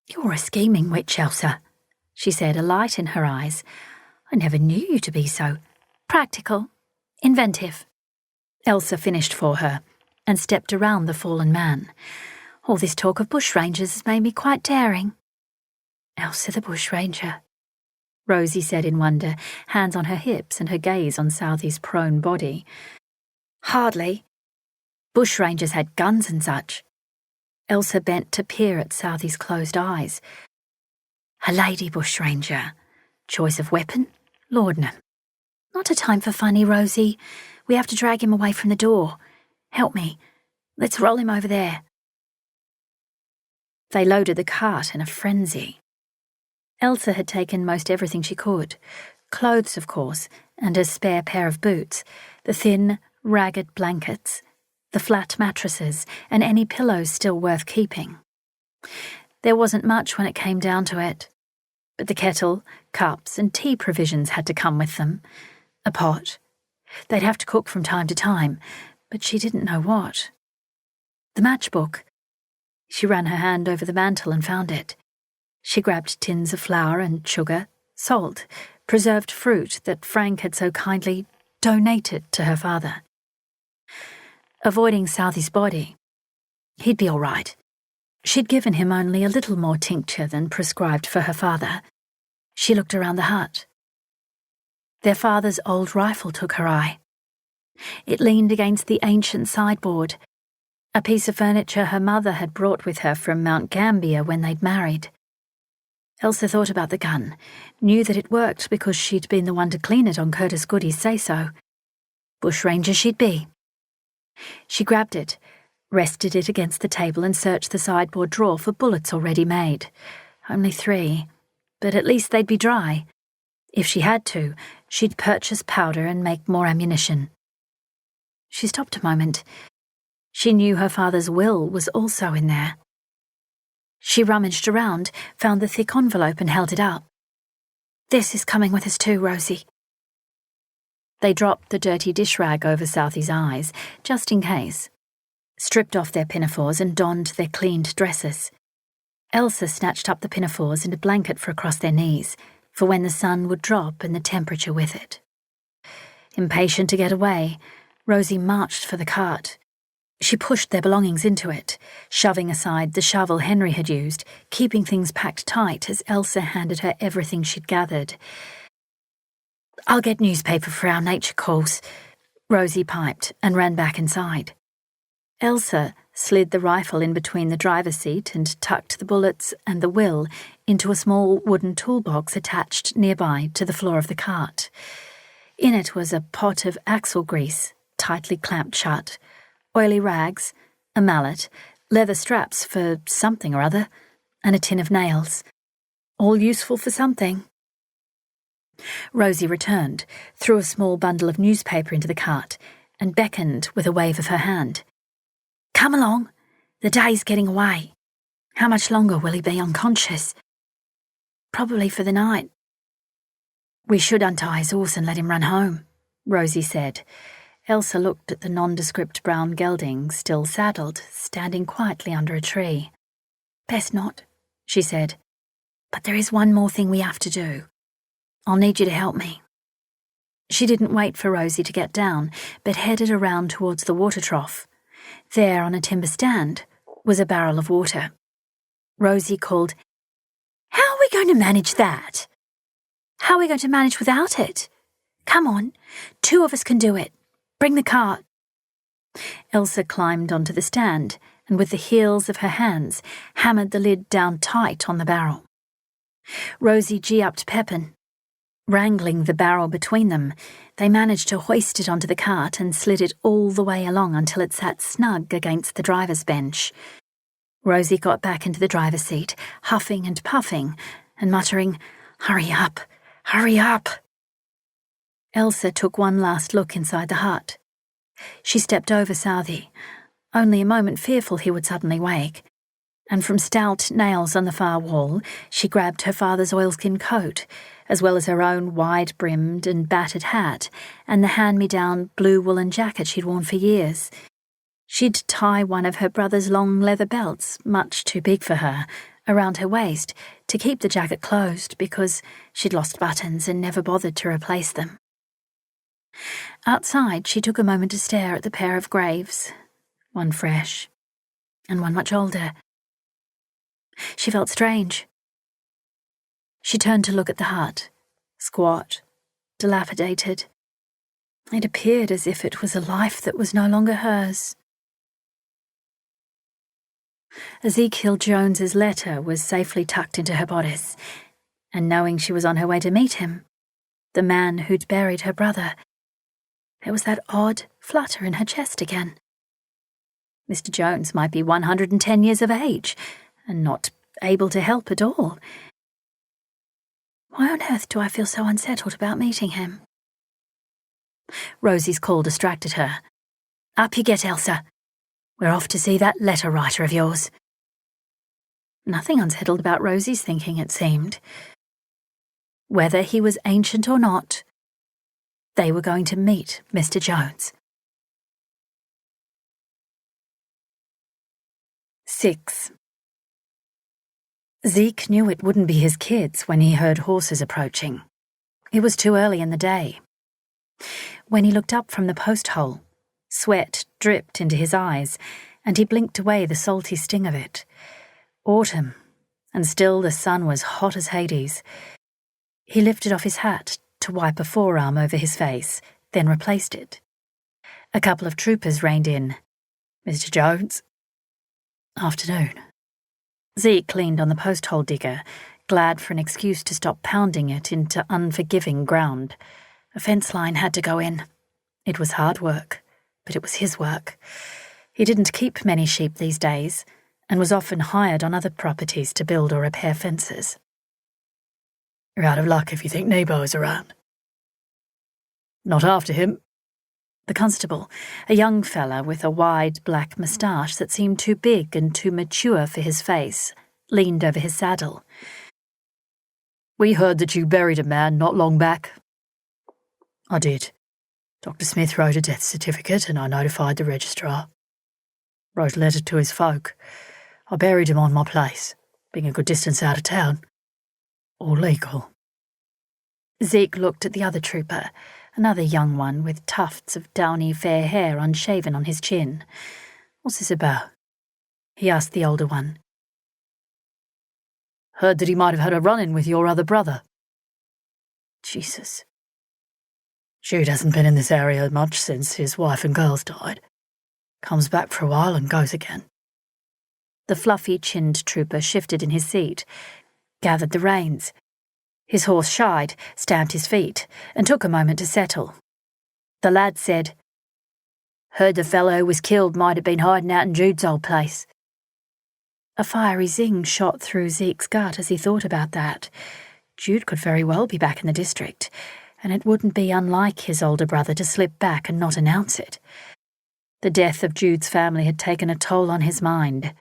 Speaker 1: "You're a scheming witch, Elsa," she said, a light in her eyes. "I never knew you to be so practical, inventive." Elsa finished for her, and stepped around the fallen man. All this talk of bushrangers has made me quite daring. Elsa the bushranger, Rosie said in wonder, hands on her hips and her gaze on Southie's prone body. Hardly. Bushrangers had guns and such. Elsa bent to peer at Southie's closed eyes. A lady bushranger. Choice of weapon? Laudanum. Not a time for funny, Rosie. We have to drag him away from the door. Help me. Let's roll him over there. They loaded the cart in a frenzy. Elsa had taken most everything she could. Clothes, of course, and a spare pair of boots, the thin, ragged blankets, the flat mattresses, and any pillows still worth keeping. There wasn't much when it came down to it, but the kettle, cups, and tea provisions had to come with them. A pot. They'd have to cook from time to time, but she didn't know what. The matchbook. She ran her hand over the mantel and found it. She grabbed tins of flour and sugar, salt, preserved fruit that Frank had so kindly donated to her father. Avoiding Southie's body. He'd be all right. She'd given him only a little more tincture than prescribed for her father. She looked around the hut. Their father's old rifle took her eye. It leaned against the ancient sideboard, a piece of furniture her mother had brought with her from Mount Gambier when they'd married. Elsa thought about the gun, knew that it worked because she'd been the one to clean it on Elsa Goody's say-so. Bushranger she'd be. She grabbed it, rested it against the table and searched the sideboard drawer for bullets already made. Only 3, but at least they'd be dry. If she had to, she'd purchase powder and make more ammunition. She stopped a moment. She knew her father's will was also in there. She rummaged around, found the thick envelope and held it up. This is coming with us too, Rosie. They dropped the dirty dish rag over Southie's eyes, just in case, stripped off their pinafores and donned their cleaned dresses. Elsa snatched up the pinafores and a blanket for across their knees, for when the sun would drop and the temperature with it. Impatient to get away, Rosie marched for the cart. She pushed their belongings into it, shoving aside the shovel Henry had used, keeping things packed tight as Elsa handed her everything she'd gathered. I'll get newspaper for our nature calls, Rosie piped and ran back inside. Elsa slid the rifle in between the driver's seat and tucked the bullets and the will into a small wooden toolbox attached nearby to the floor of the cart. In it was a pot of axle grease, tightly clamped shut, oily rags, a mallet, leather straps for something or other, and a tin of nails. All useful for something. Rosie returned, threw a small bundle of newspaper into the cart, and beckoned with a wave of her hand. Come along. The day's getting away. How much longer will he be unconscious? Probably for the night. We should untie his horse and let him run home, Rosie said. Elsa looked at the nondescript brown gelding, still saddled, standing quietly under a tree. Best not, she said. But there is one more thing we have to do. I'll need you to help me. She didn't wait for Rosie to get down, but headed around towards the water trough. There, on a timber stand, was a barrel of water. Rosie called, How are we going to manage that? How are we going to manage without it? Come on, 2 of us can do it. Bring the cart. Elsa climbed onto the stand and with the heels of her hands hammered the lid down tight on the barrel. Rosie g-upped Pepin. Wrangling the barrel between them, they managed to hoist it onto the cart and slid it all the way along until it sat snug against the driver's bench. Rosie got back into the driver's seat, huffing and puffing, and muttering, Hurry up, hurry up. Elsa took one last look inside the hut. She stepped over Southie, only a moment fearful he would suddenly wake, and from stout nails on the far wall she grabbed her father's oilskin coat, as well as her own wide-brimmed and battered hat and the hand-me-down blue woolen jacket she'd worn for years. She'd tie one of her brother's long leather belts, much too big for her, around her waist to keep the jacket closed because she'd lost buttons and never bothered to replace them. Outside, she took a moment to stare at the pair of graves. one fresh, and one much older. She felt strange. She turned to look at the hut, squat, dilapidated. It appeared as if it was a life that was no longer hers. Ezekiel Jones's letter was safely tucked into her bodice, and knowing she was on her way to meet him, the man who'd buried her brother, there was that odd flutter in her chest again. Mr. Jones might be 110 years of age, and not able to help at all. Why on earth do I feel so unsettled about meeting him? Rosie's call distracted her. Up you get, Elsa. We're off to see that letter writer of yours. Nothing unsettled about Rosie's thinking, it seemed. Whether he was ancient or not, they were going to meet Mr. Jones. 6. Zeke knew it wouldn't be his kids when he heard horses approaching. It was too early in the day. When he looked up from the post hole, sweat dripped into his eyes, and he blinked away the salty sting of it. Autumn, and still the sun was hot as Hades. He lifted off his hat to wipe a forearm over his face, then replaced it. A couple of troopers reined in. Mr. Jones? Afternoon. Zeke leaned on the post-hole digger, glad for an excuse to stop pounding it into unforgiving ground. A fence line had to go in. It was hard work, but it was his work. He didn't keep many sheep these days, and was often hired on other properties to build or repair fences.
Speaker 2: You're out of luck if you think Nebo is around. Not after him.
Speaker 1: The constable, a young fella with a wide black moustache that seemed too big and too mature for his face, leaned over his saddle.
Speaker 2: We heard that you buried a man not long back. I did. Dr. Smith wrote a death certificate and I notified the registrar. Wrote a letter to his folk. I buried him on my place, being a good distance out of town. All legal.
Speaker 1: Zeke looked at the other trooper, another young one with tufts of downy fair hair unshaven on his chin. What's this about? He asked the older one.
Speaker 2: Heard that he might have had a run-in with your other brother.
Speaker 1: Jesus.
Speaker 2: Jude hasn't been in this area much since his wife and girls died. Comes back for a while and goes again.
Speaker 1: The fluffy-chinned trooper shifted in his seat, gathered the reins. His horse shied, stamped his feet, and took a moment to settle. The lad said, Heard the fellow who was killed might have been hiding out in Jude's old place. A fiery zing shot through Zeke's gut as he thought about that. Jude could very well be back in the district, and it wouldn't be unlike his older brother to slip back and not announce it. The death of Jude's family had taken a toll on his mind.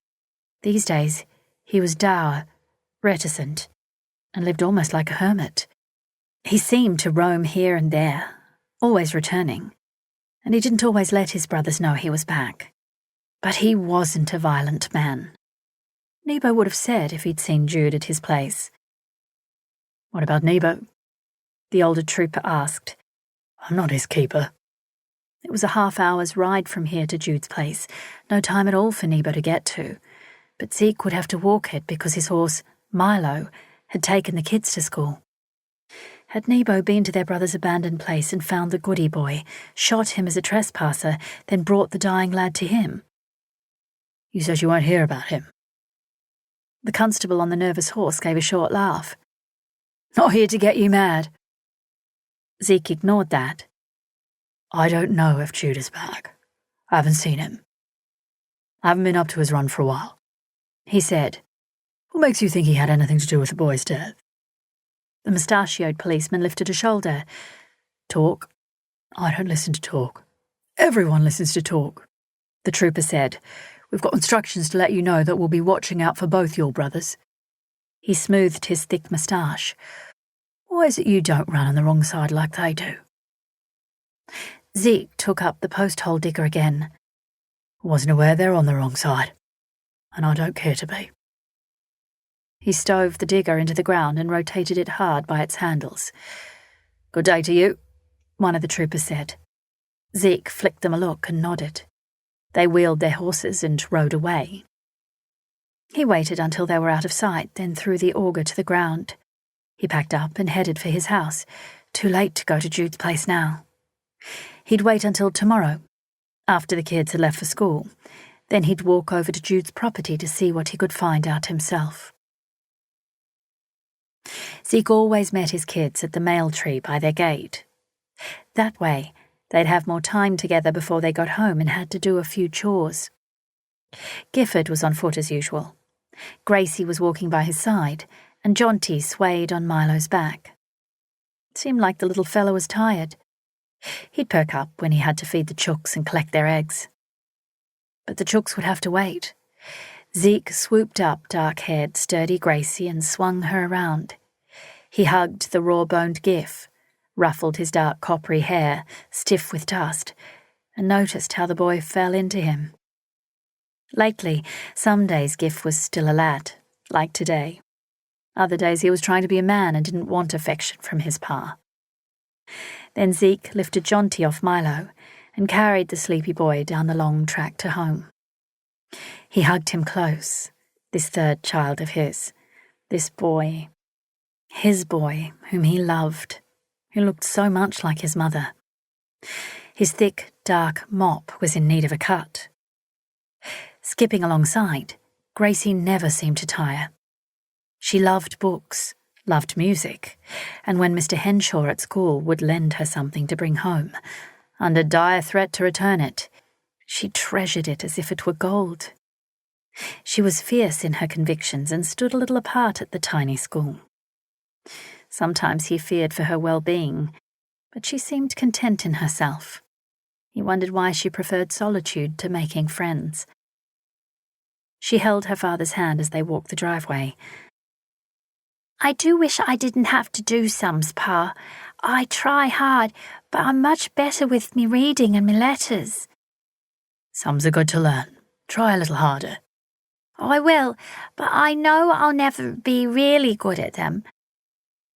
Speaker 1: These days, he was dour, reticent, and lived almost like a hermit. He seemed to roam here and there, always returning, and he didn't always let his brothers know he was back. But he wasn't a violent man. Nebo would have said if he'd seen Jude at his place.
Speaker 2: What about Nebo?
Speaker 1: The older trooper asked.
Speaker 2: I'm not his keeper.
Speaker 1: It was a half-hour's ride from here to Jude's place, no time at all for Nebo to get to. But Zeke would have to walk it because his horse, Milo, had taken the kids to school. Had Nebo been to their brother's abandoned place and found the Goody boy, shot him as a trespasser, then brought the dying lad to him?
Speaker 2: You said you won't hear about him.
Speaker 1: The constable on the nervous horse gave a short laugh.
Speaker 2: Not here to get you mad.
Speaker 1: Zeke ignored that.
Speaker 2: I don't know if Jude is back. I haven't seen him. I haven't been up to his run for a while,
Speaker 1: he said.
Speaker 2: What makes you think he had anything to do with the boy's death?
Speaker 1: The mustachioed policeman lifted a shoulder.
Speaker 2: Talk? I don't listen to talk. Everyone listens to talk, the trooper said. We've got instructions to let you know that we'll be watching out for both your brothers.
Speaker 1: He smoothed his thick moustache.
Speaker 2: Why is it you don't run on the wrong side like they do?
Speaker 1: Zeke took up the post-hole digger again.
Speaker 2: Wasn't aware they're on the wrong side, and I don't care to be.
Speaker 1: He stove the digger into the ground and rotated it hard by its handles.
Speaker 2: Good day to you,
Speaker 1: one of the troopers said. Zeke flicked them a look and nodded. They wheeled their horses and rode away. He waited until they were out of sight, then threw the auger to the ground. He packed up and headed for his house. Too late to go to Jude's place now. He'd wait until tomorrow, after the kids had left for school. Then he'd walk over to Jude's property to see what he could find out himself. Zeke always met his kids at the mail tree by their gate. That way, they'd have more time together before they got home and had to do a few chores. Gifford was on foot as usual. Gracie was walking by his side, and Jonty swayed on Milo's back. It seemed like the little fellow was tired. He'd perk up when he had to feed the chooks and collect their eggs. But the chooks would have to wait. Zeke swooped up dark-haired, sturdy Gracie and swung her around. He hugged the raw-boned Giff, ruffled his dark coppery hair, stiff with dust, and noticed how the boy fell into him. Lately, some days Giff was still a lad, like today. Other days he was trying to be a man and didn't want affection from his pa. Then Zeke lifted Jonty off Milo and carried the sleepy boy down the long track to home. He hugged him close, this third child of his, this boy, his boy whom he loved, who looked so much like his mother. His thick, dark mop was in need of a cut. Skipping alongside, Gracie never seemed to tire. She loved books, loved music, and when Mr. Henshaw at school would lend her something to bring home, under dire threat to return it, she treasured it as if it were gold. She was fierce in her convictions and stood a little apart at the tiny school. Sometimes he feared for her well-being, but she seemed content in herself. He wondered why she preferred solitude to making friends. She held her father's hand as they walked the driveway. "I do wish I didn't have to do sums, Pa. I try hard, but I'm much better with me reading and me letters."
Speaker 2: "Sums are good to learn. Try a little harder."
Speaker 1: "Oh, I will, but I know I'll never be really good at them."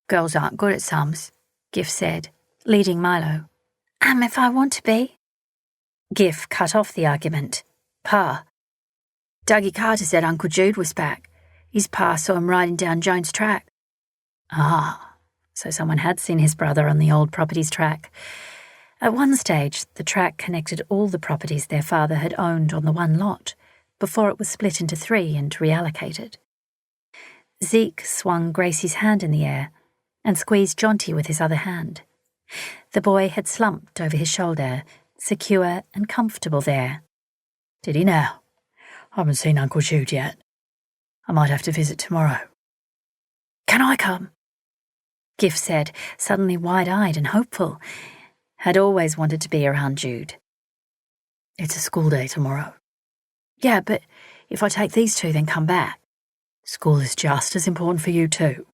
Speaker 2: "Girls aren't good at sums,"
Speaker 1: Giff said, leading Milo. If I want to be." Giff cut off the argument. "Pa, Dougie Carter said Uncle Jude was back. His pa saw him riding down Jones' track." Ah, so someone had seen his brother on the old property's track. At one stage, the track connected all the properties their father had owned on the one lot, before it was split into 3 and reallocated. Zeke swung Gracie's hand in the air and squeezed Jonty with his other hand. The boy had slumped over his shoulder, secure and comfortable there.
Speaker 2: "Did he now? I haven't seen Uncle Jude yet. I might have to visit tomorrow."
Speaker 1: "Can I come?" Giff said, suddenly wide-eyed and hopeful. Had always wanted to be around Jude.
Speaker 2: "It's a school day tomorrow."
Speaker 1: "Yeah, but if I take these 2, then come back."
Speaker 2: "School is just as important for you too.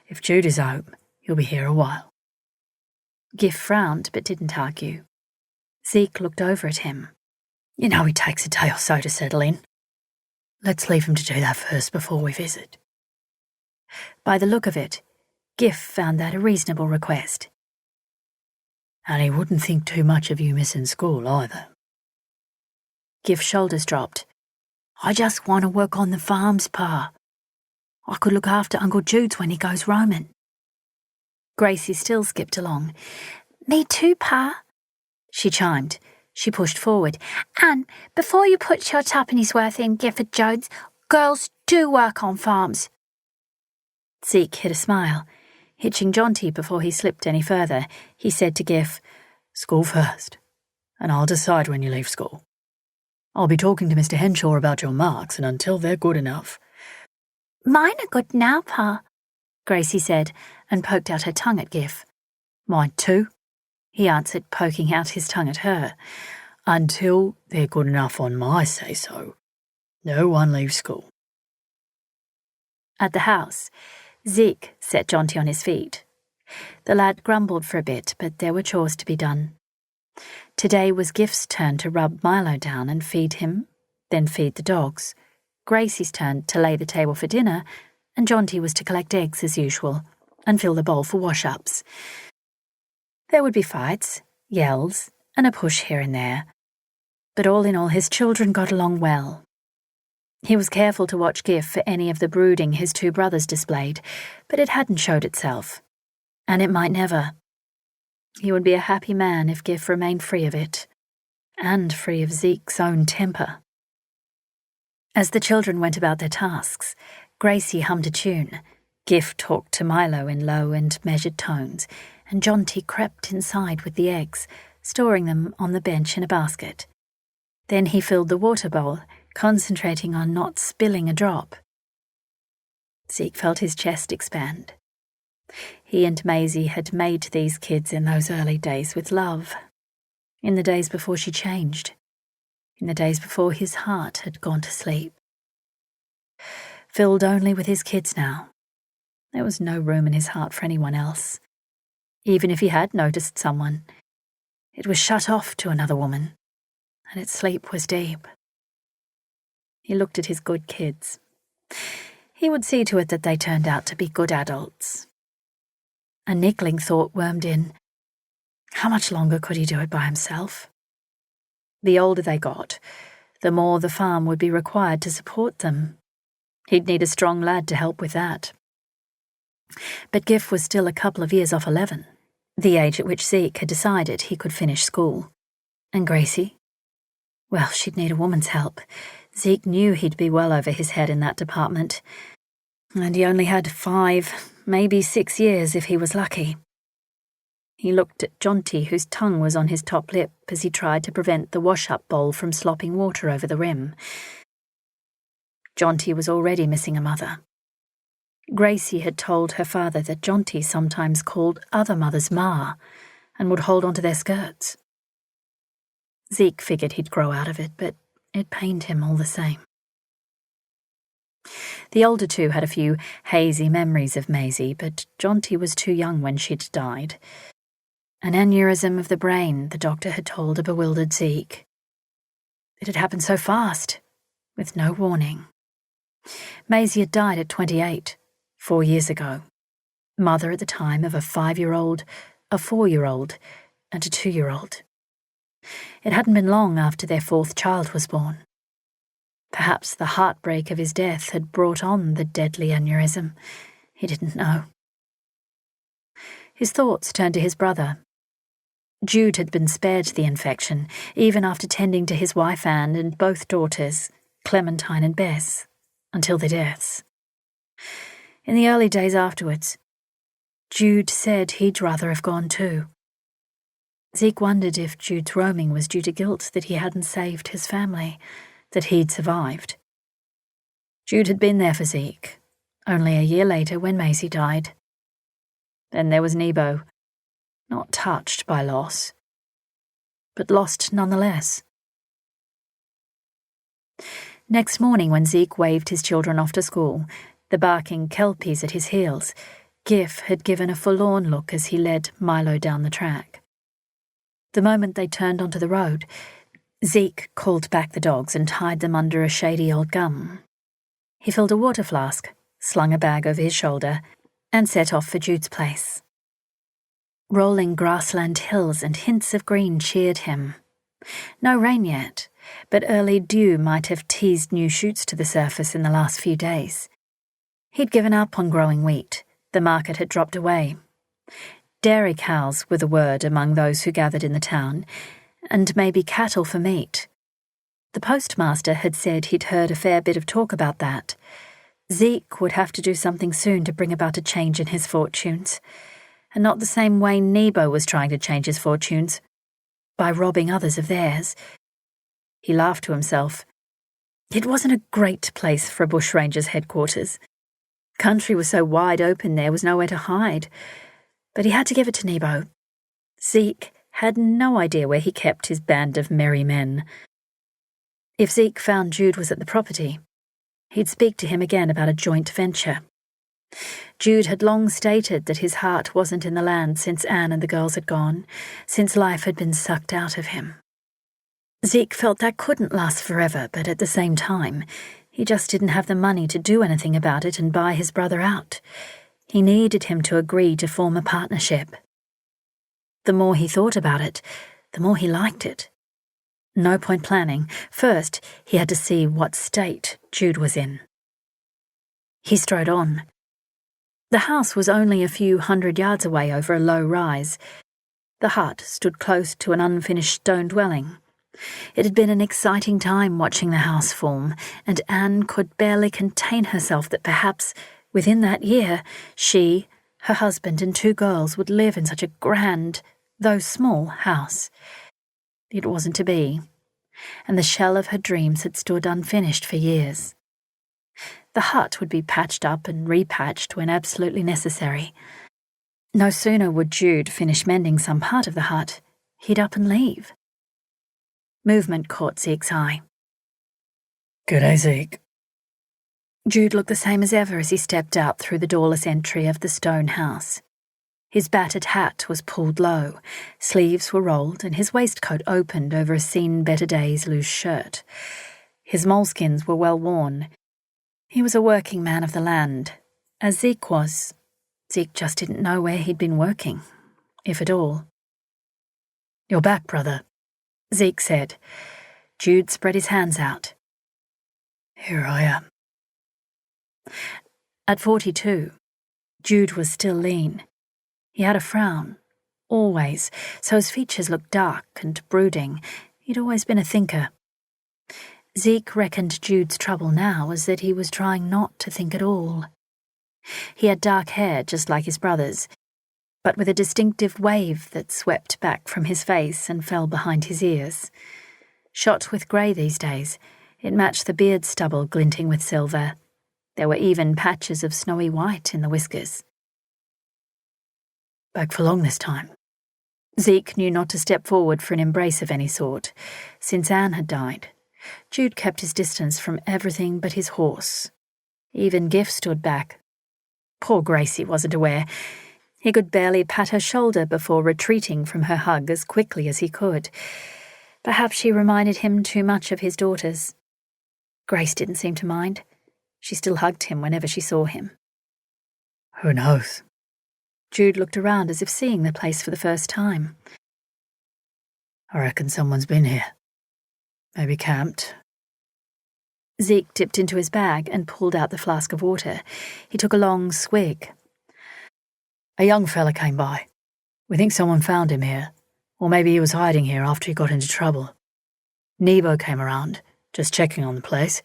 Speaker 2: If Jude is home, he'll be here a while."
Speaker 1: Giff frowned but didn't argue. Zeke looked over at him.
Speaker 2: "You know he takes a day or so to settle in. Let's leave him to do that first before we visit."
Speaker 1: By the look of it, Giff found that a reasonable request.
Speaker 2: "And he wouldn't think too much of you missing school either."
Speaker 1: Giff's shoulders dropped. "I just want to work on the farms, Pa. I could look after Uncle Jude's when he goes roaming." Gracie still skipped along. "Me too, Pa," she chimed. She pushed forward. "And before you put your tuppenny's worth in, Gifford Jones, girls do work on farms." Zeke hid a smile. Hitching Jonty before he slipped any further, he said to Giff,
Speaker 2: "School first, and I'll decide when you leave school. I'll be talking to Mr. Henshaw about your marks, and until they're good enough—"
Speaker 1: "Mine are good now, Pa," Gracie said, and poked out her tongue at Giff.
Speaker 2: "Mine too,"
Speaker 1: he answered, poking out his tongue at her.
Speaker 2: "Until they're good enough on my say-so. No one leaves school."
Speaker 1: At the house, Zeke set Jonty on his feet. The lad grumbled for a bit, but there were chores to be done. Today was Giff's turn to rub Milo down and feed him, then feed the dogs. Gracie's turn to lay the table for dinner, and Jonty was to collect eggs as usual and fill the bowl for wash-ups. There would be fights, yells, and a push here and there. But all in all, his children got along well. He was careful to watch Gif for any of the brooding his two brothers displayed, but it hadn't showed itself. And it might never. He would be a happy man if Gif remained free of it, and free of Zeke's own temper. As the children went about their tasks, Gracie hummed a tune, Gif talked to Milo in low and measured tones, and Jonty crept inside with the eggs, storing them on the bench in a basket. Then he filled the water bowl, concentrating on not spilling a drop. Zeke felt his chest expand. He and Maisie had made these kids in those early days with love, in the days before she changed, in the days before his heart had gone to sleep. Filled only with his kids now, there was no room in his heart for anyone else. Even if he had noticed someone, it was shut off to another woman, and its sleep was deep. He looked at his good kids. He would see to it that they turned out to be good adults. A niggling thought wormed in. How much longer could he do it by himself? The older they got, the more the farm would be required to support them. He'd need a strong lad to help with that. But Gif was still a couple of years off 11, the age at which Zeke had decided he could finish school. And Gracie? Well, she'd need a woman's help. Zeke knew he'd be well over his head in that department. And he only had 5, maybe 6 years if he was lucky. He looked at Jonty, whose tongue was on his top lip as he tried to prevent the wash-up bowl from slopping water over the rim. Jonty was already missing a mother. Gracie had told her father that Jonty sometimes called other mothers Ma and would hold onto their skirts. Zeke figured he'd grow out of it, but it pained him all the same. The older two had a few hazy memories of Maisie, but Jonty was too young when she'd died. An aneurysm of the brain, the doctor had told a bewildered Zeke. It had happened so fast, with no warning. Maisie had died at 28, 4 years ago, mother at the time of a 5-year-old, a 4-year-old, and a 2-year-old. It hadn't been long after their 4th child was born. Perhaps the heartbreak of his death had brought on the deadly aneurysm. He didn't know. His thoughts turned to his brother. Jude had been spared the infection, even after tending to his wife Anne and both daughters, Clementine and Bess, until their deaths. In the early days afterwards, Jude said he'd rather have gone too. Zeke wondered if Jude's roaming was due to guilt that he hadn't saved his family, that he'd survived. Jude had been there for Zeke, only a year later when Maisie died. Then there was Nebo, not touched by loss, but lost nonetheless. Next morning when Zeke waved his children off to school, the barking kelpies at his heels, Gif had given a forlorn look as he led Milo down the track. The moment they turned onto the road, Zeke called back the dogs and tied them under a shady old gum. He filled a water flask, slung a bag over his shoulder, and set off for Jude's place. Rolling grassland hills and hints of green cheered him. No rain yet, but early dew might have teased new shoots to the surface in the last few days. He'd given up on growing wheat. The market had dropped away. Dairy cows were the word among those who gathered in the town, and maybe cattle for meat. The postmaster had said he'd heard a fair bit of talk about that. Zeke would have to do something soon to bring about a change in his fortunes, and not the same way Nebo was trying to change his fortunes, by robbing others of theirs. He laughed to himself. It wasn't a great place for a bushranger's headquarters. Country was so wide open there was nowhere to hide, but he had to give it to Nebo. Zeke had no idea where he kept his band of merry men. If Zeke found Jude was at the property, he'd speak to him again about a joint venture. Jude had long stated that his heart wasn't in the land since Anne and the girls had gone, since life had been sucked out of him. Zeke felt that couldn't last forever, but at the same time, he just didn't have the money to do anything about it and buy his brother out. He needed him to agree to form a partnership. The more he thought about it, the more he liked it. No point planning. First, he had to see what state Jude was in. He strode on. The house was only a few 100 yards away over a low rise. The hut stood close to an unfinished stone dwelling. It had been an exciting time watching the house form, and Anne could barely contain herself that perhaps, within that year, she, her husband and 2 girls would live in such a grand, though small, house. It wasn't to be, and the shell of her dreams had stood unfinished for years. The hut would be patched up and repatched when absolutely necessary. No sooner would Jude finish mending some part of the hut, he'd up and leave. Movement caught Zeke's eye.
Speaker 2: "Good day, Zeke."
Speaker 1: Jude looked the same as ever as he stepped out through the doorless entry of the stone house. His battered hat was pulled low, sleeves were rolled, and his waistcoat opened over a seen better days loose shirt. His moleskins were well worn. He was a working man of the land, as Zeke was. Zeke just didn't know where he'd been working, if at all.
Speaker 2: "You're back, brother,"
Speaker 1: Zeke said. Jude spread his hands out.
Speaker 2: "Here I am."
Speaker 1: At 42, Jude was still lean. He had a frown, always, so his features looked dark and brooding. He'd always been a thinker. Zeke reckoned Jude's trouble now was that he was trying not to think at all. He had dark hair just like his brother's, but with a distinctive wave that swept back from his face and fell behind his ears. Shot with grey these days, it matched the beard stubble glinting with silver. There were even patches of snowy white in the whiskers.
Speaker 2: "Back for long this time?"
Speaker 1: Zeke knew not to step forward for an embrace of any sort. Since Anne had died, Jude kept his distance from everything but his horse. Even Giff stood back. Poor Gracie wasn't aware. He could barely pat her shoulder before retreating from her hug as quickly as he could. Perhaps she reminded him too much of his daughters. Grace didn't seem to mind. She still hugged him whenever she saw him.
Speaker 2: "Who knows?"
Speaker 1: Jude looked around as if seeing the place for the first time.
Speaker 2: "I reckon someone's been here. Maybe camped."
Speaker 1: Zeke dipped into his bag and pulled out the flask of water. He took a long swig.
Speaker 2: "A young fella came by. We think someone found him here, or maybe he was hiding here after he got into trouble. Nebo came around, just checking on the place,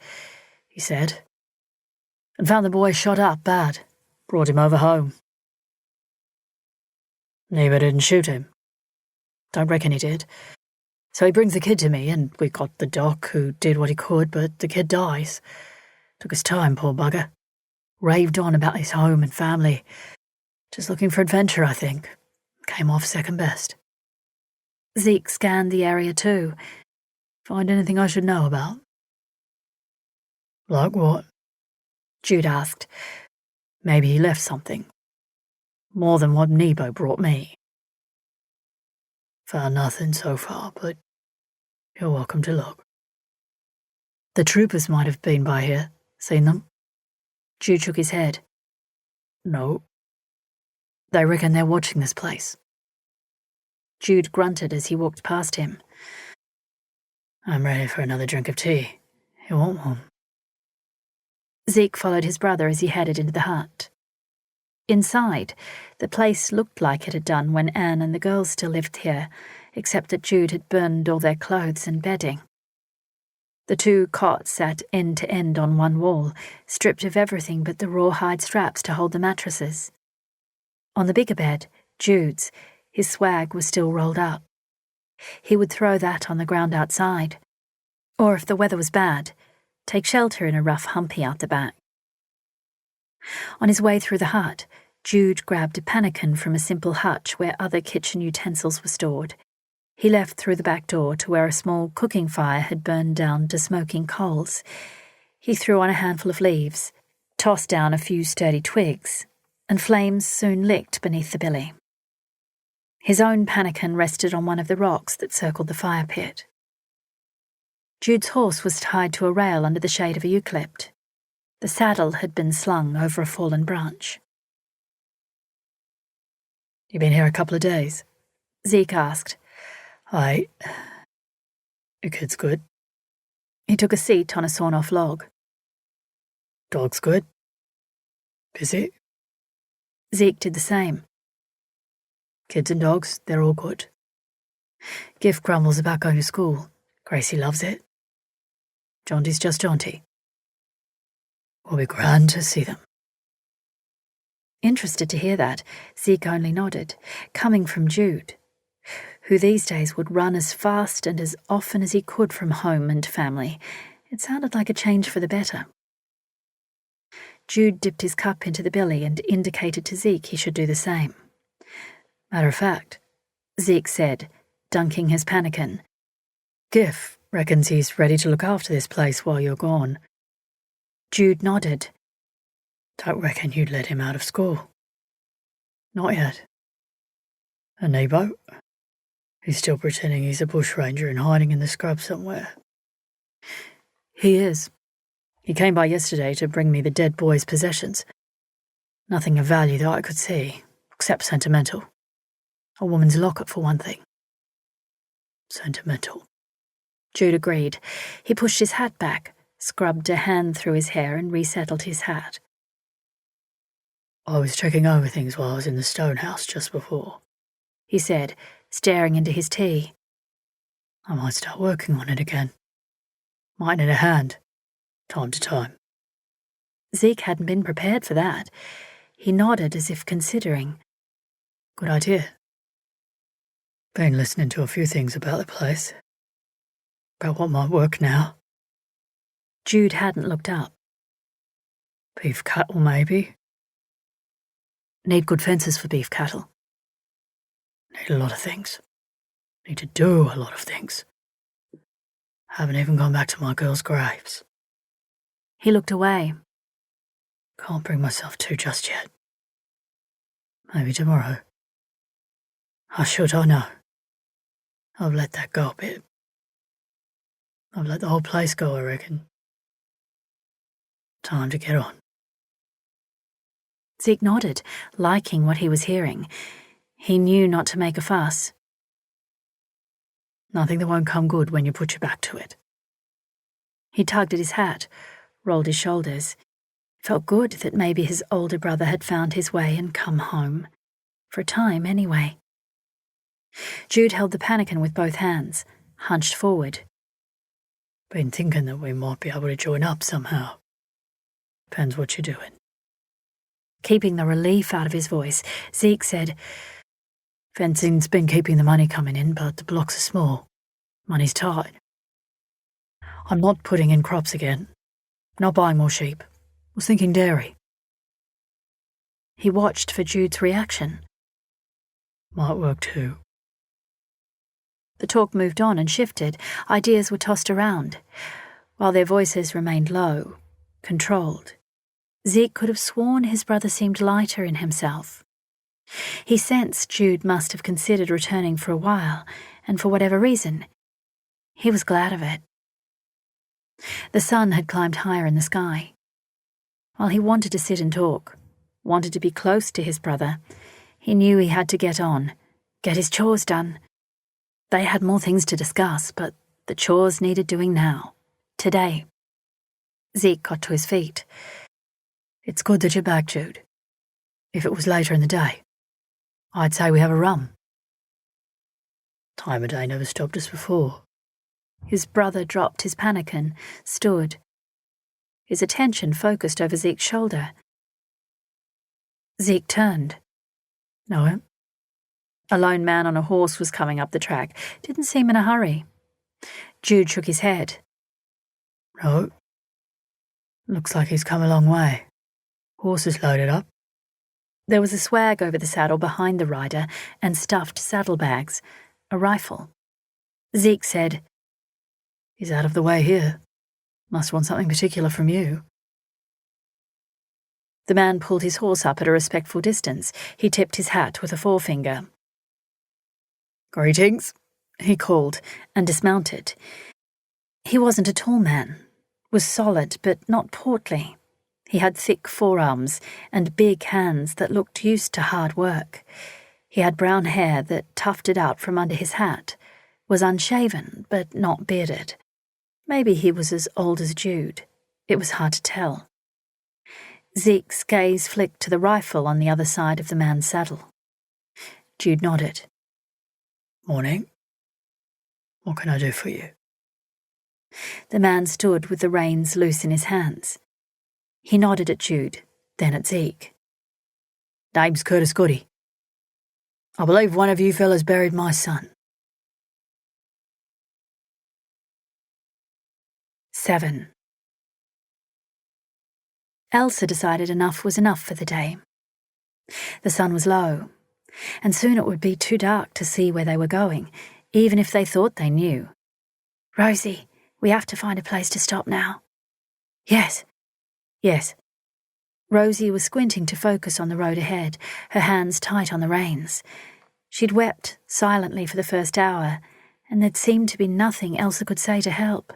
Speaker 2: he said, and found the boy shot up bad. Brought him over home." "Nebo didn't shoot him?" "Don't reckon he did. So he brings the kid to me, and we got the doc, who did what he could, but the kid dies. Took his time, poor bugger. Raved on about his home and family. Just looking for adventure, I think. Came off second best."
Speaker 1: Zeke scanned the area too.
Speaker 2: "Find anything I should know about?" "Like what?"
Speaker 1: Jude asked.
Speaker 2: "Maybe he left something. More than what Nebo brought me." "Found nothing so far, but you're welcome to look." "The troopers might have been by here. Seen them?"
Speaker 1: Jude shook his head.
Speaker 2: "No. They reckon they're watching this place."
Speaker 1: Jude grunted as he walked past him.
Speaker 2: "I'm ready for another drink of tea. You want one?"
Speaker 1: Zeke followed his brother as he headed into the hut. Inside, the place looked like it had done when Anne and the girls still lived here, except that Jude had burned all their clothes and bedding. The 2 cots sat end to end on one wall, stripped of everything but the rawhide straps to hold the mattresses. On the bigger bed, Jude's, his swag was still rolled up. He would throw that on the ground outside, or if the weather was bad, take shelter in a rough humpy out the back. On his way through the hut, Jude grabbed a pannikin from a simple hutch where other kitchen utensils were stored. He left through the back door to where a small cooking fire had burned down to smoking coals. He threw on a handful of leaves, tossed down a few sturdy twigs, and flames soon licked beneath the billy. His own pannikin rested on one of the rocks that circled the fire pit. Jude's horse was tied to a rail under the shade of a eucalypt. The saddle had been slung over a fallen branch.
Speaker 2: "You been here a couple of days?"
Speaker 1: Zeke asked.
Speaker 2: I Your kid's good.
Speaker 1: He took a seat on a sawn-off log.
Speaker 2: Dog's good. Busy.
Speaker 1: Zeke did the same.
Speaker 2: Kids and dogs, they're all good. Gift grumbles about going to school. Gracie loves it. Jaunty's just jaunty. Will be grand to see them.
Speaker 1: Interested to hear that, Zeke only nodded, coming from Jude, who these days would run as fast and as often as he could from home and family. It sounded like a change for the better. Jude dipped his cup into the billy and indicated to Zeke he should do the same.
Speaker 2: Matter of fact,
Speaker 1: Zeke said, dunking his pannikin,
Speaker 2: Gif reckons he's ready to look after this place while you're gone.
Speaker 1: Jude nodded.
Speaker 2: Don't reckon you'd let him out of school. Not yet. A Nebo? He's still pretending he's a bushranger and hiding in the scrub somewhere.
Speaker 1: He is.
Speaker 2: He came by yesterday to bring me the dead boy's possessions. Nothing of value that I could see, except sentimental. A woman's locket, for one thing. Sentimental.
Speaker 1: Jude agreed. He pushed his hat back, scrubbed a hand through his hair and resettled his hat.
Speaker 2: I was checking over things while I was in the stone house just before,
Speaker 1: he said, staring into his tea.
Speaker 2: I might start working on it again. Might need a hand, time to time.
Speaker 1: Zeke hadn't been prepared for that. He nodded as if considering.
Speaker 2: Good idea. Been listening to a few things about the place. About what might work now.
Speaker 1: Jude hadn't looked up.
Speaker 2: Beef cattle, maybe.
Speaker 1: Need good fences for beef cattle.
Speaker 2: Need a lot of things. Need to do a lot of things. Haven't even gone back to my girls' graves.
Speaker 1: He looked away.
Speaker 2: Can't bring myself to just yet. Maybe tomorrow. I should, I know. I've let that go a bit. I've let the whole place go, I reckon. Time to get on.
Speaker 1: Zeke nodded, liking what he was hearing. He knew not to make a fuss.
Speaker 2: Nothing that won't come good when you put your back to it.
Speaker 1: He tugged at his hat, rolled his shoulders. It felt good that maybe his older brother had found his way and come home. For a time, anyway. Jude held the pannikin with both hands, hunched forward.
Speaker 2: Been thinking that we might be able to join up somehow. Depends what you're doing.
Speaker 1: Keeping the relief out of his voice, Zeke said,
Speaker 2: Fencing's been keeping the money coming in, but the blocks are small. Money's tight. I'm not putting in crops again. Not buying more sheep. Was thinking dairy.
Speaker 1: He watched for Jude's reaction.
Speaker 2: Might work too.
Speaker 1: The talk moved on and shifted. Ideas were tossed around, while their voices remained low, controlled. Zeke could have sworn his brother seemed lighter in himself. He sensed Jude must have considered returning for a while, and for whatever reason, he was glad of it. The sun had climbed higher in the sky. While he wanted to sit and talk, wanted to be close to his brother, he knew he had to get on, get his chores done. They had more things to discuss, but the chores needed doing now, today. Zeke got to his feet.
Speaker 2: It's good that you're back, Jude. If it was later in the day, I'd say we have a rum. Time of day never stopped us before.
Speaker 1: His brother dropped his pannikin, stood. His attention focused over Zeke's shoulder. Zeke turned.
Speaker 2: Know him?
Speaker 1: A lone man on a horse was coming up the track. Didn't seem in a hurry. Jude shook his head.
Speaker 2: No. Looks like he's come a long way. Horse is loaded up.
Speaker 1: There was a swag over the saddle behind the rider and stuffed saddlebags, a rifle. Zeke said,
Speaker 2: He's out of the way here. Must want something particular from you.
Speaker 1: The man pulled his horse up at a respectful distance. He tipped his hat with a forefinger.
Speaker 2: Greetings,
Speaker 1: he called, and dismounted. He wasn't a tall man, was solid but not portly. He had thick forearms and big hands that looked used to hard work. He had brown hair that tufted out from under his hat, was unshaven but not bearded. Maybe he was as old as Jude. It was hard to tell. Zeke's gaze flicked to the rifle on the other side of the man's saddle. Jude nodded.
Speaker 2: Morning. What can I do for you?
Speaker 1: The man stood with the reins loose in his hands. He nodded at Jude, then at Zeke.
Speaker 2: Name's Elsa Goody. I believe one of you fellas buried my son.
Speaker 1: 7. Elsa decided enough was enough for the day. The sun was low, and soon it would be too dark to see where they were going, even if they thought they knew. Rosie, we have to find a place to stop now. Yes. Rosie was squinting to focus on the road ahead, her hands tight on the reins. She'd wept silently for the first hour, and there'd seemed to be nothing Elsa could say to help.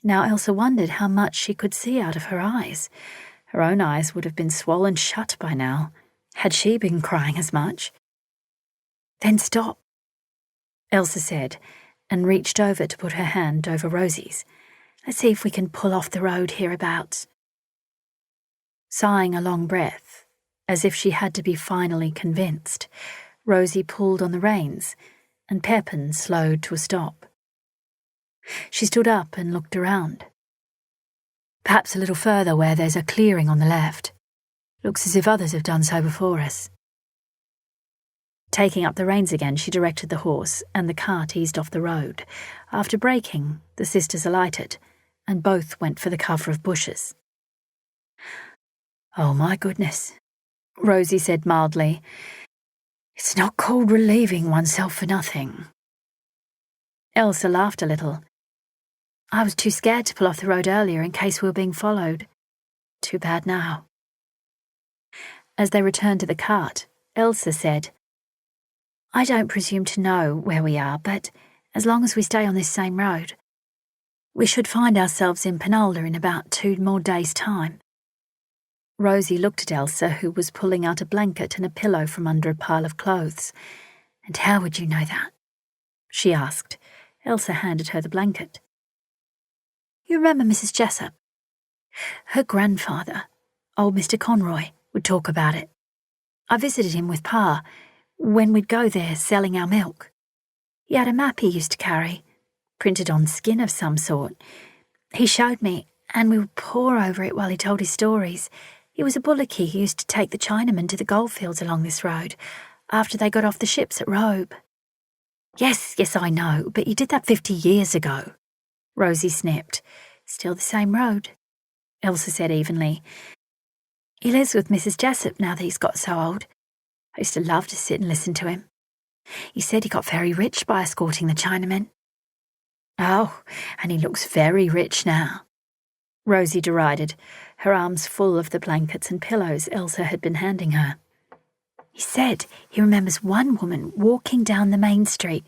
Speaker 1: Now Elsa wondered how much she could see out of her eyes. Her own eyes would have been swollen shut by now. Had she been crying as much? Then stop, Elsa said, and reached over to put her hand over Rosie's. Let's see if we can pull off the road hereabouts. Sighing a long breath, as if she had to be finally convinced, Rosie pulled on the reins, and Pepin slowed to a stop. She stood up and looked around. Perhaps a little further where there's a clearing on the left. Looks as if others have done so before us. Taking up the reins again, she directed the horse, and the cart eased off the road. After braking, the sisters alighted, and both went for the cover of bushes. Oh my goodness, Rosie said mildly. It's not called relieving oneself for nothing. Elsa laughed a little. I was too scared to pull off the road earlier in case we were being followed. Too bad now. As they returned to the cart, Elsa said, I don't presume to know where we are, but as long as we stay on this same road, we should find ourselves in Penalda in about 2 more days' time. Rosie looked at Elsa, who was pulling out a blanket and a pillow from under a pile of clothes. And how would you know that? She asked. Elsa handed her the blanket. You remember Mrs. Jessup? Her grandfather, old Mr. Conroy, would talk about it. I visited him with Pa when we'd go there selling our milk. He had a map he used to carry, printed on skin of some sort. He showed me, and we would pore over it while he told his stories. He was a bullocky who used to take the Chinamen to the goldfields along this road after they got off the ships at Robe. Yes, I know, but you did that 50 years ago. Rosie snipped. Still the same road, Elsa said evenly. He lives with Mrs. Jessup now that he's got so old. I used to love to sit and listen to him. He said he got very rich by escorting the Chinamen. Oh, and he looks very rich now, Rosie derided, her arms full of the blankets and pillows Elsa had been handing her. He said he remembers one woman walking down the main street,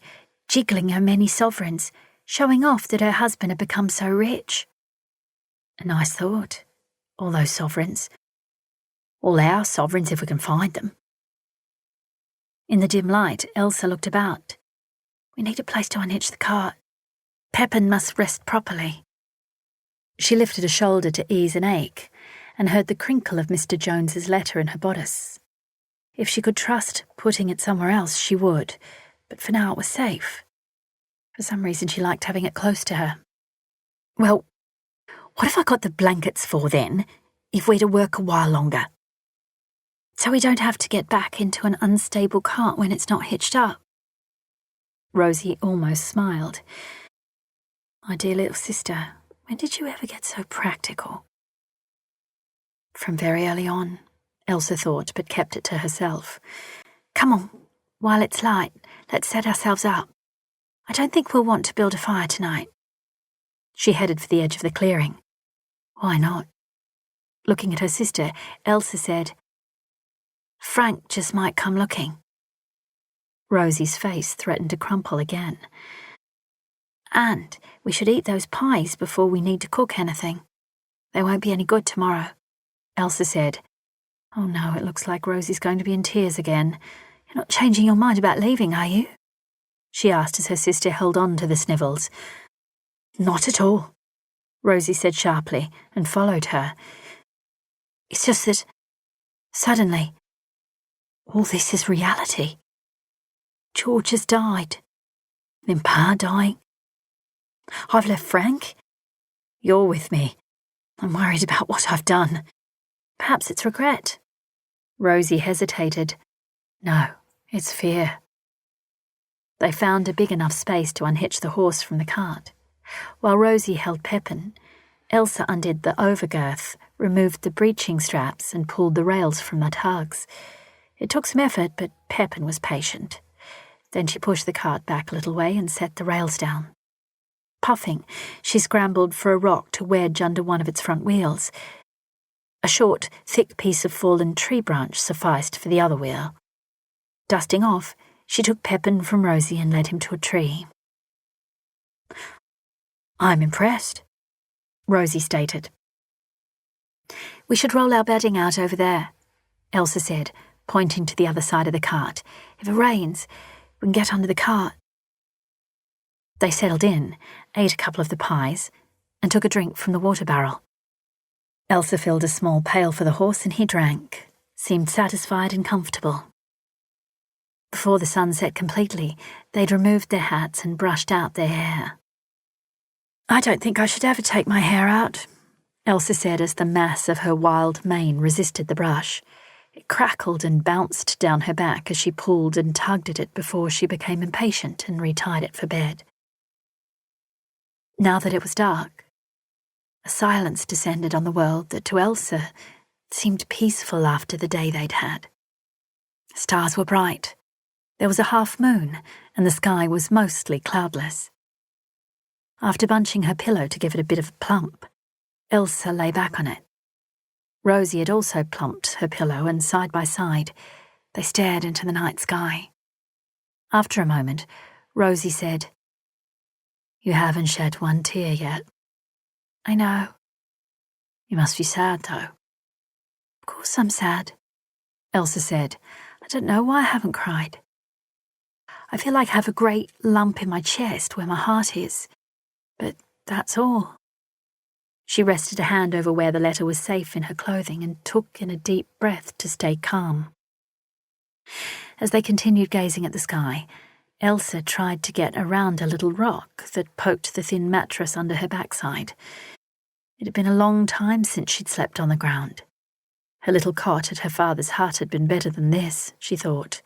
Speaker 1: jiggling her many sovereigns, showing off that her husband had become so rich. A nice thought, all those sovereigns. All our sovereigns if we can find them. In the dim light, Elsa looked about. We need a place to unhitch the cart. Pepin must rest properly. She lifted a shoulder to ease an ache and heard the crinkle of Mr. Jones's letter in her bodice. If she could trust putting it somewhere else, she would, but for now it was safe. For some reason she liked having it close to her. Well, what have I got the blankets for then, if we're to work a while longer? So we don't have to get back into an unstable cart when it's not hitched up. Rosie almost smiled. My dear little sister, when did you ever get so practical? From very early on, Elsa thought, but kept it to herself. Come on, while it's light, let's set ourselves up. I don't think we'll want to build a fire tonight. She headed for the edge of the clearing. Why not? Looking at her sister, Elsa said, Frank just might come looking. Rosie's face threatened to crumple again. And we should eat those pies before we need to cook anything. They won't be any good tomorrow, Elsa said. Oh no, it looks like Rosie's going to be in tears again. You're not changing your mind about leaving, are you? she asked as her sister held on to the snivels. Not at all, Rosie said sharply and followed her. It's just that, suddenly, all this is reality. George has died. Then Pa dying. I've left Frank. You're with me. I'm worried about what I've done. Perhaps it's regret. Rosie hesitated. No, it's fear. They found a big enough space to unhitch the horse from the cart. While Rosie held Pepin, Elsa undid the overgirth, removed the breeching straps and pulled the rails from the tugs. It took some effort, but Pepin was patient. Then she pushed the cart back a little way and set the rails down. Puffing, she scrambled for a rock to wedge under one of its front wheels. A short, thick piece of fallen tree branch sufficed for the other wheel. Dusting off, she took Pepin from Rosie and led him to a tree. I'm impressed, Rosie stated. We should roll our bedding out over there, Elsa said, pointing to the other side of the cart. If it rains, we can get under the cart. They settled in, ate a couple of the pies, and took a drink from the water barrel. Elsa filled a small pail for the horse and he drank, seemed satisfied and comfortable. Before the sun set completely, they'd removed their hats and brushed out their hair. I don't think I should ever take my hair out, Elsa said as the mass of her wild mane resisted the brush. It crackled and bounced down her back as she pulled and tugged at it before she became impatient and retied it for bed. Now that it was dark, a silence descended on the world that to Elsa seemed peaceful after the day they'd had. Stars were bright. There was a half moon, and the sky was mostly cloudless. After bunching her pillow to give it a bit of a plump, Elsa lay back on it. Rosie had also plumped her pillow, and side by side, they stared into the night sky. After a moment, Rosie said, You haven't shed one tear yet. I know. You must be sad, though. Of course I'm sad, Elsa said. I don't know why I haven't cried. I feel like I have a great lump in my chest where my heart is, but that's all. She rested a hand over where the letter was safe in her clothing and took in a deep breath to stay calm. As they continued gazing at the sky, Elsa tried to get around a little rock that poked the thin mattress under her backside. It had been a long time since she'd slept on the ground. Her little cot at her father's hut had been better than this, she thought.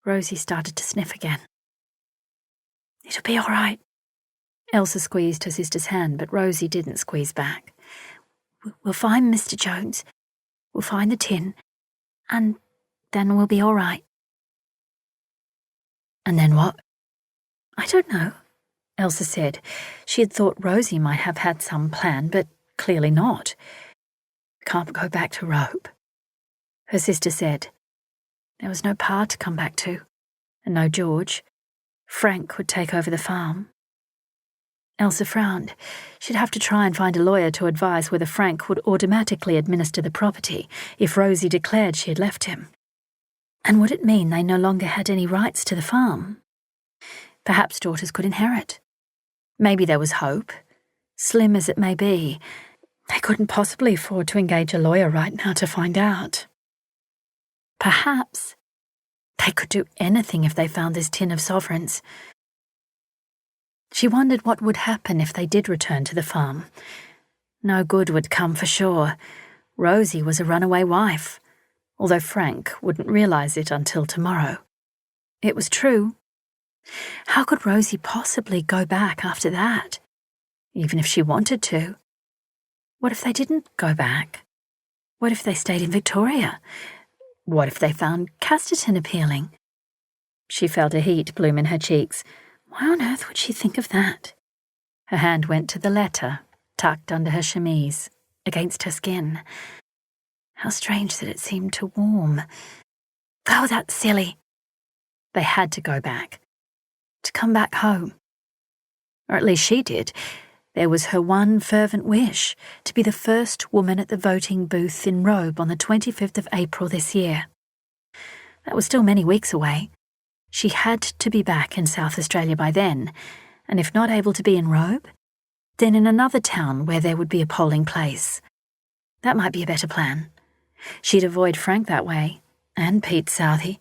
Speaker 1: Rosie started to sniff again. It'll be all right. Elsa squeezed her sister's hand, but Rosie didn't squeeze back. We'll find Mr. Jones. We'll find the tin. And then we'll be all right. And then what? I don't know, Elsa said. She had thought Rosie might have had some plan, but clearly not. Can't go back to Rope. Her sister said. There was no Pa to come back to, and no George. Frank would take over the farm. Elsa frowned. She'd have to try and find a lawyer to advise whether Frank would automatically administer the property if Rosie declared she had left him. And would it mean they no longer had any rights to the farm? Perhaps daughters could inherit. Maybe there was hope. Slim as it may be, they couldn't possibly afford to engage a lawyer right now to find out. Perhaps they could do anything if they found this tin of sovereigns. She wondered what would happen if they did return to the farm. No good would come for sure. Rosie was a runaway wife, although Frank wouldn't realise it until tomorrow. It was true. How could Rosie possibly go back after that, even if she wanted to? What if they didn't go back? What if they stayed in Victoria? What if they found Casterton appealing? She felt a heat bloom in her cheeks. Why on earth would she think of that? Her hand went to the letter, tucked under her chemise, against her skin. How strange that it seemed to warm. Oh, that's silly. They had to go back. To come back home. Or at least she did. There was her one fervent wish, to be the first woman at the voting booth in Robe on the 25th of April this year. That was still many weeks away. She had to be back in South Australia by then, and if not able to be in Robe, then in another town where there would be a polling place. That might be a better plan. She'd avoid Frank that way, and Pete Southey.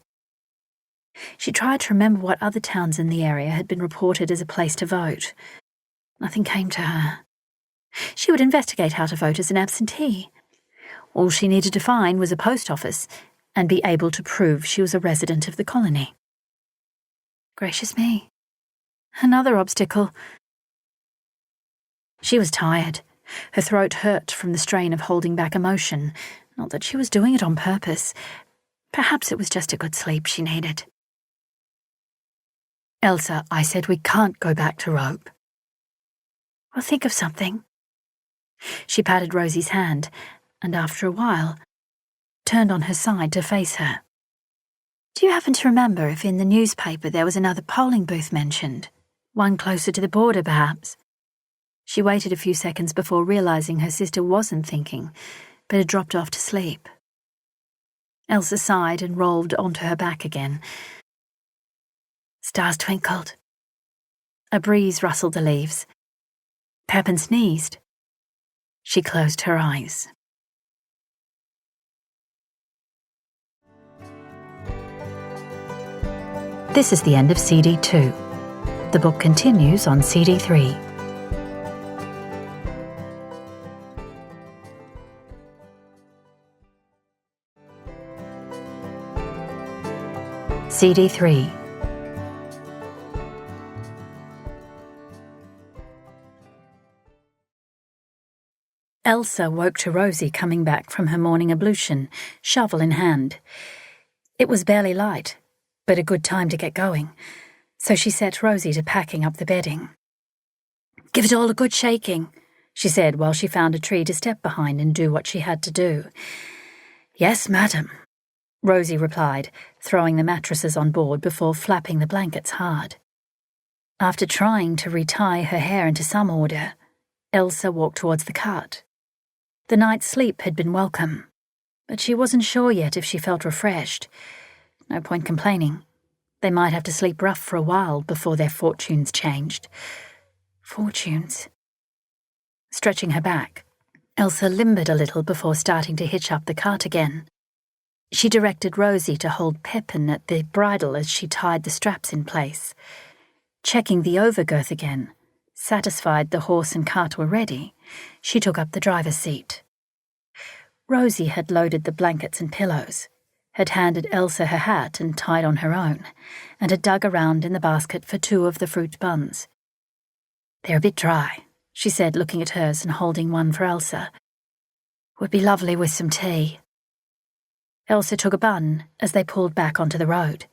Speaker 1: She tried to remember what other towns in the area had been reported as a place to vote. Nothing came to her. She would investigate how to vote as an absentee. All she needed to find was a post office and be able to prove she was a resident of the colony. Gracious me. Another obstacle. She was tired. Her throat hurt from the strain of holding back emotion. Not that she was doing it on purpose. Perhaps it was just a good sleep she needed.
Speaker 2: Elsa, I said we can't go back to Rope.
Speaker 1: Well, think of something. She patted Rosie's hand, and after a while, turned on her side to face her. Do you happen to remember if in the newspaper there was another polling booth mentioned? One closer to the border, perhaps? She waited a few seconds before realising her sister wasn't thinking, but had dropped off to sleep. Elsa sighed and rolled onto her back again. Stars twinkled. A breeze rustled the leaves. Pepin sneezed. She closed her eyes. This is the end of CD 2. The book continues on CD 3. CD 3. Elsa woke to Rosie coming back from her morning ablution, shovel in hand. It was barely light, but a good time to get going, so she set Rosie to packing up the bedding. Give it all a good shaking, she said while she found a tree to step behind and do what she had to do. Yes, madam, Rosie replied, throwing the mattresses on board before flapping the blankets hard. After trying to retie her hair into some order, Elsa walked towards the cart. The night's sleep had been welcome, but she wasn't sure yet if she felt refreshed. No point complaining. They might have to sleep rough for a while before their fortunes changed. Fortunes. Stretching her back, Elsa limbered a little before starting to hitch up the cart again. She directed Rosie to hold Pepin at the bridle as she tied the straps in place. Checking the overgirth again, satisfied the horse and cart were ready, she took up the driver's seat. Rosie had loaded the blankets and pillows, had handed Elsa her hat and tied on her own, and had dug around in the basket for 2 of the fruit buns. They're a bit dry, she said, looking at hers and holding one for Elsa. Would be lovely with some tea. Elsa took a bun as they pulled back onto the road.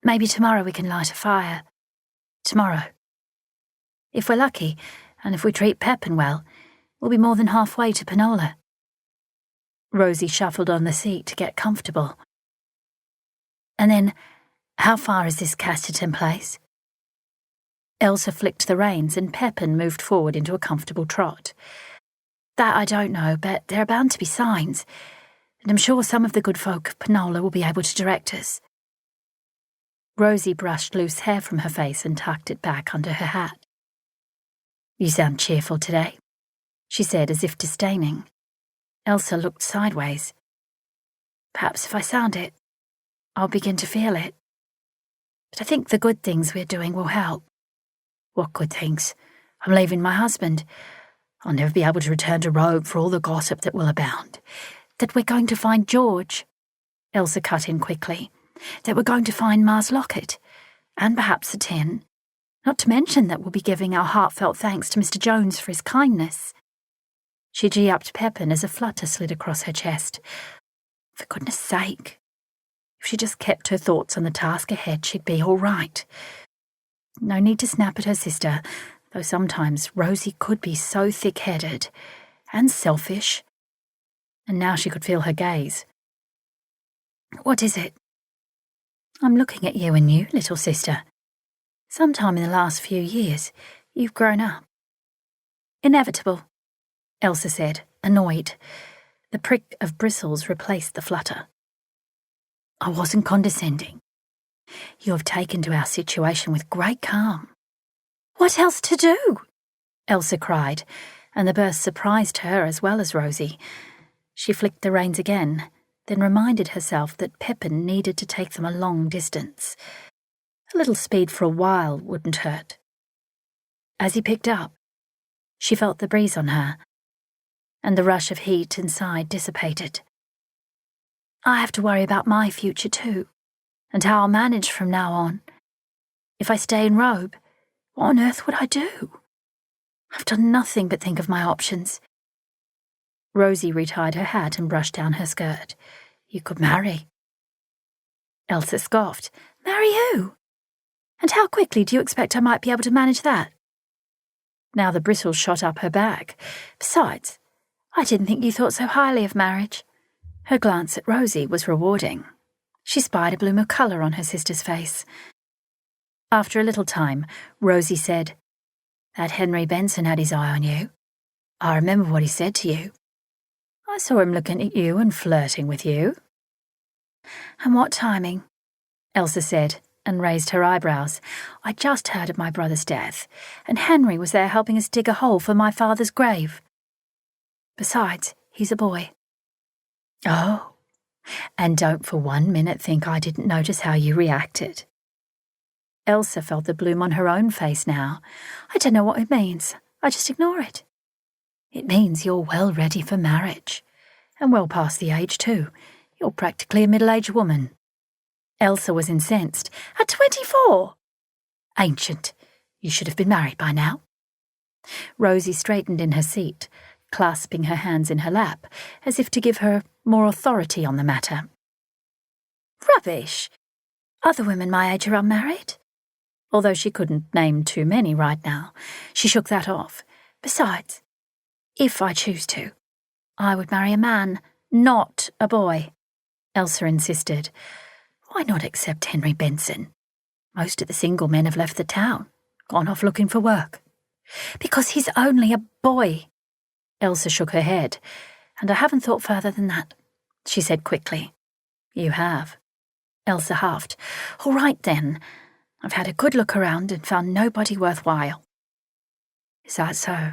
Speaker 1: Maybe tomorrow we can light a fire. Tomorrow. If we're lucky, and if we treat Pepin well, we'll be more than halfway to Penola. Rosie shuffled on the seat to get comfortable. And then, how far is this Casterton place? Elsa flicked the reins and Pepin moved forward into a comfortable trot. That I don't know, but there are bound to be signs, and I'm sure some of the good folk of Penola will be able to direct us. Rosie brushed loose hair from her face and tucked it back under her hat. You sound cheerful today, she said as if disdaining. Elsa looked sideways. Perhaps if I sound it, I'll begin to feel it. But I think the good things we're doing will help. What good things? I'm leaving my husband. I'll never be able to return to Robe for all the gossip that will abound. That we're going to find George, Elsa cut in quickly. That we're going to find Ma's locket, and perhaps the tin. Not to mention that we'll be giving our heartfelt thanks to Mr. Jones for his kindness. She gee-upped Pepin as a flutter slid across her chest. For goodness sake. If she just kept her thoughts on the task ahead, she'd be all right. No need to snap at her sister, though sometimes Rosie could be so thick-headed and selfish. And now she could feel her gaze. What is it? I'm looking at you and you, little sister. Sometime in the last few years, you've grown up. Inevitable, Elsa said, annoyed. The prick of bristles replaced the flutter. I wasn't condescending. You have taken to our situation with great calm. What else to do? Elsa cried, and the burst surprised her as well as Rosie. She flicked the reins again, then reminded herself that Pepin needed to take them a long distance. A little speed for a while wouldn't hurt. As he picked up, she felt the breeze on her, and the rush of heat inside dissipated. I have to worry about my future too, and how I'll manage from now on. If I stay in Robe, what on earth would I do? I've done nothing but think of my options. Rosie retied her hat and brushed down her skirt. You could marry. Elsa scoffed. Marry who? And how quickly do you expect I might be able to manage that? Now the bristles shot up her back. Besides, I didn't think you thought so highly of marriage. Her glance at Rosie was rewarding. She spied a bloom of colour on her sister's face. After a little time, Rosie said, That Henry Benson had his eye on you. I remember what he said to you. I saw him looking at you and flirting with you. And what timing? Elsa said, and raised her eyebrows. I just heard of my brother's death, and Henry was there helping us dig a hole for my father's grave. Besides, he's a boy. Oh, and don't for 1 minute think I didn't notice how you reacted. Elsa felt the bloom on her own face now. I don't know what it means. I just ignore it. It means you're well ready for marriage. And well past the age, too. You're practically a middle-aged woman. Elsa was incensed. At 24? Ancient. You should have been married by now. Rosie straightened in her seat, clasping her hands in her lap, as if to give her more authority on the matter. Rubbish. Other women my age are unmarried. Although she couldn't name too many right now, she shook that off. Besides, if I choose to, I would marry a man, not a boy. Elsa insisted. Why not accept Henry Benson? Most of the single men have left the town, gone off looking for work. Because he's only a boy. Elsa shook her head. And I haven't thought further than that, she said quickly. You have. Elsa huffed. All right then. I've had a good look around and found nobody worthwhile. Is that so?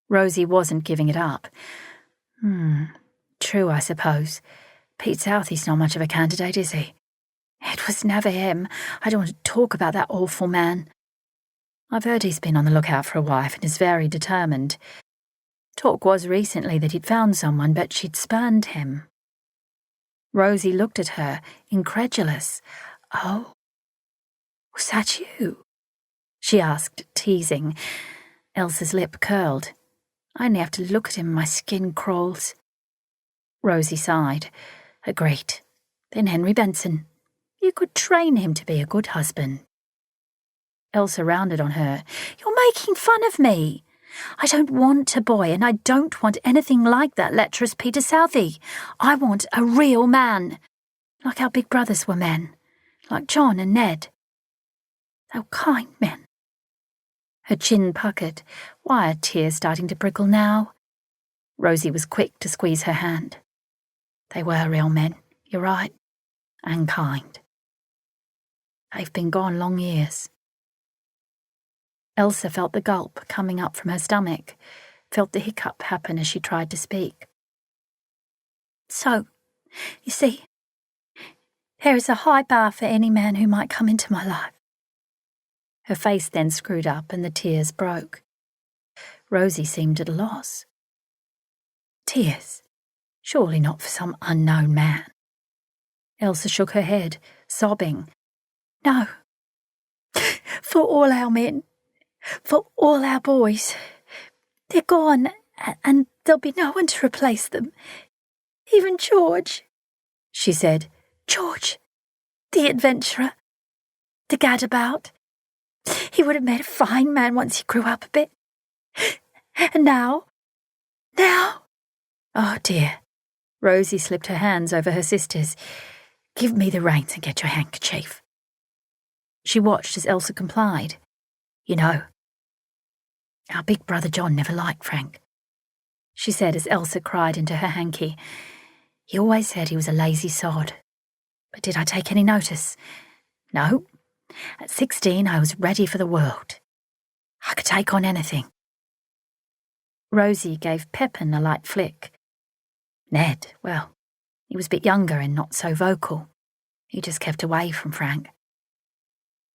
Speaker 1: Rosie wasn't giving it up. True, I suppose. Pete Southey's not much of a candidate, is he? It was never him. I don't want to talk about that awful man. I've heard he's been on the lookout for a wife and is very determined. Talk was recently that he'd found someone, but she'd spurned him. Rosie looked at her, incredulous. Oh, was that you? She asked, teasing. Elsa's lip curled. I only have to look at him and my skin crawls. Rosie sighed. Agreed. Then Henry Benson. You could train him to be a good husband. Elsa rounded on her. You're making fun of me. I don't want a boy, and I don't want anything like that lecherous Peter Southey. I want a real man. Like our big brothers were men. Like John and Ned. They were kind men. Her chin puckered. Why are tears starting to prickle now? Rosie was quick to squeeze her hand. They were real men, you're right, and kind. They've been gone long years. Elsa felt the gulp coming up from her stomach, felt the hiccup happen as she tried to speak. So, you see, there is a high bar for any man who might come into my life. Her face then screwed up and the tears broke. Rosie seemed at a loss. Tears? Surely not for some unknown man. Elsa shook her head, sobbing. No. For all our men. For all our boys. They're gone, and there'll be no one to replace them. Even George, she said. George, the adventurer, the gadabout. He would have made a fine man once he grew up a bit. And now? Oh dear. Rosie slipped her hands over her sister's. Give me the reins and get your handkerchief. She watched as Elsa complied. You know, our big brother John never liked Frank, she said as Elsa cried into her hanky. He always said he was a lazy sod. But did I take any notice? No, at 16 I was ready for the world. I could take on anything. Rosie gave Pepin a light flick. Ned, well, he was a bit younger and not so vocal. He just kept away from Frank.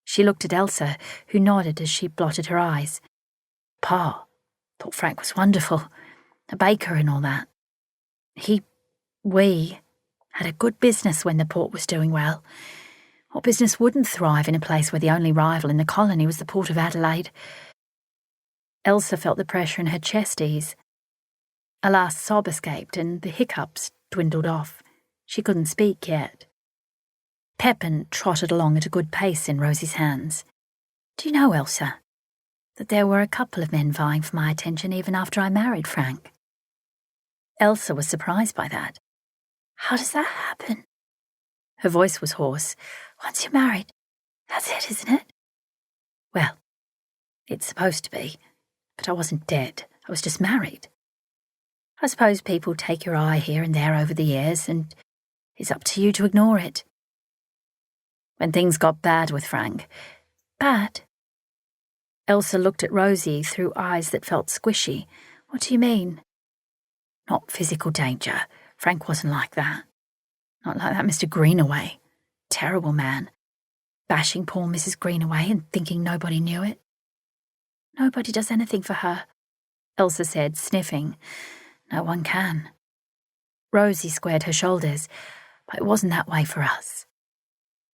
Speaker 1: She looked at Elsa, who nodded as she blotted her eyes. Pa thought Frank was wonderful, a baker and all that. We had a good business when the port was doing well. What business wouldn't thrive in a place where the only rival in the colony was the port of Adelaide? Elsa felt the pressure in her chest ease. A last sob escaped and the hiccups dwindled off. She couldn't speak yet. Pepin trotted along at a good pace in Rosie's hands. Do you know, Elsa, that there were a couple of men vying for my attention even after I married Frank? Elsa was surprised by that. How does that happen? Her voice was hoarse. Once you're married, that's it, isn't it? Well, it's supposed to be, but I wasn't dead. I was just married. I suppose people take your eye here and there over the years, and it's up to you to ignore it. When things got bad with Frank. Bad? Elsa looked at Rosie through eyes that felt squishy. What do you mean? Not physical danger. Frank wasn't like that. Not like that Mr. Greenaway. Terrible man. Bashing poor Mrs. Greenaway and thinking nobody knew it. Nobody does anything for her, Elsa said, sniffing. No one can. Rosie squared her shoulders, but it wasn't that way for us.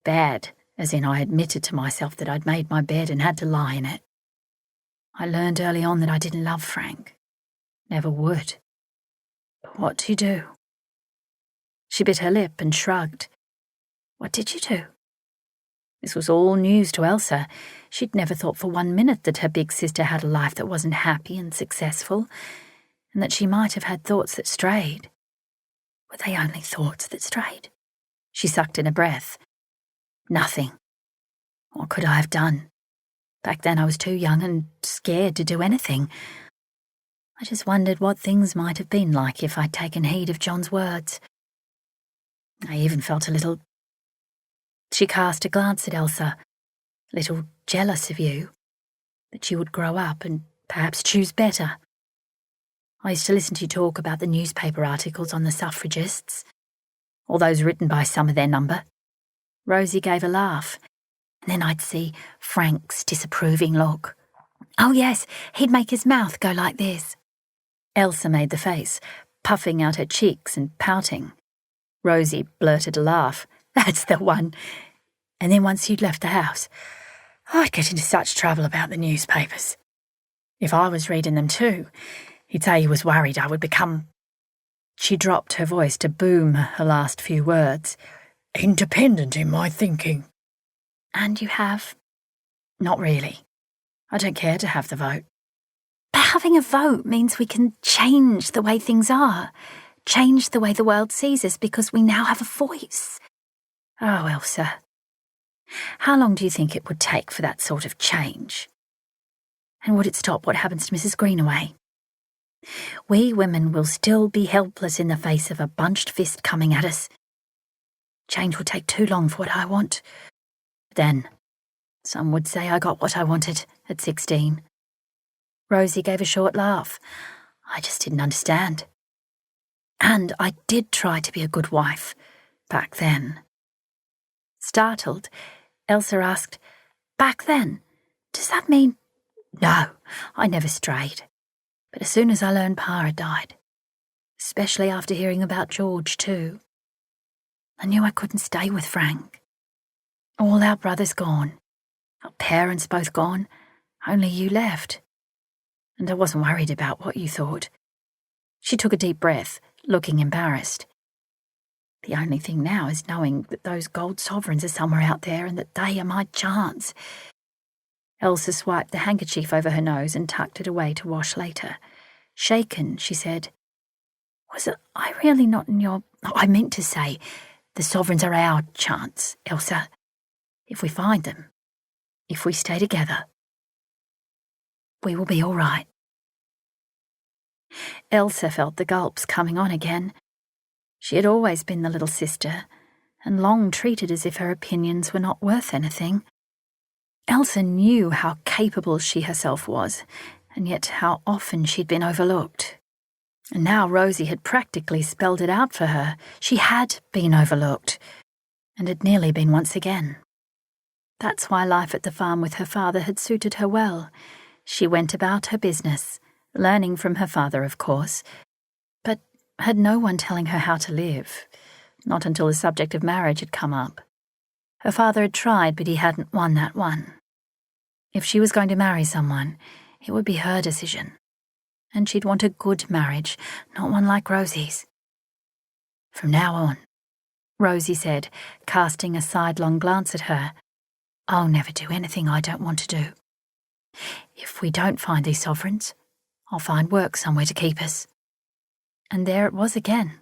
Speaker 1: Bad, as in I admitted to myself that I'd made my bed and had to lie in it. I learned early on that I didn't love Frank. Never would. But what do you do? She bit her lip and shrugged. What did you do? This was all news to Elsa. She'd never thought for 1 minute that her big sister had a life that wasn't happy and successful, and that she might have had thoughts that strayed. Were they only thoughts that strayed? She sucked in a breath. Nothing. What could I have done? Back then I was too young and scared to do anything. I just wondered what things might have been like if I'd taken heed of John's words. I even felt a little... She cast a glance at Elsa, a little jealous of you, that you would grow up and perhaps choose better. I used to listen to you talk about the newspaper articles on the suffragists, all those written by some of their number. Rosie gave a laugh, and then I'd see Frank's disapproving look. Oh yes, he'd make his mouth go like this. Elsa made the face, puffing out her cheeks and pouting. Rosie blurted a laugh. That's the one. And then once you'd left the house, I'd get into such trouble about the newspapers. If I was reading them too, he'd say he was worried I would become... She dropped her voice to boom her last few words. Independent in my thinking. And you have? Not really. I don't care to have the vote. But having a vote means we can change the way things are, change the way the world sees us because we now have a voice. Oh, Elsa. How long do you think it would take for that sort of change? And would it stop what happens to Mrs. Greenaway? We women will still be helpless in the face of a bunched fist coming at us. Change would take too long for what I want. Then, some would say I got what I wanted at 16. Rosie gave a short laugh. I just didn't understand. And I did try to be a good wife, back then. Startled, Elsa asked, Back then? Does that mean... No, I never strayed. But as soon as I learned Pa had died, especially after hearing about George too, I knew I couldn't stay with Frank. All our brothers gone, our parents both gone, only you left. And I wasn't worried about what you thought. She took a deep breath, looking embarrassed. The only thing now is knowing that those gold sovereigns are somewhere out there and that they are my chance. Elsa swiped the handkerchief over her nose and tucked it away to wash later. Shaken, she said, Was I really not in your... I meant to say, the sovereigns are our chance, Elsa. If we find them, if we stay together, we will be all right. Elsa felt the gulps coming on again. She had always been the little sister, and long treated as if her opinions were not worth anything. Elsa knew how capable she herself was, and yet how often she'd been overlooked. And now Rosie had practically spelled it out for her. She had been overlooked, and had nearly been once again. That's why life at the farm with her father had suited her well. She went about her business, learning from her father, of course, but had no one telling her how to live, not until the subject of marriage had come up. Her father had tried, but he hadn't won that one. If she was going to marry someone, it would be her decision. And she'd want a good marriage, not one like Rosie's. From now on, Rosie said, casting a sidelong glance at her, I'll never do anything I don't want to do. If we don't find these sovereigns, I'll find work somewhere to keep us. And there it was again.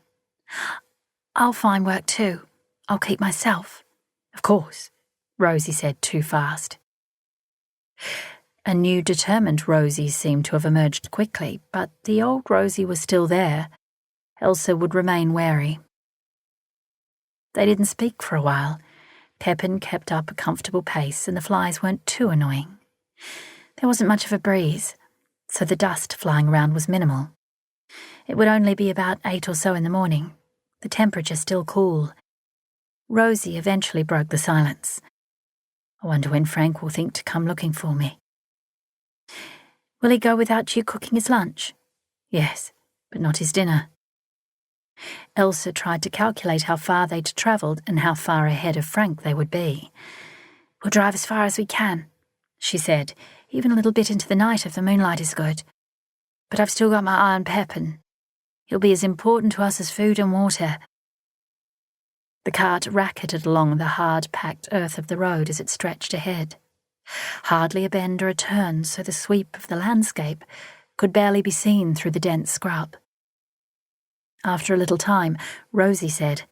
Speaker 1: I'll find work too. I'll keep myself. Of course, Rosie said too fast. A new determined Rosie seemed to have emerged quickly, but the old Rosie was still there. Elsa would remain wary. They didn't speak for a while. Pepin kept up a comfortable pace, and the flies weren't too annoying. There wasn't much of a breeze, so the dust flying around was minimal. It would only be about 8 or so in the morning, the temperature still cool. Rosie eventually broke the silence. I wonder when Frank will think to come looking for me. Will he go without you cooking his lunch? Yes, but not his dinner. Elsa tried to calculate how far they'd travelled and how far ahead of Frank they would be. We'll drive as far as we can, she said, even a little bit into the night if the moonlight is good. But I've still got my eye on Pepin. He'll be as important to us as food and water. The cart racketed along the hard-packed earth of the road as it stretched ahead. Hardly a bend or a turn, so the sweep of the landscape could barely be seen through the dense scrub. After a little time, Rosie said,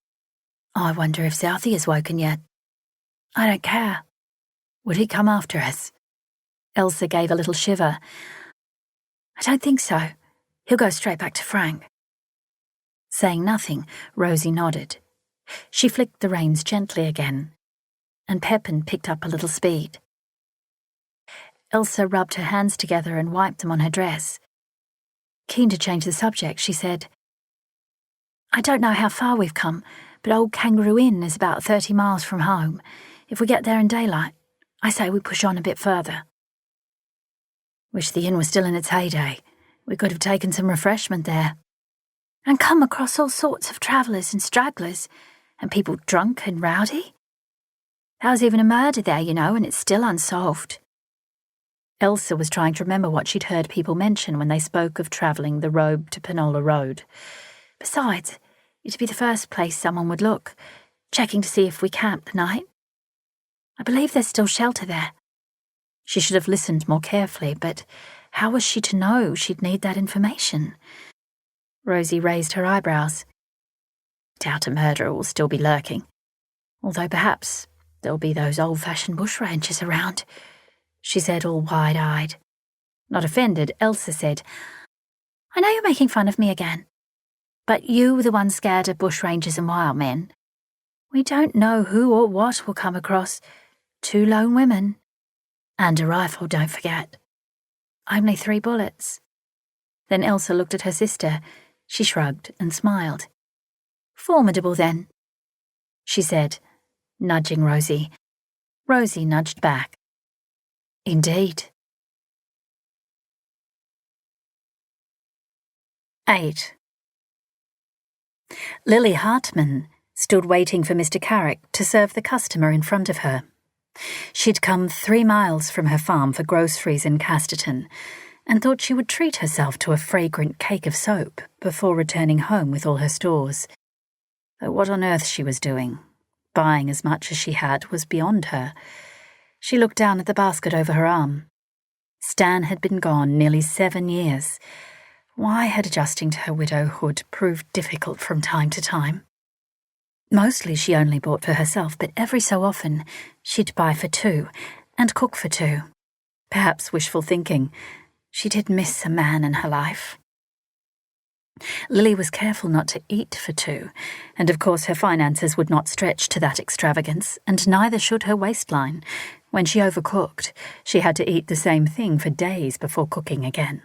Speaker 1: I wonder if Southie has woken yet. I don't care. Would he come after us? Elsa gave a little shiver. I don't think so. He'll go straight back to Frank. Saying nothing, Rosie nodded. She flicked the reins gently again, and Pepin picked up a little speed. Elsa rubbed her hands together and wiped them on her dress. Keen to change the subject, she said, I don't know how far we've come, but Old Kangaroo Inn is about 30 miles from home. If we get there in daylight, I say we push on a bit further. Wish the inn was still in its heyday. We could have taken some refreshment there. And come across all sorts of travellers and stragglers, and people drunk and rowdy. There was even a murder there, you know, and it's still unsolved. Elsa was trying to remember what she'd heard people mention when they spoke of travelling the Robe to Penola Road. Besides, it'd be the first place someone would look, checking to see if we camped the night. I believe there's still shelter there. She should have listened more carefully, but how was she to know she'd need that information? Rosie raised her eyebrows. Doubt a murderer will still be lurking, although perhaps there'll be those old-fashioned bushrangers around, she said, all wide-eyed. Not offended, Elsa said, I know you're making fun of me again, but you were the one scared of bushrangers and wild men. We don't know who or what we'll come across. 2 lone women. And a rifle, don't forget. Only 3 bullets. Then Elsa looked at her sister. She shrugged and smiled. Formidable, then, she said, nudging Rosie. Rosie nudged back. Indeed. 8. Lily Hartman stood waiting for Mr. Carrick to serve the customer in front of her. She'd come 3 miles from her farm for groceries in Casterton and thought she would treat herself to a fragrant cake of soap before returning home with all her stores. Though what on earth she was doing, buying as much as she had, was beyond her. She looked down at the basket over her arm. Stan had been gone nearly 7 years. Why had adjusting to her widowhood proved difficult from time to time? Mostly she only bought for herself, but every so often she'd buy for 2 and cook for 2. Perhaps wishful thinking. She did miss a man in her life. Lily was careful not to eat for two, and of course her finances would not stretch to that extravagance, and neither should her waistline. When she overcooked, she had to eat the same thing for days before cooking again.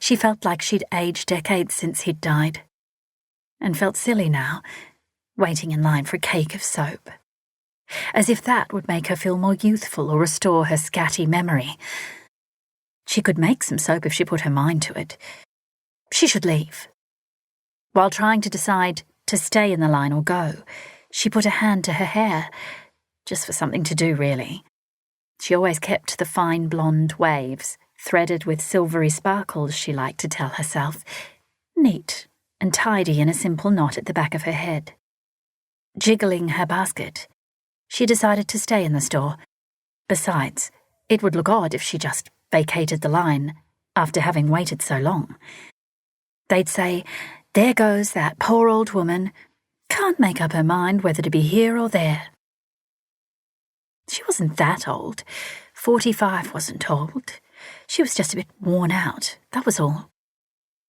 Speaker 1: She felt like she'd aged decades since he'd died, and felt silly now, waiting in line for a cake of soap. As if that would make her feel more youthful or restore her scatty memory. She could make some soap if she put her mind to it. She should leave. While trying to decide to stay in the line or go, she put a hand to her hair, just for something to do, really. She always kept the fine blonde waves, threaded with silvery sparkles, she liked to tell herself, neat and tidy in a simple knot at the back of her head. Jiggling her basket, she decided to stay in the store. Besides, it would look odd if she just vacated the line after having waited so long. They'd say, "There goes that poor old woman. Can't make up her mind whether to be here or there." She wasn't that old. 45 wasn't old. She was just a bit worn out, that was all.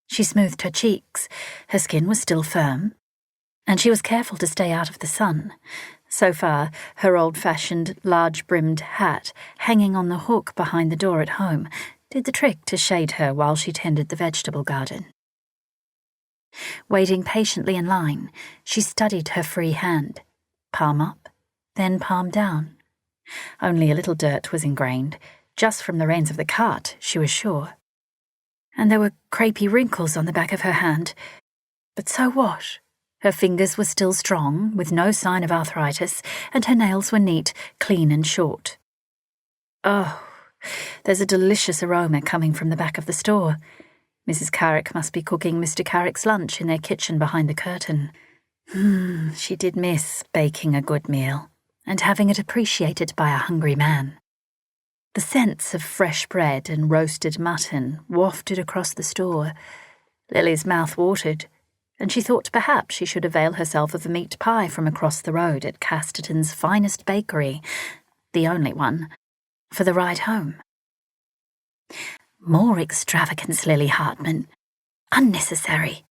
Speaker 1: She smoothed her cheeks. Her skin was still firm, and she was careful to stay out of the sun. So far, her old-fashioned, large-brimmed hat, hanging on the hook behind the door at home, did the trick to shade her while she tended the vegetable garden. Waiting patiently in line, she studied her free hand, palm up, then palm down. Only a little dirt was ingrained, just from the reins of the cart, she was sure. And there were crepey wrinkles on the back of her hand. But so what? Her fingers were still strong, with no sign of arthritis, and her nails were neat, clean and short. Oh, there's a delicious aroma coming from the back of the store. Mrs. Carrick must be cooking Mr. Carrick's lunch in their kitchen behind the curtain. She did miss baking a good meal, and having it appreciated by a hungry man. The scents of fresh bread and roasted mutton wafted across the store. Lily's mouth watered, and she thought perhaps she should avail herself of a meat pie from across the road at Casterton's finest bakery, the only one, for the ride home. More extravagance, Lily Hartman. Unnecessary.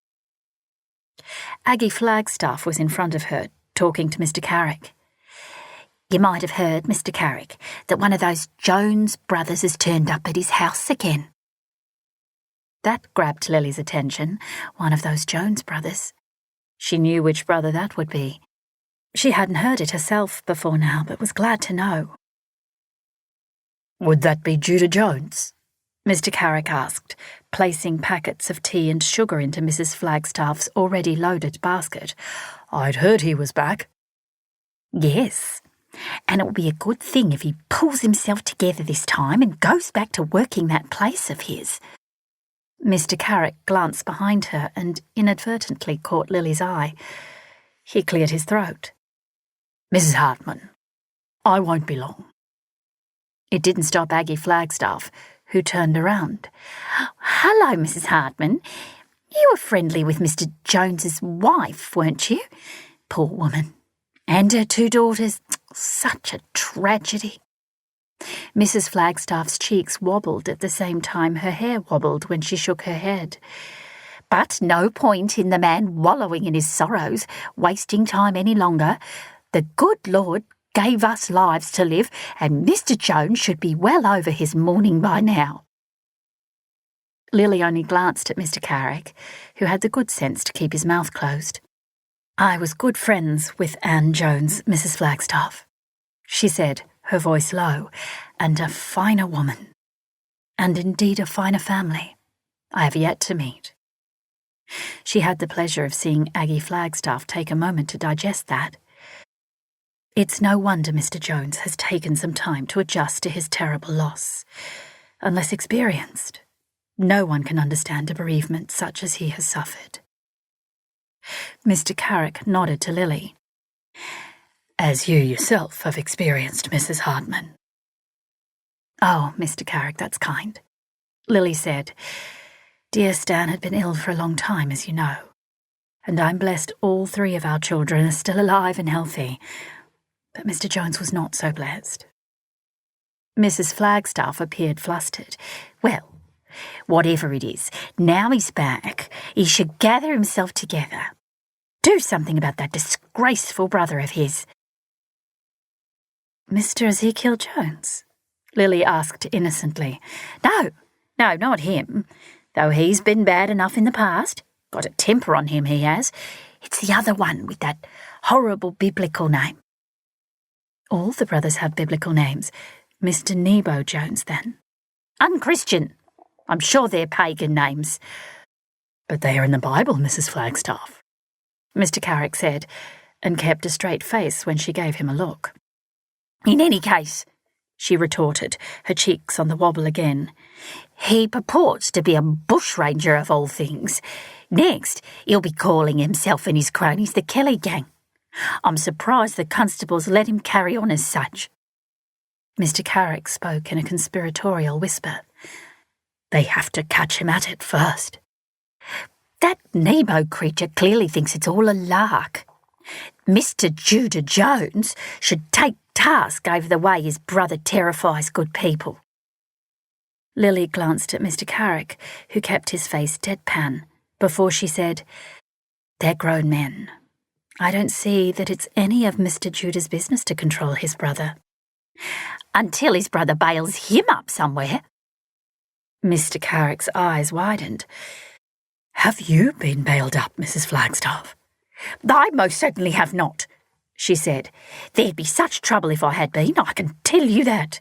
Speaker 1: Aggie Flagstaff was in front of her, talking to Mr. Carrick. "You might have heard, Mr. Carrick, that one of those Jones brothers has turned up at his house again." That grabbed Lily's attention, one of those Jones brothers. She knew which brother that would be. She hadn't heard it herself before now, but was glad to know.
Speaker 2: "Would that be Judah Jones?"
Speaker 1: Mr. Carrick asked, placing packets of tea and sugar into Mrs. Flagstaff's already loaded basket.
Speaker 2: "I'd heard he was back."
Speaker 1: "Yes, and it will be a good thing if he pulls himself together this time and goes back to working that place of his." Mr. Carrick glanced behind her and inadvertently caught Lily's eye. He cleared his throat.
Speaker 2: "Mrs. Hartman, I won't be long."
Speaker 1: It didn't stop Aggie Flagstaff, who turned around. "Hello, Mrs. Hartman. You were friendly with Mr. Jones's wife, weren't you? Poor woman. And her two daughters. Such a tragedy." Mrs. Flagstaff's cheeks wobbled at the same time her hair wobbled when she shook her head. "But no point in the man wallowing in his sorrows, wasting time any longer. The good Lord gave us lives to live, and Mr. Jones should be well over his mourning by now." Lily only glanced at Mr. Carrick, who had the good sense to keep his mouth closed. "I was good friends with Anne Jones, Mrs. Flagstaff," she said, her voice low, "and a finer woman, and indeed a finer family, I have yet to meet." She had the pleasure of seeing Aggie Flagstaff take a moment to digest that. It's no wonder Mr. Jones has taken some time to adjust to his terrible loss. Unless experienced, no one can understand a bereavement such as he has suffered. Mr. Carrick nodded to Lily.
Speaker 2: "As you yourself have experienced, Mrs. Hartman."
Speaker 1: "Oh, Mr. Carrick, that's kind," Lily said. "Dear Stan had been ill for a long time, as you know, and I'm blessed all three of our children are still alive and healthy. But Mr. Jones was not so blessed." Mrs. Flagstaff appeared flustered. "Well,
Speaker 3: Whatever it is, now he's back, he should gather himself together. Do something about that disgraceful brother of his.
Speaker 1: Mr. Ezekiel Jones?
Speaker 3: Lily asked innocently. No, not him. Though he's been bad enough in the past. Got a temper on him, he has. It's the other one with that horrible biblical name.
Speaker 1: All the brothers have biblical names. Mr. Nebo Jones, then.
Speaker 3: Unchristian. I'm sure they're pagan names.
Speaker 2: But they are in the Bible, Mrs. Flagstaff,
Speaker 1: Mr. Carrick said, and kept a straight face when she gave him a look.
Speaker 3: In any case, she retorted, her cheeks on the wobble again, he purports to be a bushranger of all things. Next, he'll be calling himself and his cronies the Kelly gang. I'm surprised the constables let him carry on as such.
Speaker 1: Mr. Carrick spoke in a conspiratorial whisper.
Speaker 3: They have to catch him at it first. That Nebo creature clearly thinks it's all a lark. Mr. Judah Jones should take task over the way his brother terrifies good people.
Speaker 1: Lily glanced at Mr. Carrick, who kept his face deadpan, before she said, They're grown men. I don't see that it's any of Mr. Judah's business to control his brother.
Speaker 3: Until his brother bails him up somewhere.
Speaker 1: Mr. Carrick's eyes widened.
Speaker 2: Have you been bailed up, Mrs. Flagstaff?
Speaker 3: I most certainly have not, she said. There'd be such trouble if I had been, I can tell you that.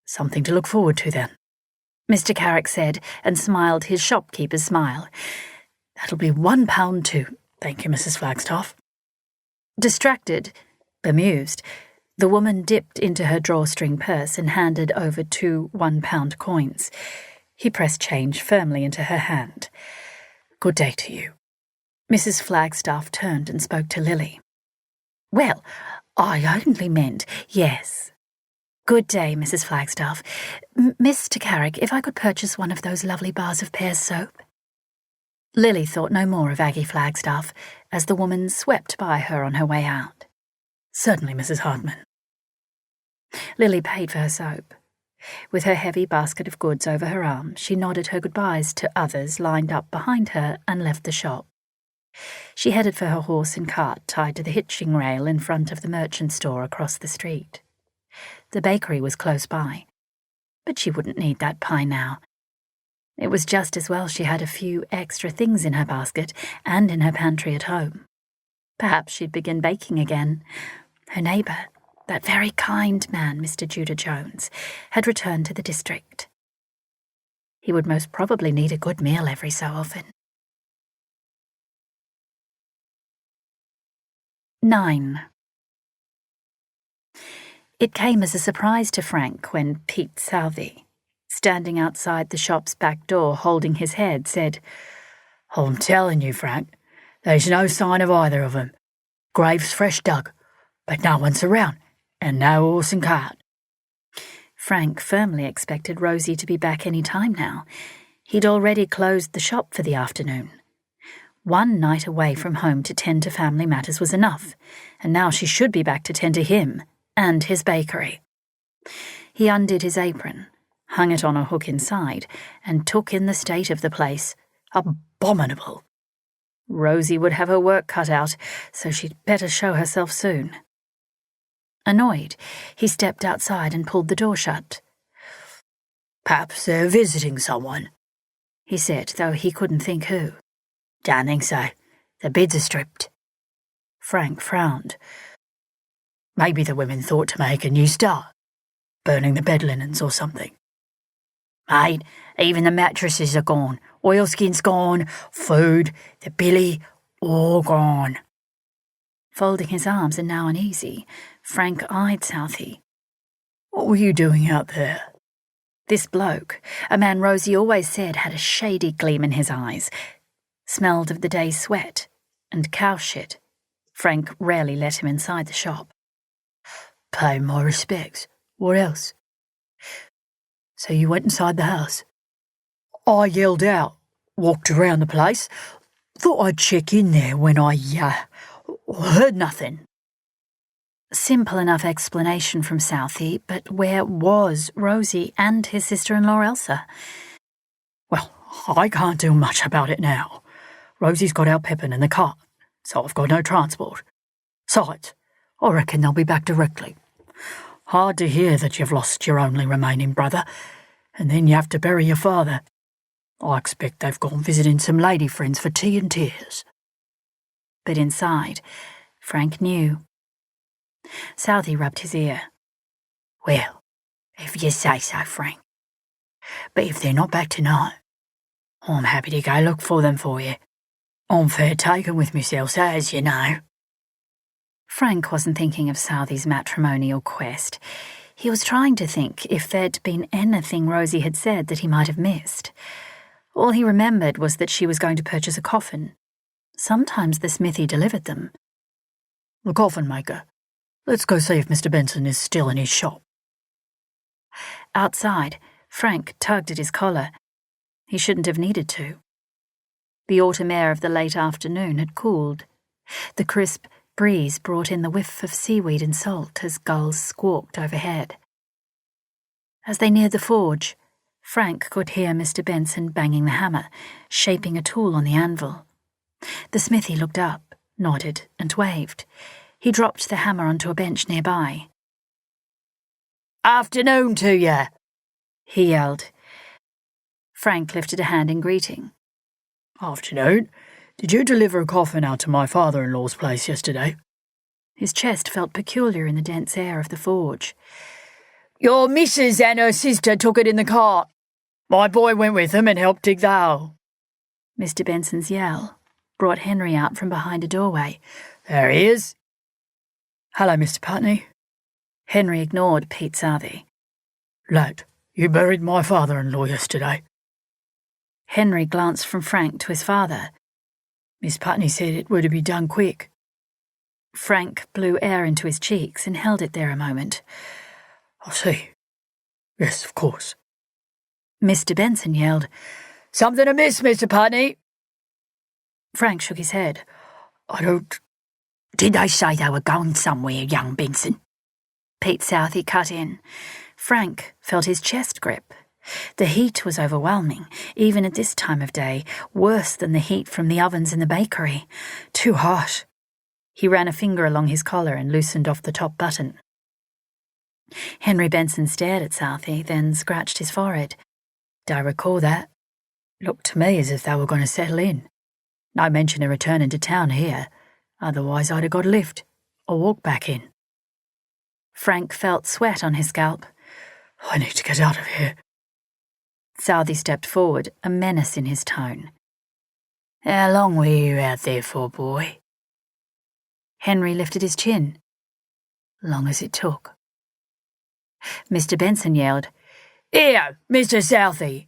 Speaker 2: Something to look forward to, then,
Speaker 1: Mr. Carrick said, and smiled his shopkeeper's smile.
Speaker 2: That'll be £1 too. Thank you, Mrs. Flagstaff.
Speaker 1: Distracted, bemused, the woman dipped into her drawstring purse and handed over 2 £1 coins. He pressed change firmly into her hand.
Speaker 2: Good day to you.
Speaker 1: Mrs. Flagstaff turned and spoke to Lily.
Speaker 3: Well, I only meant,
Speaker 1: yes. Good day, Mrs. Flagstaff. Mr. Carrick, if I could purchase one of those lovely bars of Pear's soap? Lily thought no more of Aggie Flagstaff as the woman swept by her on her way out.
Speaker 2: Certainly, Mrs. Hartman.
Speaker 1: Lily paid for her soap. With her heavy basket of goods over her arm, she nodded her goodbyes to others lined up behind her and left the shop. She headed for her horse and cart tied to the hitching rail in front of the merchant store across the street. The bakery was close by, but she wouldn't need that pie now. It was just as well she had a few extra things in her basket and in her pantry at home. Perhaps she'd begin baking again. Her neighbour, that very kind man, Mr. Judah Jones, had returned to the district. He would most probably need a good meal every so often. 9. It came as a surprise to Frank when Pete Southey, standing outside the shop's back door holding his head, said,
Speaker 2: I'm telling you, Frank, there's no sign of either of them. Grave's fresh dug, but no one's around, and no horse and cart.
Speaker 1: Frank firmly expected Rosie to be back any time now. He'd already closed the shop for the afternoon. 1 night away from home to tend to family matters was enough, and now she should be back to tend to him and his bakery. He undid his apron, hung it on a hook inside, and took in the state of the place. Abominable. Rosie would have her work cut out, so she'd better show herself soon. Annoyed, he stepped outside and pulled the door shut.
Speaker 2: Perhaps they're visiting someone,
Speaker 1: he said, though he couldn't think who.
Speaker 2: Don't think so. The bids are stripped.
Speaker 1: Frank frowned.
Speaker 2: Maybe the women thought to make a new start, burning the bed linens or something.
Speaker 3: Mate, even the mattresses are gone, oilskins gone,
Speaker 2: food, the billy, all gone.
Speaker 1: Folding his arms and now uneasy, Frank eyed Southey.
Speaker 2: What were you doing out there?
Speaker 1: This bloke, a man Rosie always said had a shady gleam in his eyes, smelled of the day's sweat and cow shit. Frank rarely let him inside the shop.
Speaker 2: Pay my respects. What else? So you went inside the house? I yelled out, walked around the place, thought I'd check in there when I heard nothing.
Speaker 1: Simple enough explanation from Southey, but where was Rosie and his sister-in-law Elsa?
Speaker 2: Well, I can't do much about it now. Rosie's got out Pippin in the cart, so I've got no transport. Besides, I reckon they'll be back directly. Hard to hear that you've lost your only remaining brother, and then you have to bury your father. I expect they've gone visiting some lady friends for tea and tears.
Speaker 1: But inside, Frank knew. Southey rubbed his ear.
Speaker 3: Well, if you say so, Frank. But if they're not back tonight, I'm happy to go look for them for you. I'm fair taken with myself, as you know.
Speaker 1: Frank wasn't thinking of Southey's matrimonial quest. He was trying to think if there'd been anything Rosie had said that he might have missed. All he remembered was that she was going to purchase a coffin. Sometimes the smithy delivered them.
Speaker 2: The coffin maker. Let's go see if Mr. Benson is still in his shop.
Speaker 1: Outside, Frank tugged at his collar. He shouldn't have needed to. The autumn air of the late afternoon had cooled. The crisp breeze brought in the whiff of seaweed and salt as gulls squawked overhead. As they neared the forge, Frank could hear Mr. Benson banging the hammer, shaping a tool on the anvil. The smithy looked up, nodded, and waved. He dropped the hammer onto a bench nearby.
Speaker 3: Afternoon to you,
Speaker 1: he yelled. Frank lifted a hand in greeting.
Speaker 2: Afternoon. Did you deliver a coffin out to my father-in-law's place yesterday?
Speaker 1: His chest felt peculiar in the dense air of the forge.
Speaker 3: Your missus and her sister took it in the cart. My boy went with them and helped dig the hole.
Speaker 1: Mr. Benson's yell brought Henry out from behind a doorway.
Speaker 3: There he is.
Speaker 2: Hello, Mr. Putney.
Speaker 1: Henry ignored Pete Southey.
Speaker 2: Lad, you buried my father-in-law yesterday.
Speaker 1: Henry glanced from Frank to his father.
Speaker 2: Miss Putney said it were to be done quick.
Speaker 1: Frank blew air into his cheeks and held it there a moment.
Speaker 2: I see. Yes, of course.
Speaker 1: Mr. Benson yelled,
Speaker 3: Something amiss, Mr. Putney?
Speaker 1: Frank shook his head.
Speaker 2: I don't...
Speaker 3: Did they say they were going somewhere, young Benson?
Speaker 1: Pete Southey cut in. Frank felt his chest grip. The heat was overwhelming, even at this time of day, worse than the heat from the ovens in the bakery. Too hot. He ran a finger along his collar and loosened off the top button. Henry Benson stared at Southey, then scratched his forehead.
Speaker 2: Don't recall that. Looked to me as if they were going to settle in. No mention of returning to town here. Otherwise I'd have got a lift or walked back in.
Speaker 1: Frank felt sweat on his scalp.
Speaker 2: I need to get out of here.
Speaker 1: Southey stepped forward, a menace in his tone.
Speaker 3: How long were you out there for, boy?
Speaker 1: Henry lifted his chin.
Speaker 2: Long as it took.
Speaker 1: Mr. Benson yelled,
Speaker 3: Here, Mr. Southey.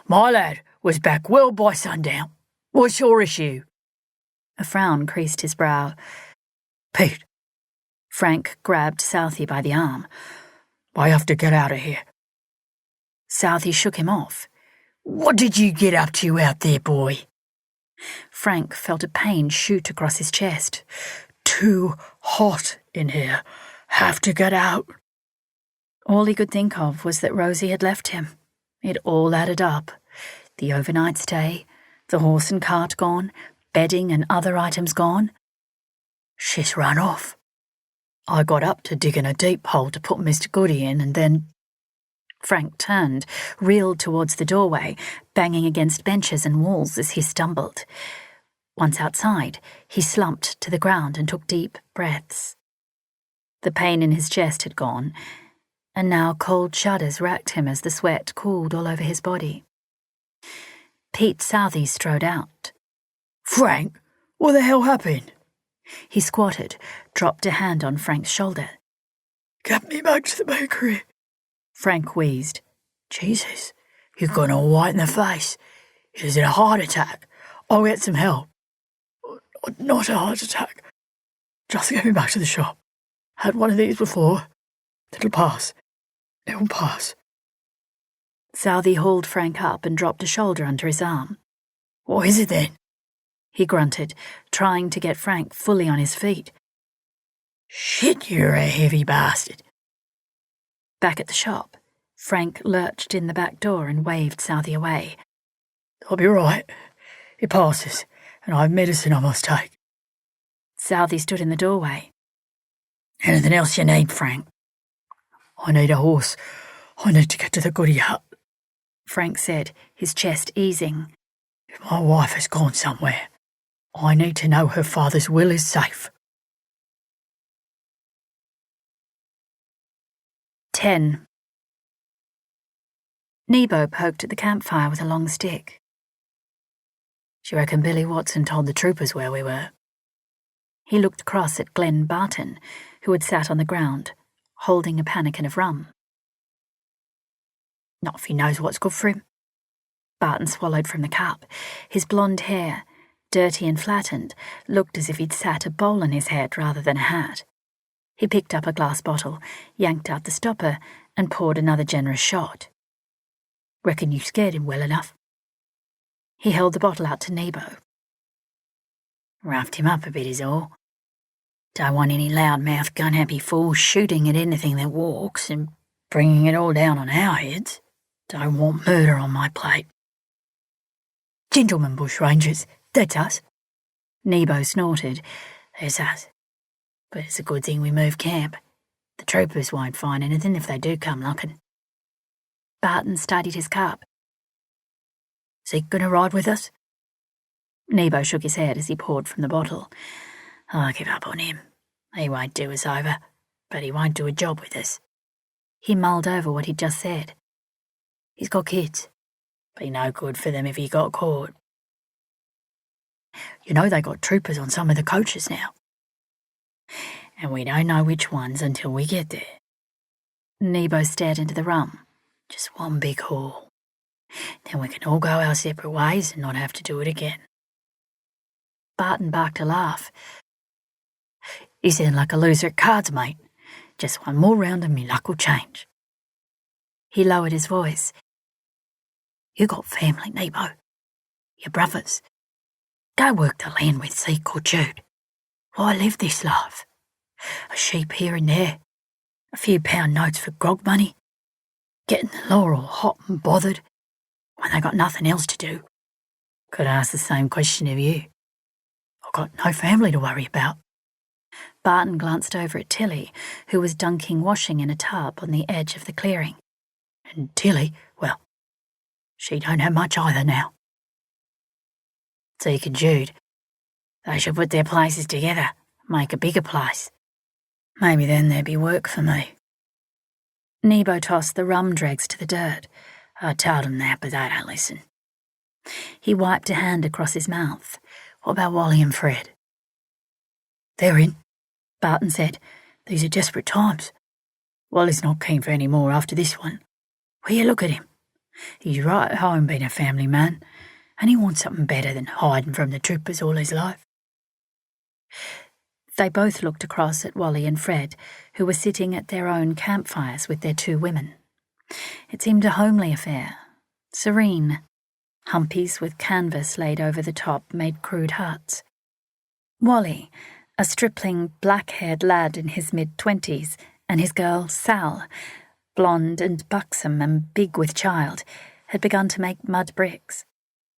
Speaker 3: My lad was back well by sundown. What's your issue?
Speaker 1: A frown creased his brow.
Speaker 2: Pete.
Speaker 1: Frank grabbed Southey by the arm.
Speaker 2: I have to get out of here.
Speaker 1: Southey shook him off.
Speaker 3: What did you get up to out there, boy?
Speaker 1: Frank felt a pain shoot across his chest.
Speaker 2: Too hot in here. Have to get out.
Speaker 1: All he could think of was that Rosie had left him. It all added up. The overnight stay, the horse and cart gone, bedding and other items gone.
Speaker 2: She's run off. I got up to dig in a deep hole to put Mr. Goody in, and then...
Speaker 1: Frank turned, reeled towards the doorway, banging against benches and walls as he stumbled. Once outside, he slumped to the ground and took deep breaths. The pain in his chest had gone, and now cold shudders racked him as the sweat cooled all over his body. Pete Southey strode out.
Speaker 2: Frank, what the hell happened?
Speaker 1: He squatted, dropped a hand on Frank's shoulder.
Speaker 2: Get me back to the bakery.
Speaker 1: Frank wheezed.
Speaker 2: Jesus, you've gone all white in the face. Is it a heart attack? I'll get some help. Not a heart attack. Just get me back to the shop. Had one of these before. It'll pass. It'll pass.
Speaker 1: Southey hauled Frank up and dropped a shoulder under his arm.
Speaker 2: What is it then?
Speaker 1: He grunted, trying to get Frank fully on his feet.
Speaker 2: Shit, you're a heavy bastard.
Speaker 1: Back at the shop, Frank lurched in the back door and waved Southey away.
Speaker 2: I'll be right. It passes, and I have medicine I must take.
Speaker 1: Southey stood in the doorway.
Speaker 2: Anything else you need, Frank? I need a horse. I need to get to the Goody hut.
Speaker 1: Frank said, his chest easing.
Speaker 2: If my wife has gone somewhere, I need to know her father's will is safe.
Speaker 1: 10. Nebo poked at the campfire with a long stick.
Speaker 3: Do you reckon Billy Watson told the troopers where we were?
Speaker 1: He looked across at Glenn Barton, who had sat on the ground, holding a pannikin of rum.
Speaker 3: Not if he knows what's good for him.
Speaker 1: Barton swallowed from the cup. His blonde hair, dirty and flattened, looked as if he'd sat a bowl on his head rather than a hat. He picked up a glass bottle, yanked out the stopper, and poured another generous shot.
Speaker 3: Reckon you scared him well enough.
Speaker 1: He held the bottle out to Nebo.
Speaker 3: Roughed him up a bit is all. Don't want any loudmouth gun-happy fools shooting at anything that walks and bringing it all down on our heads. Don't want murder on my plate. Gentlemen bushrangers, that's us.
Speaker 1: Nebo snorted.
Speaker 3: There's us. But it's a good thing we moved camp. The troopers won't find anything if they do come knocking.
Speaker 1: Barton studied his cup.
Speaker 3: Is he going to ride with us?
Speaker 1: Nebo shook his head as he poured from the bottle.
Speaker 3: I give up on him. He won't do us over, but he won't do a job with us.
Speaker 1: He mulled over what he'd just said.
Speaker 3: He's got kids. Be no good for them if he got caught. You know they got troopers on some of the coaches now. And we don't know which ones until we get there.
Speaker 1: Nebo stared into the rum.
Speaker 3: Just one big haul. Then we can all go our separate ways and not have to do it again.
Speaker 1: Barton barked a laugh.
Speaker 3: You sound like a loser at cards, mate. Just one more round and me luck will change.
Speaker 1: He lowered his voice.
Speaker 3: You got family, Nebo. Your brothers. Go work the land with Zeke or Jude. Why live this life? A sheep here and there. A few pound notes for grog money. Getting the law all hot and bothered when they got nothing else to do. Could ask the same question of you. I've got no family to worry about.
Speaker 1: Barton glanced over at Tilly, who was dunking washing in a tub on the edge of the clearing.
Speaker 3: And Tilly, well, she don't have much either now. Zeke and Jude, they should put their places together, make a bigger place. Maybe then there'd be work for me.
Speaker 1: Nebo tossed the rum dregs to the dirt.
Speaker 3: I told them that, but they don't listen.
Speaker 1: He wiped a hand across his mouth.
Speaker 3: What about Wally and Fred? They're in, Barton said. These are desperate times. Wally's not keen for any more after this one. Will you look at him? He's right at home being a family man, and he wants something better than hiding from the troopers all his life.
Speaker 1: They both looked across at Wally and Fred, who were sitting at their own campfires with their two women. It seemed a homely affair, serene. Humpies with canvas laid over the top made crude huts. Wally, a stripling black-haired lad in his mid-20s, and his girl Sal, blonde and buxom and big with child, had begun to make mud bricks,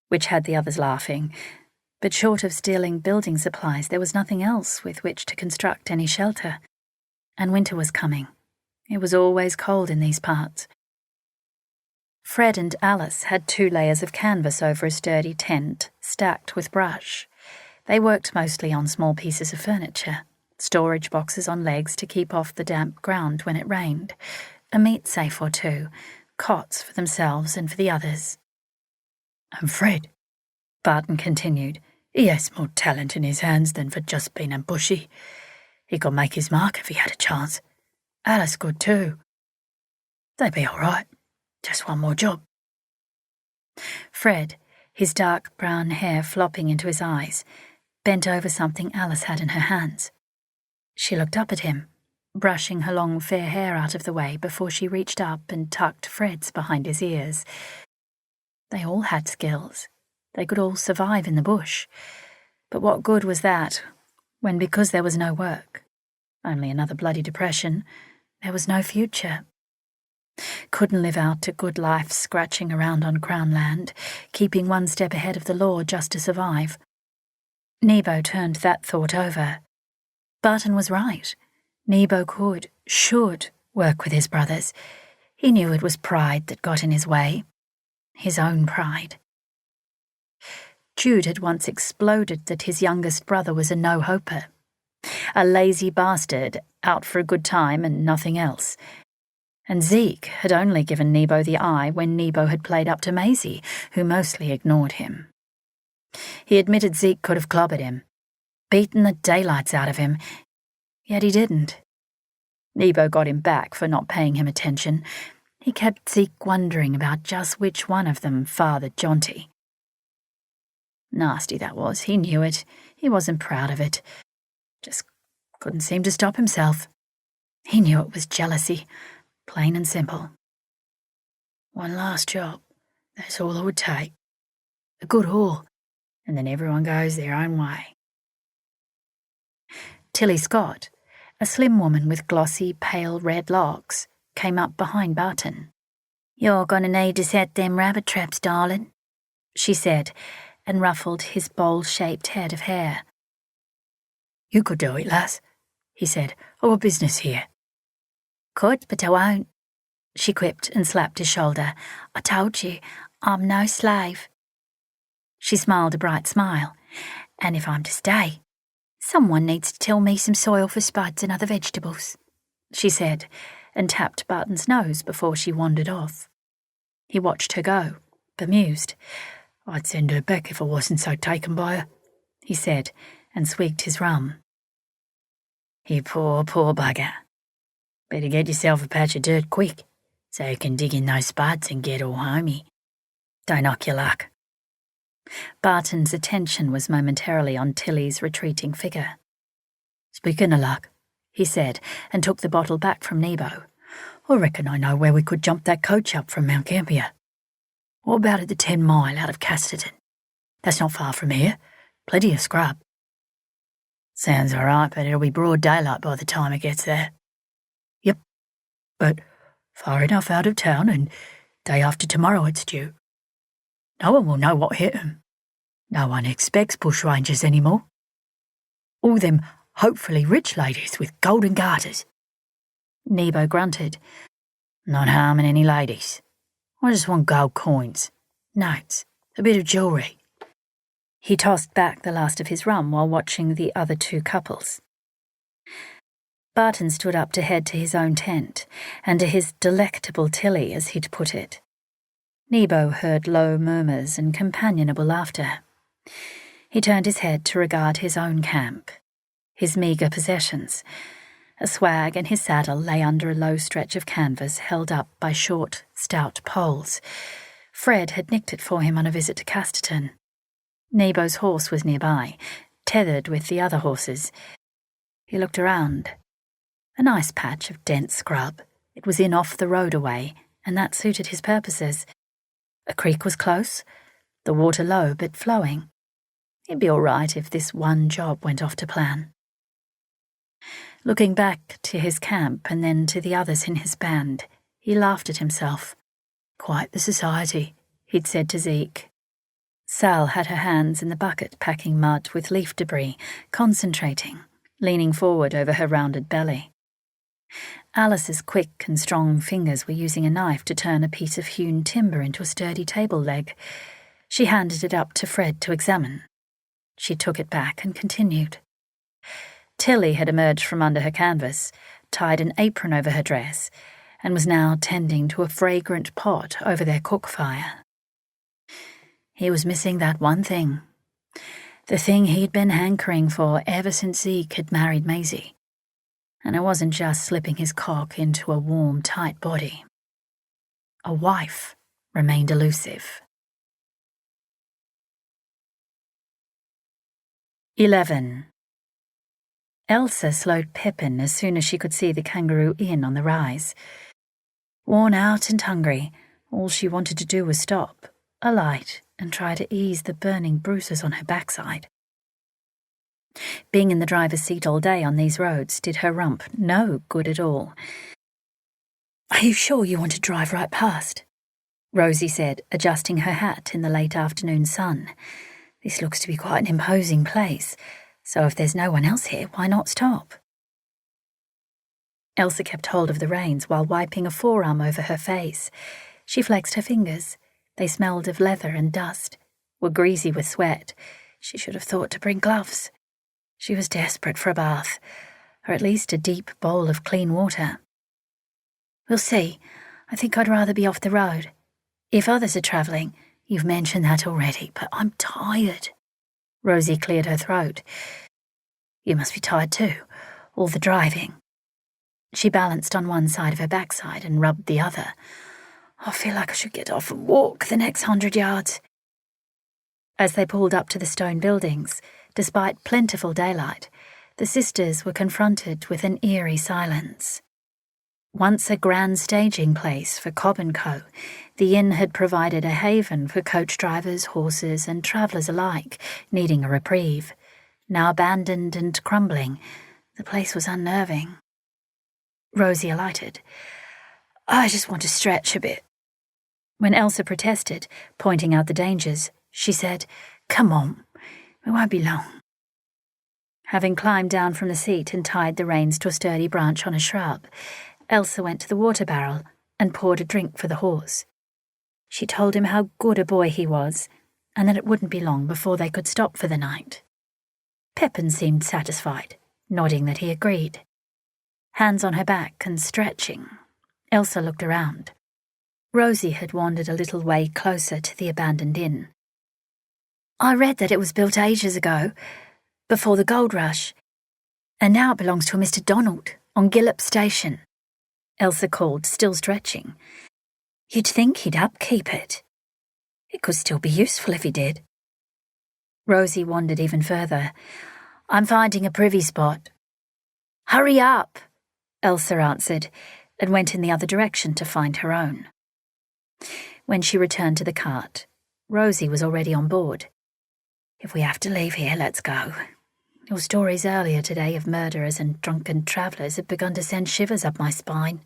Speaker 1: which had the others laughing. But short of stealing building supplies, there was nothing else with which to construct any shelter. And winter was coming. It was always cold in these parts. Fred and Alice had 2 layers of canvas over a sturdy tent, stacked with brush. They worked mostly on small pieces of furniture, storage boxes on legs to keep off the damp ground when it rained, a meat safe or 2, cots for themselves and for the others.
Speaker 3: And Fred, Barton continued, he has more talent in his hands than for just being a bushy. He could make his mark if he had a chance. Alice could too. They'd be all right. Just one more job.
Speaker 1: Fred, his dark brown hair flopping into his eyes, bent over something Alice had in her hands. She looked up at him, brushing her long fair hair out of the way before she reached up and tucked Fred's behind his ears. They all had skills. They could all survive in the bush. But what good was that when, because there was no work, only another bloody depression, there was no future? Couldn't live out a good life scratching around on Crown land, keeping one step ahead of the law just to survive. Nebo turned that thought over. Barton was right. Nebo could, should, work with his brothers. He knew it was pride that got in his way. His own pride. Jude had once exploded that his youngest brother was a no-hoper. A lazy bastard, out for a good time and nothing else. And Zeke had only given Nebo the eye when Nebo had played up to Maisie, who mostly ignored him. He admitted Zeke could have clobbered him, beaten the daylights out of him, yet he didn't. Nebo got him back for not paying him attention. He kept Zeke wondering about just which one of them fathered Jonty. Nasty that was, he knew it. He wasn't proud of it. Just couldn't seem to stop himself. He knew it was jealousy, plain and simple. One last job, that's all it would take. A good haul, and then everyone goes their own way. Tilly Scott, a slim woman with glossy, pale red locks, came up behind Barton. "You're going to need to set them rabbit traps, darling," she said, and ruffled his bowl-shaped head of hair. "You could do it, lass," he said. "I've got business here." "Could, but I won't," she quipped and slapped his shoulder. "I told you, I'm no slave." She smiled a bright smile. "And if I'm to stay, someone needs to till me some soil for spuds and other vegetables," she said, and tapped Barton's nose before she wandered off. He watched her go, bemused. "I'd send her back if I wasn't so taken by her," he said, and swigged his rum. "You poor, poor bugger. Better get yourself a patch of dirt quick, so you can dig in those spuds and get all homey. Don't knock your luck." Barton's attention was momentarily on Tilly's retreating figure. "Speaking of luck," he said, and took the bottle back from Nebo. "I reckon I know where we could jump that coach up from Mount Gambier. What about at the 10 Mile out of Casterton? That's not far from here. Plenty of scrub." "Sounds all right, but it'll be broad daylight by the time it gets there." "Yep, but far enough out of town, and day after tomorrow it's due. No one will know what hit 'em. No one expects bushrangers anymore. All them hopefully rich ladies with golden garters." Nebo grunted. "Not harming any ladies. I just want gold coins, notes, a bit of jewellery." He tossed back the last of his rum while watching the other two couples. Barton stood up to head to his own tent, and to his delectable Tilly, as he'd put it. Nebo heard low murmurs and companionable laughter. He turned his head to regard his own camp, his meagre possessions. A swag and his saddle lay under a low stretch of canvas held up by short, stout poles. Fred had nicked it for him on a visit to Casterton. Nebo's horse was nearby, tethered with the other horses. He looked around. A nice patch of dense scrub. It was in off the road away, and that suited his purposes. A creek was close, the water low but flowing. He'd be all right if this one job went off to plan. Looking back to his camp and then to the others in his band, he laughed at himself. "Quite the society," he'd said to Zeke. Sal had her hands in the bucket packing mud with leaf debris, concentrating, leaning forward over her rounded belly. Alice's quick and strong fingers were using a knife to turn a piece of hewn timber into a sturdy table leg. She handed it up to Fred to examine. She took it back and continued. Tilly had emerged from under her canvas, tied an apron over her dress, and was now tending to a fragrant pot over their cook fire. He was missing that one thing. The thing he'd been hankering for ever since Zeke had married Maisie. And it wasn't just slipping his cock into a warm, tight body. A wife remained elusive. 11. Elsa slowed Pippin as soon as she could see the Kangaroo Inn on the rise. Worn out and hungry, all she wanted to do was stop, alight, and try to ease the burning bruises on her backside. Being in the driver's seat all day on these roads did her rump no good at all. Are you sure you want to drive right past? Rosie said, adjusting her hat in the late afternoon sun. This looks to be quite an imposing place, so if there's no one else here, why not stop? Elsa kept hold of the reins while wiping a forearm over her face. She flexed her fingers. They smelled of leather and dust, were greasy with sweat. She should have thought to bring gloves. She was desperate for a bath, or at least a deep bowl of clean water. We'll see. I think I'd rather be off the road. If others are travelling, you've mentioned that already, but I'm tired. Rosie cleared her throat. You must be tired too, all the driving. She balanced on one side of her backside and rubbed the other. I feel like I should get off and walk the next 100 yards. As they pulled up to the stone buildings, despite plentiful daylight, the sisters were confronted with an eerie silence. Once a grand staging place for Cobb & Co., the inn had provided a haven for coach drivers, horses, and travellers alike, needing a reprieve. Now abandoned and crumbling, the place was unnerving. Rosie alighted. I just want to stretch a bit. When Elsa protested, pointing out the dangers, she said, Come on, it won't be long. Having climbed down from the seat and tied the reins to a sturdy branch on a shrub, Elsa went to the water barrel and poured a drink for the horse. She told him how good a boy he was, and that it wouldn't be long before they could stop for the night. Pepin seemed satisfied, nodding that he agreed. Hands on her back and stretching, Elsa looked around. Rosie had wandered a little way closer to the abandoned inn. I read that it was built ages ago, before the gold rush, and now it belongs to a Mr. Donald on Gillop Station. Elsa called, still stretching. You'd think he'd upkeep it. It could still be useful if he did. Rosie wandered even further. I'm finding a privy spot. Hurry up, Elsa answered, and went in the other direction to find her own. When she returned to the cart, Rosie was already on board. If we have to leave here, let's go. Your stories earlier today of murderers and drunken travellers have begun to send shivers up my spine,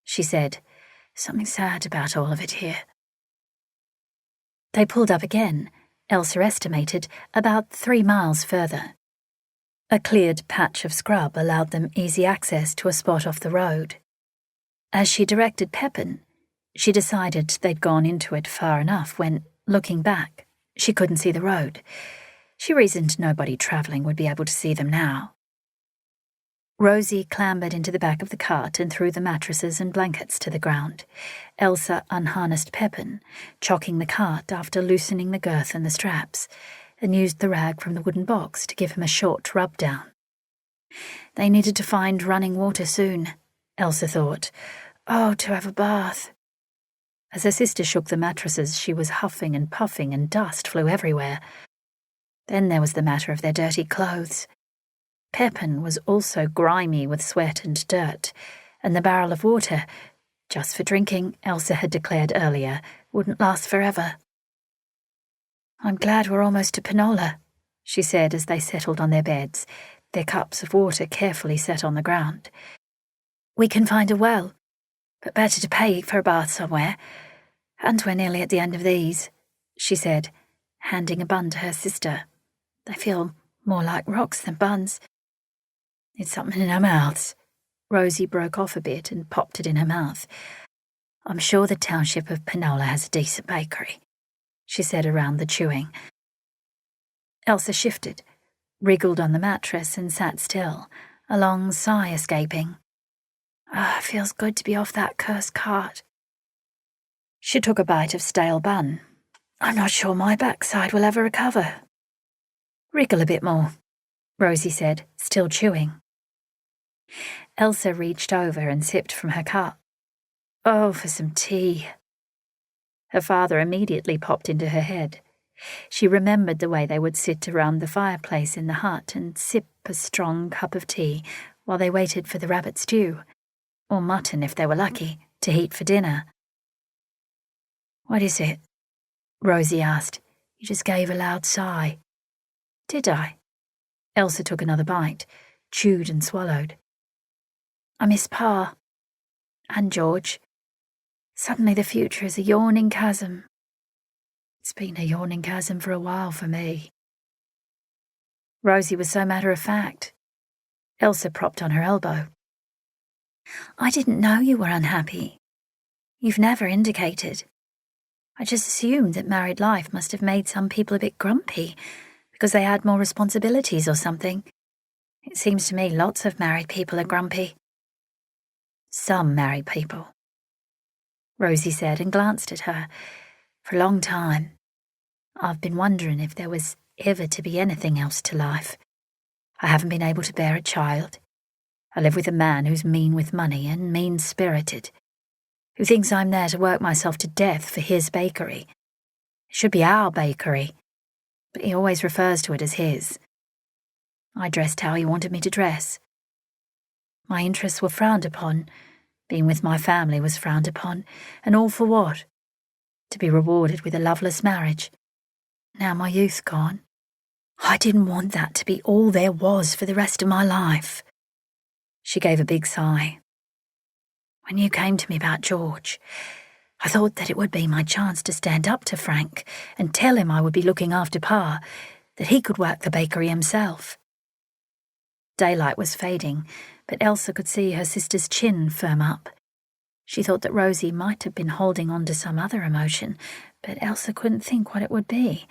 Speaker 1: she said. Something sad about all of it here. They pulled up again, Elsa estimated, about 3 miles further. A cleared patch of scrub allowed them easy access to a spot off the road. As she directed Pepin, she decided they'd gone into it far enough when, looking back, she couldn't see the road. She reasoned nobody travelling would be able to see them now. Rosie clambered into the back of the cart and threw the mattresses and blankets to the ground. Elsa unharnessed Pepin, chocking the cart after loosening the girth and the straps, and used the rag from the wooden box to give him a short rub-down. They needed to find running water soon, Elsa thought. Oh, to have a bath. As her sister shook the mattresses, she was huffing and puffing and dust flew everywhere. Then there was the matter of their dirty clothes. Pepin was also grimy with sweat and dirt, and the barrel of water, just for drinking, Elsa had declared earlier, wouldn't last forever. I'm glad we're almost to Pinola, she said as they settled on their beds, their cups of water carefully set on the ground. We can find a well, but better to pay for a bath somewhere. And we're nearly at the end of these, she said, handing a bun to her sister. They feel more like rocks than buns. It's something in our mouths. Rosie broke off a bit and popped it in her mouth. I'm sure the township of Pinola has a decent bakery, she said around the chewing. Elsa shifted, wriggled on the mattress and sat still, a long sigh escaping. It feels good to be off that cursed cart. She took a bite of stale bun. I'm not sure my backside will ever recover. Wriggle a bit more, Rosie said, still chewing. Elsa reached over and sipped from her cup. Oh, for some tea. Her father immediately popped into her head. She remembered the way they would sit around the fireplace in the hut and sip a strong cup of tea while they waited for the rabbit stew, or mutton if they were lucky, to heat for dinner. What is it? Rosie asked. You just gave a loud sigh. Did I? Elsa took another bite, chewed and swallowed. I miss Pa. And George. Suddenly the future is a yawning chasm. It's been a yawning chasm for a while for me. Rosie was so matter-of-fact. Elsa propped on her elbow. I didn't know you were unhappy. You've never indicated. I just assumed that married life must have made some people a bit grumpy because they had more responsibilities or something. It seems to me lots of married people are grumpy. Some married people, Rosie said and glanced at her. For a long time, I've been wondering if there was ever to be anything else to life. I haven't been able to bear a child. I live with a man who's mean with money and mean-spirited, who thinks I'm there to work myself to death for his bakery. It should be our bakery, but he always refers to it as his. I dressed how he wanted me to dress. My interests were frowned upon. Being with my family was frowned upon, and all for what? To be rewarded with a loveless marriage. Now my youth's gone. I didn't want that to be all there was for the rest of my life. She gave a big sigh. When you came to me about George, I thought that it would be my chance to stand up to Frank and tell him I would be looking after Pa, that he could work the bakery himself. Daylight was fading, but Elsa could see her sister's chin firm up. She thought that Rosie might have been holding on to some other emotion, but Elsa couldn't think what it would be.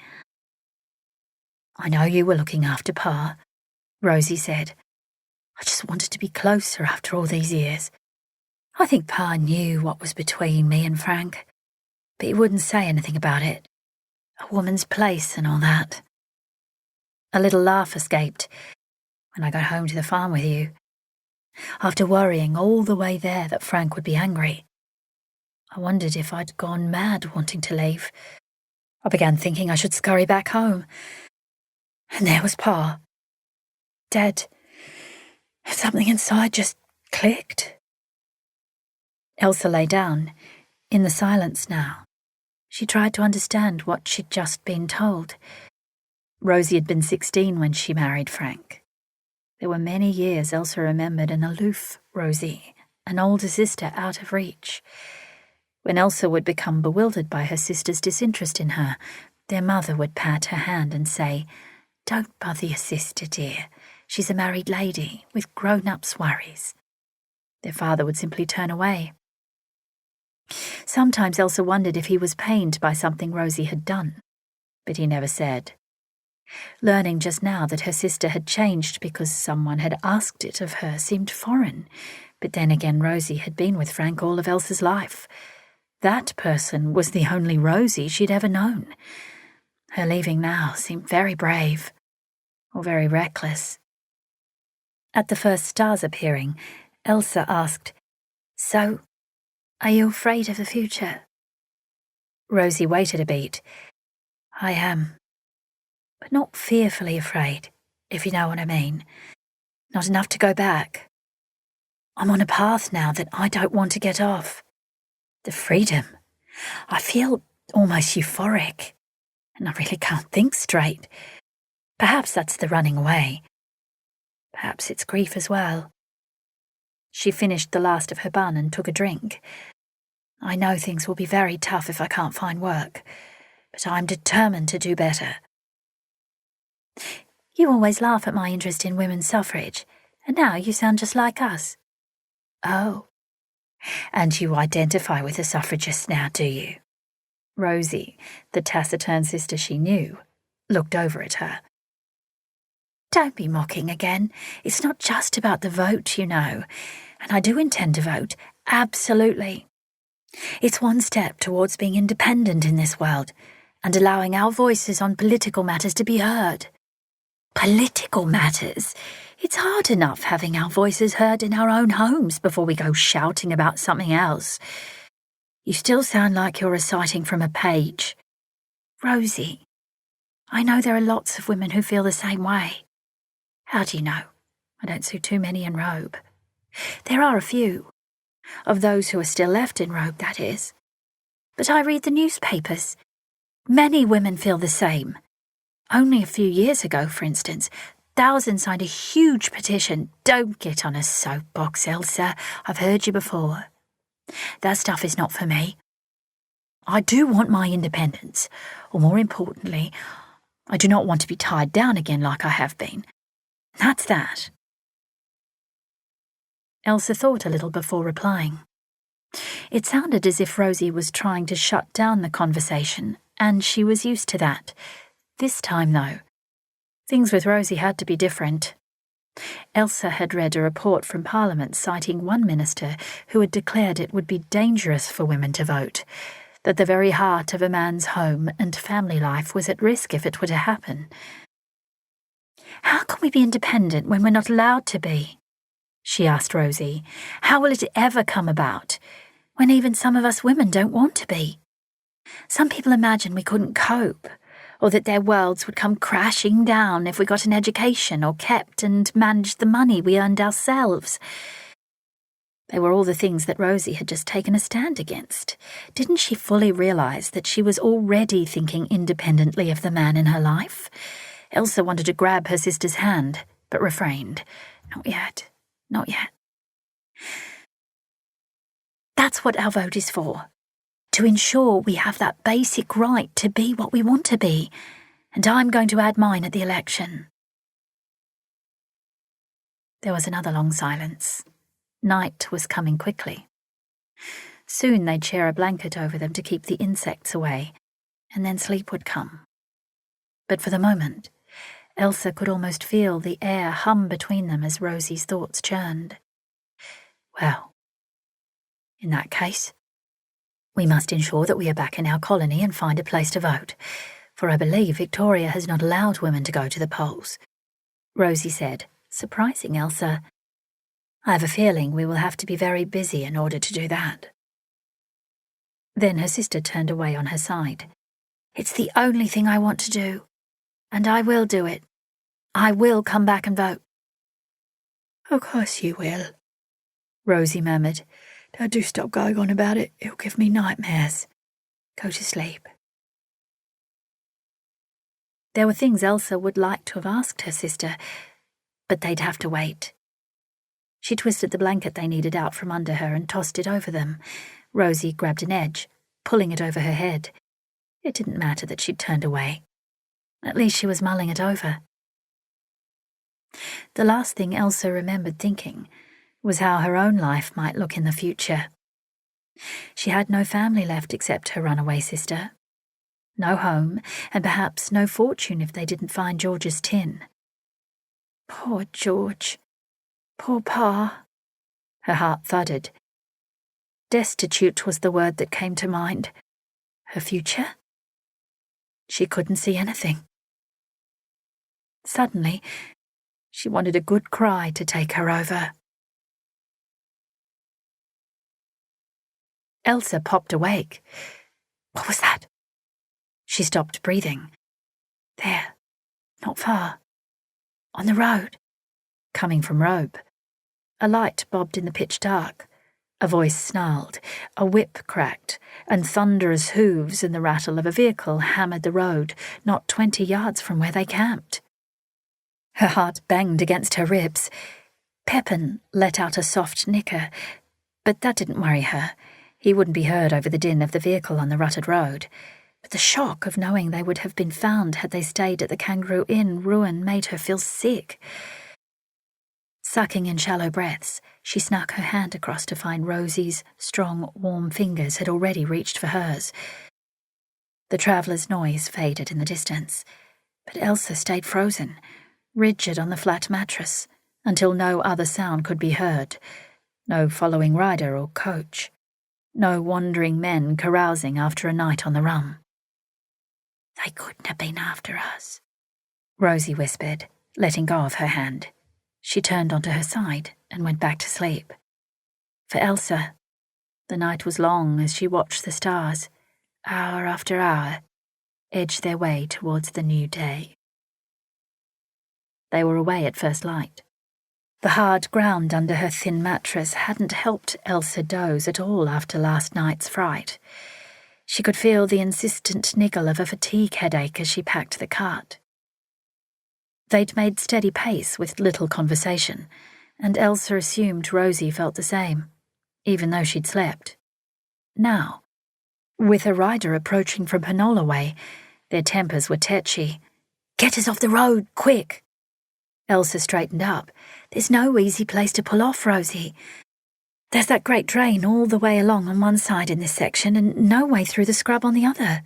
Speaker 1: I know you were looking after Pa, Rosie said. I just wanted to be closer after all these years. I think Pa knew what was between me and Frank, but he wouldn't say anything about it. A woman's place and all that. A little laugh escaped when I got home to the farm with you. After worrying all the way there that Frank would be angry, I wondered if I'd gone mad wanting to leave. I began thinking I should scurry back home. And there was Pa, dead. Something inside just clicked. Elsa lay down, in the silence now. She tried to understand what she'd just been told. Rosie had been 16 when she married Frank. There were many years Elsa remembered an aloof Rosie, an older sister out of reach. When Elsa would become bewildered by her sister's disinterest in her, their mother would pat her hand and say, Don't bother your sister, dear. She's a married lady with grown-ups' worries. Their father would simply turn away. Sometimes Elsa wondered if he was pained by something Rosie had done, but he never said. Learning just now that her sister had changed because someone had asked it of her seemed foreign, but then again Rosie had been with Frank all of Elsa's life. That person was the only Rosie she'd ever known. Her leaving now seemed very brave, or very reckless. At the first stars appearing, Elsa asked, So, are you afraid of the future? Rosie waited a beat. I am. But not fearfully afraid, if you know what I mean. Not enough to go back. I'm on a path now that I don't want to get off. The freedom. I feel almost euphoric, and I really can't think straight. Perhaps that's the running away. Perhaps it's grief as well. She finished the last of her bun and took a drink. I know things will be very tough if I can't find work, but I'm determined to do better. You always laugh at my interest in women's suffrage, and now you sound just like us. Oh, and you identify with the suffragists now, do you? Rosie, the taciturn sister she knew, looked over at her. Don't be mocking again. It's not just about the vote, you know, and I do intend to vote, absolutely. It's one step towards being independent in this world and allowing our voices on political matters to be heard. Political matters? It's hard enough having our voices heard in our own homes before we go shouting about something else. You still sound like you're reciting from a page. Rosie, I know there are lots of women who feel the same way. How do you know? I don't see too many in robe. There are a few. Of those who are still left in robe, that is. But I read the newspapers. Many women feel the same. Only a few years ago, for instance, thousands signed a huge petition. Don't get on a soapbox, Elsa. I've heard you before.
Speaker 3: That stuff is not for me. I do want my independence, or more importantly, I do not want to be tied down again like I have been. That's that."
Speaker 1: Elsa thought a little before replying. It sounded as if Rosie was trying to shut down the conversation, and she was used to that. This time, though, things with Rosie had to be different. Elsa had read a report from Parliament citing one minister who had declared it would be dangerous for women to vote, that the very heart of a man's home and family life was at risk if it were to happen. "How can we be independent when we're not allowed to be?" she asked Rosie. "How will it ever come about, when even some of us women don't want to be? Some people imagine we couldn't cope, or that their worlds would come crashing down if we got an education or kept and managed the money we earned ourselves." They were all the things that Rosie had just taken a stand against. Didn't she fully realise that she was already thinking independently of the man in her life? Elsa wanted to grab her sister's hand, but refrained. Not yet. Not yet. "That's what our vote is for. To ensure we have that basic right to be what we want to be, and I'm going to add mine at the election." There was another long silence. Night was coming quickly. Soon they'd share a blanket over them to keep the insects away, and then sleep would come. But for the moment, Elsa could almost feel the air hum between them as Rosie's thoughts churned. Well, in that case, we must ensure that we are back in our colony and find a place to vote, for I believe Victoria has not allowed women to go to the polls, Rosie said, surprising Elsa. "I have a feeling we will have to be very busy in order to do that." Then her sister turned away on her side. "It's the only thing I want to do, and I will do it. I will come back and vote."
Speaker 2: "Of course you will," Rosie murmured. "Now do stop going on about it. It'll give me nightmares. Go to sleep."
Speaker 1: There were things Elsa would like to have asked her sister, but they'd have to wait. She twisted the blanket they needed out from under her and tossed it over them. Rosie grabbed an edge, pulling it over her head. It didn't matter that she'd turned away. At least she was mulling it over. The last thing Elsa remembered thinking was how her own life might look in the future. She had no family left except her runaway sister. No home, and perhaps no fortune if they didn't find George's tin. Poor George. Poor Pa. Her heart thudded. Destitute was the word that came to mind. Her future? She couldn't see anything. Suddenly, she wanted a good cry to take her over. Elsa popped awake. What was that? She stopped breathing. There, not far. On the road. Coming from Robe. A light bobbed in the pitch dark. A voice snarled, a whip cracked, and thunderous hooves and the rattle of a vehicle hammered the road, not 20 yards from where they camped. Her heart banged against her ribs. Pepin let out a soft nicker, but that didn't worry her. He wouldn't be heard over the din of the vehicle on the rutted road. But the shock of knowing they would have been found had they stayed at the Kangaroo Inn ruin made her feel sick. Sucking in shallow breaths, she snuck her hand across to find Rosie's strong, warm fingers had already reached for hers. The traveller's noise faded in the distance, but Elsa stayed frozen, rigid on the flat mattress, until no other sound could be heard. No following rider or coach. No wandering men carousing after a night on the run. "They couldn't have been after us," Rosie whispered, letting go of her hand. She turned onto her side and went back to sleep. For Elsa, the night was long as she watched the stars, hour after hour, edge their way towards the new day. They were away at first light. The hard ground under her thin mattress hadn't helped Elsa doze at all after last night's fright. She could feel the insistent niggle of a fatigue headache as she packed the cart. They'd made steady pace with little conversation, and Elsa assumed Rosie felt the same, even though she'd slept. now. With a rider approaching from Panola way, their tempers were tetchy. "Get us off the road, quick!" Elsa straightened up. "There's no easy place to pull off, Rosie. There's that great drain all the way along on one side in this section and no way through the scrub on the other."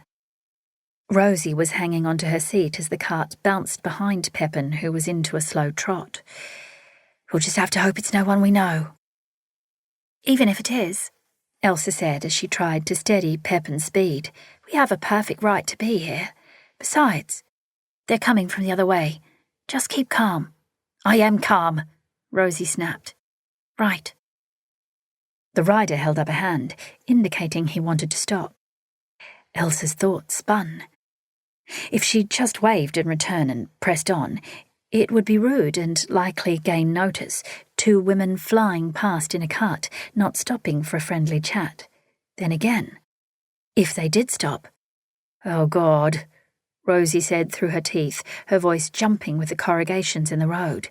Speaker 1: Rosie was hanging onto her seat as the cart bounced behind Pepin, who was into a slow trot. "We'll just have to hope it's no one we know." "Even if it is," Elsa said as she tried to steady Pepin's speed, "we have a perfect right to be here. Besides, they're coming from the other way. Just keep calm." "I am calm," Rosie snapped. "Right." The rider held up a hand, indicating he wanted to stop. Elsa's thoughts spun. If she'd just waved in return and pressed on, it would be rude and likely gain notice. Two women flying past in a cart, not stopping for a friendly chat. Then again, if they did stop— "Oh, God," Rosie said through her teeth, her voice jumping with the corrugations in the road.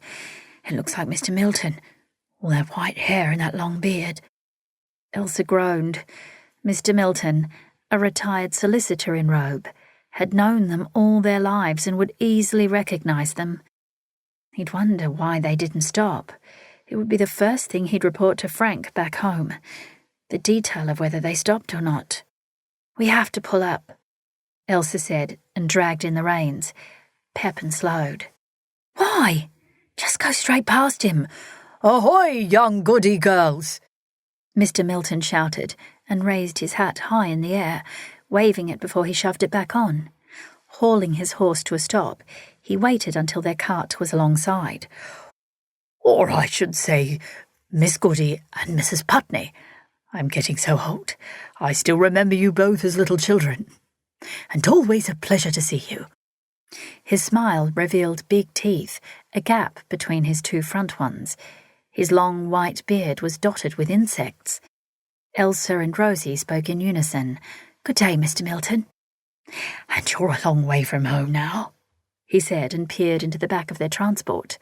Speaker 1: "It looks like Mr. Milton. All that white hair and that long beard." Elsa groaned. Mr. Milton, a retired solicitor in robe, had known them all their lives and would easily recognise them. He'd wonder why they didn't stop. It would be the first thing he'd report to Frank back home. The detail of whether they stopped or not. "We have to pull up," Elsa said and dragged in the reins. Pepin slowed. "Why? Just go straight past him."
Speaker 2: "Ahoy, young Goody girls!"
Speaker 1: Mr. Milton shouted and raised his hat high in the air, waving it before he shoved it back on. Hauling his horse to a stop, he waited until their cart was alongside.
Speaker 2: "Or I should say, Miss Goody and Mrs. Putney. I'm getting so old. I still remember you both as little children. And always a pleasure to see you."
Speaker 1: His smile revealed big teeth, a gap between his two front ones. His long white beard was dotted with insects. Elsa and Rosie spoke in unison. "Good day, Mr. Milton."
Speaker 2: "And you're a long way from home now,"
Speaker 1: he said and peered into the back of their transport.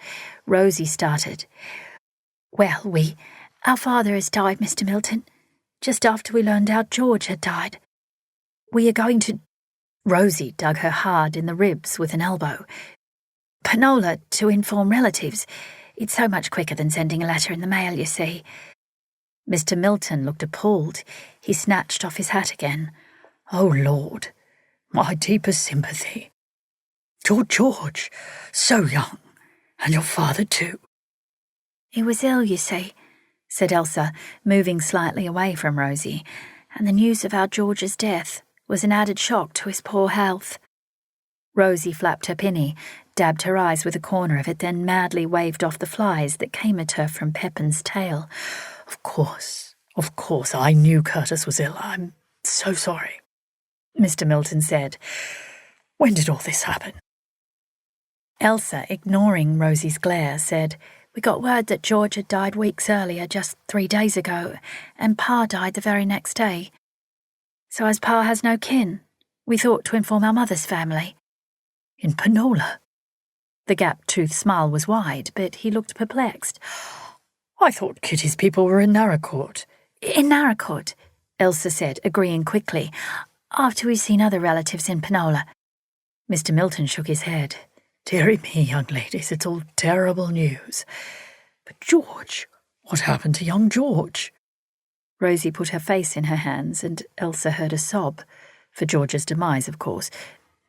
Speaker 1: Rosie started. "Well, our father has died, Mr. Milton, just after we learned our George had died. We are going to—" Rosie dug her hard in the ribs with an elbow. "Panola to inform relatives. It's so much quicker than sending a letter in the mail, you see." Mr. Milton looked appalled. He snatched off his hat again.
Speaker 2: "Oh, Lord, my deepest sympathy. Your George, so young, and your father too."
Speaker 1: "He was ill, you see," said Elsa, moving slightly away from Rosie, "and the news of our George's death was an added shock to his poor health." Rosie flapped her pinny, dabbed her eyes with a corner of it, then madly waved off the flies that came at her from Pepin's tail.
Speaker 2: Of course, I knew Curtis was ill. I'm so sorry," Mr. Milton said. "When did all this happen?"
Speaker 1: Elsa, ignoring Rosie's glare, said, "We got word that George had died weeks earlier, just 3 days ago, and Pa died the very next day. So as Pa has no kin, we thought to inform our mother's family."
Speaker 2: "In Panola?"
Speaker 1: The gap-toothed smile was wide, but he looked perplexed.
Speaker 2: "I thought Kitty's people were in Narracourt."
Speaker 1: "In Narracourt," Elsa said, agreeing quickly, "after we've seen other relatives in Panola." Mr. Milton shook his head.
Speaker 2: "Dearie me, young ladies, it's all terrible news. But George, what happened to young George?"
Speaker 1: Rosie put her face in her hands, and Elsa heard a sob, for George's demise, of course,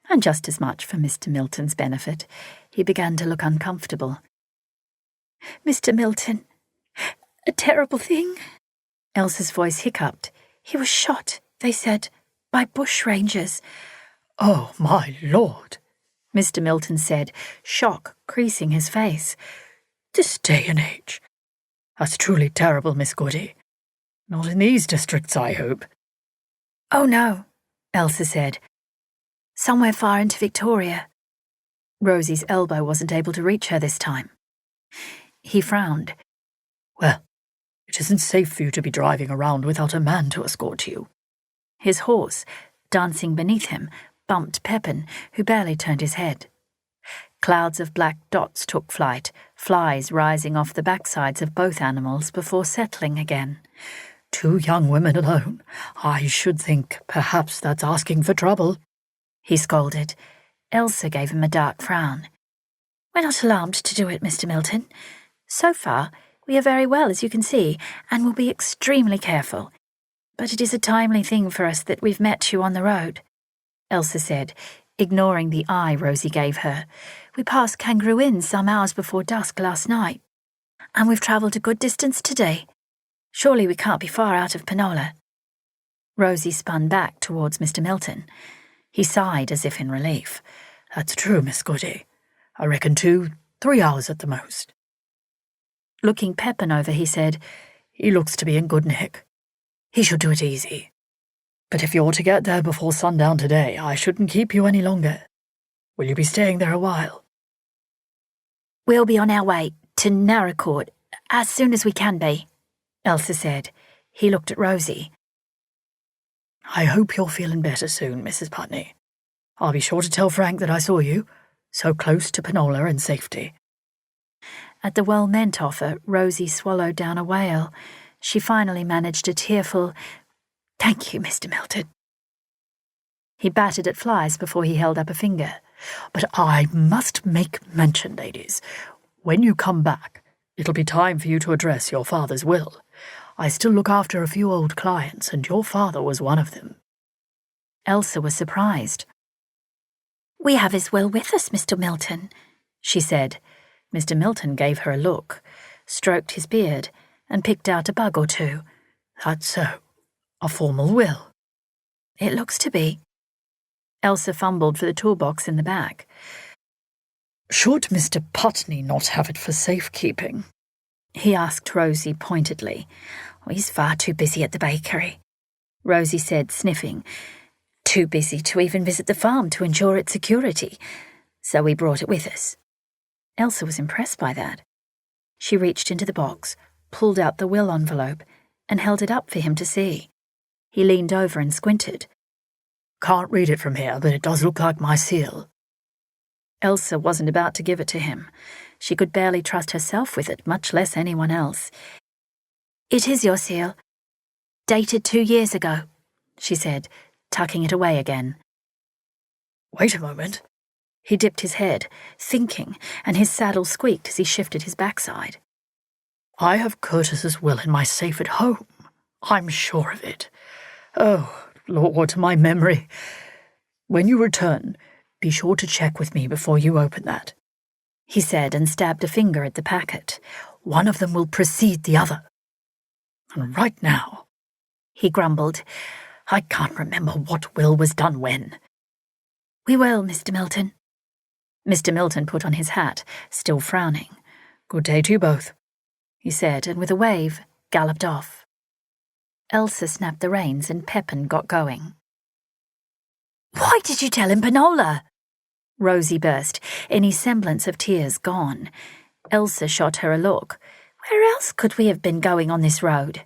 Speaker 1: and just as much for Mr. Milton's benefit. He began to look uncomfortable. "Mr. Milton, a terrible thing." Elsa's voice hiccuped. "He was shot, they said, by bushrangers."
Speaker 2: "Oh, my Lord,"
Speaker 1: Mr. Milton said, shock creasing his face.
Speaker 2: "This day and age. That's truly terrible, Miss Goody. Not in these districts, I hope."
Speaker 1: "Oh, no," Elsa said. "Somewhere far into Victoria." Rosie's elbow wasn't able to reach her this time. He frowned.
Speaker 2: "Well, it isn't safe for you to be driving around without a man to escort you."
Speaker 1: His horse, dancing beneath him, bumped Pepin, who barely turned his head. Clouds of black dots took flight, flies rising off the backsides of both animals before settling again.
Speaker 2: 2 young women alone. I should think perhaps that's asking for trouble,"
Speaker 1: he scolded. Elsa gave him a dark frown. "We're not alarmed to do it, Mr. Milton. So far, we are very well, as you can see, and will be extremely careful. But it is a timely thing for us that we've met you on the road," Elsa said, ignoring the eye Rosie gave her. "We passed Kangaroo Inn some hours before dusk last night, and we've travelled a good distance today. Surely we can't be far out of Penola." Rosie spun back towards Mr. Milton. He sighed as if in relief.
Speaker 2: "That's true, Miss Goody. I reckon 2-3 hours at the most."
Speaker 1: Looking Pepin over, he said,
Speaker 2: "He looks to be in good nick. He should do it easy. But if you're to get there before sundown today, I shouldn't keep you any longer. Will you be staying there a while?"
Speaker 1: "We'll be on our way to Narracourt as soon as we can be," Elsa said. He looked at Rosie.
Speaker 2: "I hope you're feeling better soon, Mrs. Putney. I'll be sure to tell Frank that I saw you, so close to Penola and safety."
Speaker 1: At the well-meant offer, Rosie swallowed down a wail. She finally managed a tearful, "Thank you, Mr. Milton." He batted at flies before he held up a finger.
Speaker 2: "But I must make mention, ladies, when you come back, it'll be time for you to address your father's will. I still look after a few old clients, and your father was one of them."
Speaker 1: Elsa was surprised. "We have his will with us, Mr. Milton," she said. Mr. Milton gave her a look, stroked his beard, and picked out a bug or two.
Speaker 2: "That's so. A formal will?"
Speaker 1: "It looks to be." Elsa fumbled for the toolbox in the back.
Speaker 2: "Should Mr. Putney not have it for safekeeping?"
Speaker 1: he asked Rosie pointedly. "He's far too busy at the bakery," Rosie said, sniffing. "Too busy to even visit the farm to ensure its security. So we brought it with us." Elsa was impressed by that. She reached into the box, pulled out the will envelope, and held it up for him to see. He leaned over and squinted.
Speaker 2: "Can't read it from here, but it does look like my seal."
Speaker 1: Elsa wasn't about to give it to him. She could barely trust herself with it, much less anyone else. "It is your seal. Dated 2 years ago," she said, tucking it away again.
Speaker 2: "Wait a moment."
Speaker 1: He dipped his head, thinking, and his saddle squeaked as he shifted his backside.
Speaker 2: "I have Curtis's will in my safe at home. I'm sure of it. Oh, Lord, my memory. When you return, be sure to check with me before you open that," he said, and stabbed a finger at the packet. "One of them will precede the other. And right now," he grumbled, "I can't remember what will was done when."
Speaker 1: "We will, Mr. Milton." Mr. Milton put on his hat, still frowning.
Speaker 2: "Good day to you both,"
Speaker 1: he said, and with a wave, galloped off. Elsa snapped the reins and Pepin got going. "Why did you tell him Penola?" Rosie burst, any semblance of tears gone. Elsa shot her a look. "Where else could we have been going on this road?"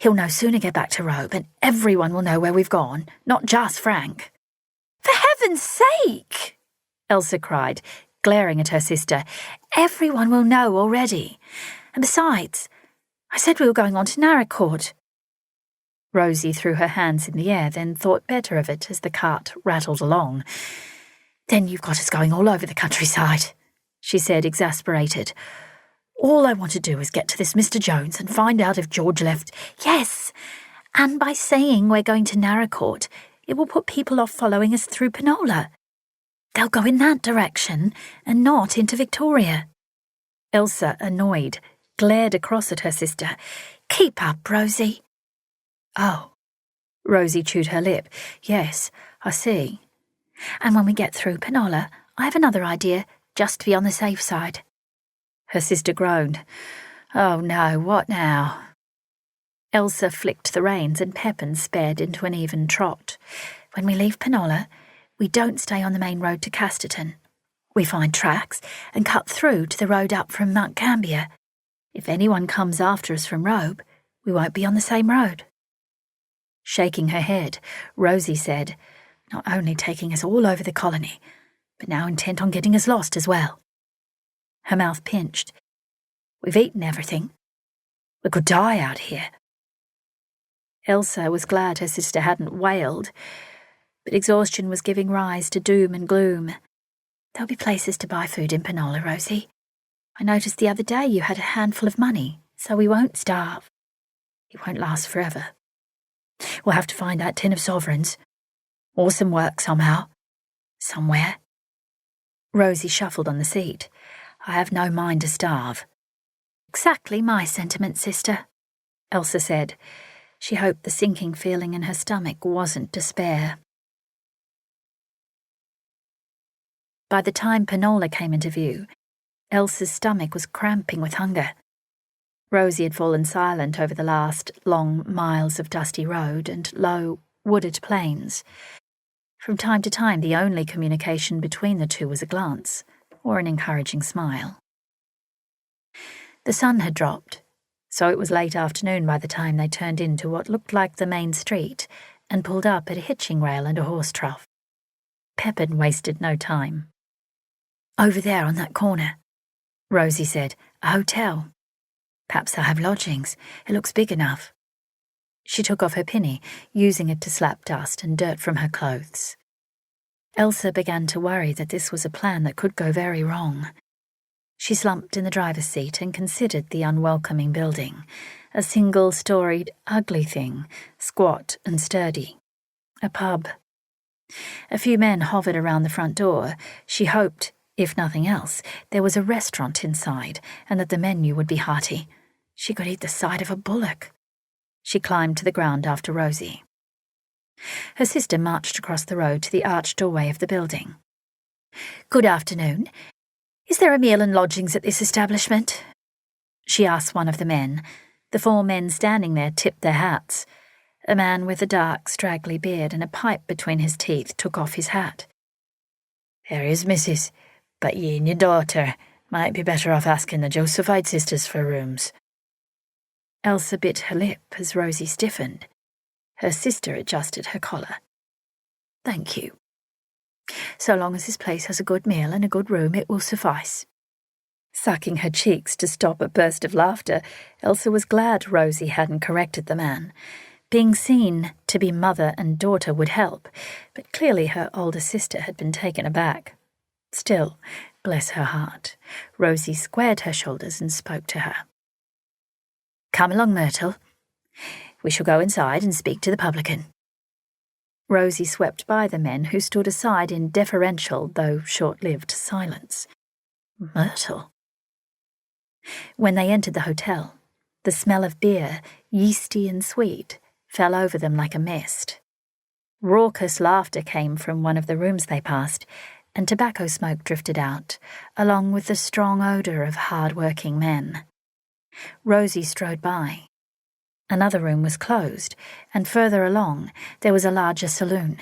Speaker 1: "He'll no sooner get back to Robe, and everyone will know where we've gone, not just Frank." "For heaven's sake!" Elsa cried, glaring at her sister. "Everyone will know already. And besides, I said we were going on to Narracourt." Rosie threw her hands in the air, then thought better of it as the cart rattled along. "Then you've got us going all over the countryside," she said, exasperated. "All I want to do is get to this Mr. Jones and find out if George left—" "Yes, and by saying we're going to Narracourt, it will put people off following us through Penola. They'll go in that direction and not into Victoria." Elsa, annoyed, glared across at her sister. "Keep up, Rosie." "Oh." Rosie chewed her lip. "Yes, I see. And when we get through Penola, I have another idea, just to be on the safe side." Her sister groaned. "Oh no, what now?" Elsa flicked the reins and Pepin sped into an even trot. "When we leave Penola, we don't stay on the main road to Casterton. We find tracks and cut through to the road up from Mount Gambier. If anyone comes after us from Robe, we won't be on the same road." Shaking her head, Rosie said, "Not only taking us all over the colony, but now intent on getting us lost as well." Her mouth pinched. "We've eaten everything. We could die out here. Elsa was glad her sister hadn't wailed, but exhaustion was giving rise to doom and gloom. There'll be places to buy food in Penola, Rosie. I noticed the other day you had a handful of money, so we won't starve. It won't last forever. We'll have to find that tin of sovereigns. Or some work somehow. Somewhere. Rosie shuffled on the seat. I have no mind to starve. Exactly my sentiment, sister, Elsa said. She hoped the sinking feeling in her stomach wasn't despair. By the time Penola came into view, Elsa's stomach was cramping with hunger. Rosie had fallen silent over the last long miles of dusty road and low, wooded plains. From time to time, the only communication between the two was a glance or an encouraging smile. The sun had dropped, so it was late afternoon by the time they turned into what looked like the main street and pulled up at a hitching rail and a horse trough. Pepin wasted no time. Over there on that corner, Rosie said, a hotel. Perhaps they'll have lodgings. It looks big enough. She took off her pinny, using it to slap dust and dirt from her clothes. Elsa began to worry that this was a plan that could go very wrong. She slumped in the driver's seat and considered the unwelcoming building, a single-storied, ugly thing, squat and sturdy. A pub. A few men hovered around the front door. She hoped, if nothing else, there was a restaurant inside and that the menu would be hearty. She could eat the side of a bullock. She climbed to the ground after Rosie. Her sister marched across the road to the arched doorway of the building. Good afternoon. Is there a meal and lodgings at this establishment? She asked one of the men. The 4 men standing there tipped their hats. A man with a dark, straggly beard and a pipe between his teeth took off his hat. There is, missus, but ye and your daughter might be better off asking the Josephite sisters for rooms. Elsa bit her lip as Rosie stiffened. Her sister adjusted her collar. Thank you. So long as this place has a good meal and a good room, it will suffice. Sucking her cheeks to stop a burst of laughter, Elsa was glad Rosie hadn't corrected the man. Being seen to be mother and daughter would help, but clearly her older sister had been taken aback. Still, bless her heart, Rosie squared her shoulders and spoke to her. Come along, Myrtle. We shall go inside and speak to the publican. Rosie swept by the men who stood aside in deferential, though short-lived, silence. Myrtle. When they entered the hotel, the smell of beer, yeasty and sweet, fell over them like a mist. Raucous laughter came from one of the rooms they passed, and tobacco smoke drifted out, along with the strong odour of hard-working men. Rosie strode by. Another room was closed, and further along there was a larger saloon.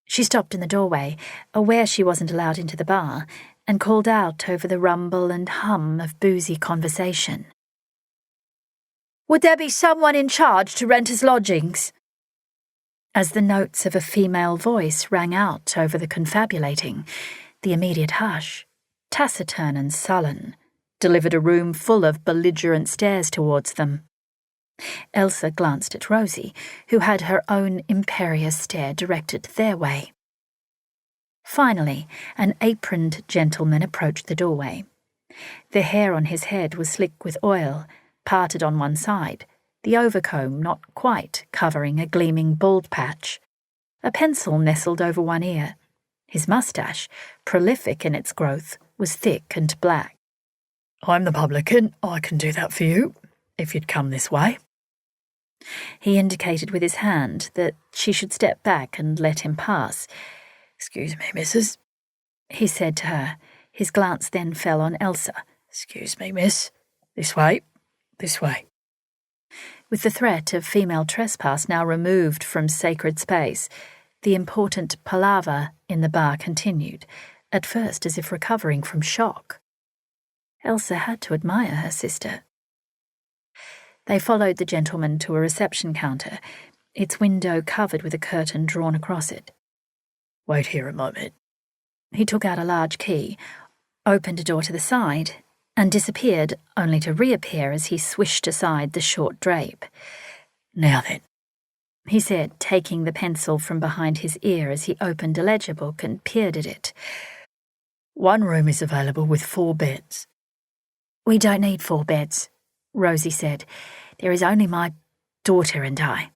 Speaker 1: She stopped in the doorway, aware she wasn't allowed into the bar, and called out over the rumble and hum of boozy conversation. Would there be someone in charge to rent us lodgings? As the notes of a female voice rang out over the confabulating, the immediate hush, taciturn and sullen, delivered a room full of belligerent stares towards them. Elsa glanced at Rosie, who had her own imperious stare directed their way. Finally, an aproned gentleman approached the doorway. The hair on his head was slick with oil, parted on one side, the overcomb not quite covering a gleaming bald patch. A pencil nestled over one ear. His moustache, prolific in its growth, was thick and black.
Speaker 2: I'm the publican. I can do that for you, if you'd come this way.
Speaker 1: He indicated with his hand that she should step back and let him pass.
Speaker 2: Excuse me, missus,
Speaker 1: he said to her. His glance then fell on Elsa.
Speaker 2: Excuse me, miss. This way. This way.
Speaker 1: With the threat of female trespass now removed from sacred space, the important palaver in the bar continued, at first as if recovering from shock. Elsa had to admire her sister. They followed the gentleman to a reception counter, its window covered with a curtain drawn across it.
Speaker 2: Wait here a moment.
Speaker 1: He took out a large key, opened a door to the side, and disappeared, only to reappear as he swished aside the short drape.
Speaker 2: Now then,
Speaker 1: he said, taking the pencil from behind his ear as he opened a ledger book and peered at it.
Speaker 2: One room is available with 4 beds.
Speaker 1: We don't need 4 beds, Rosie said. There is only my daughter and I.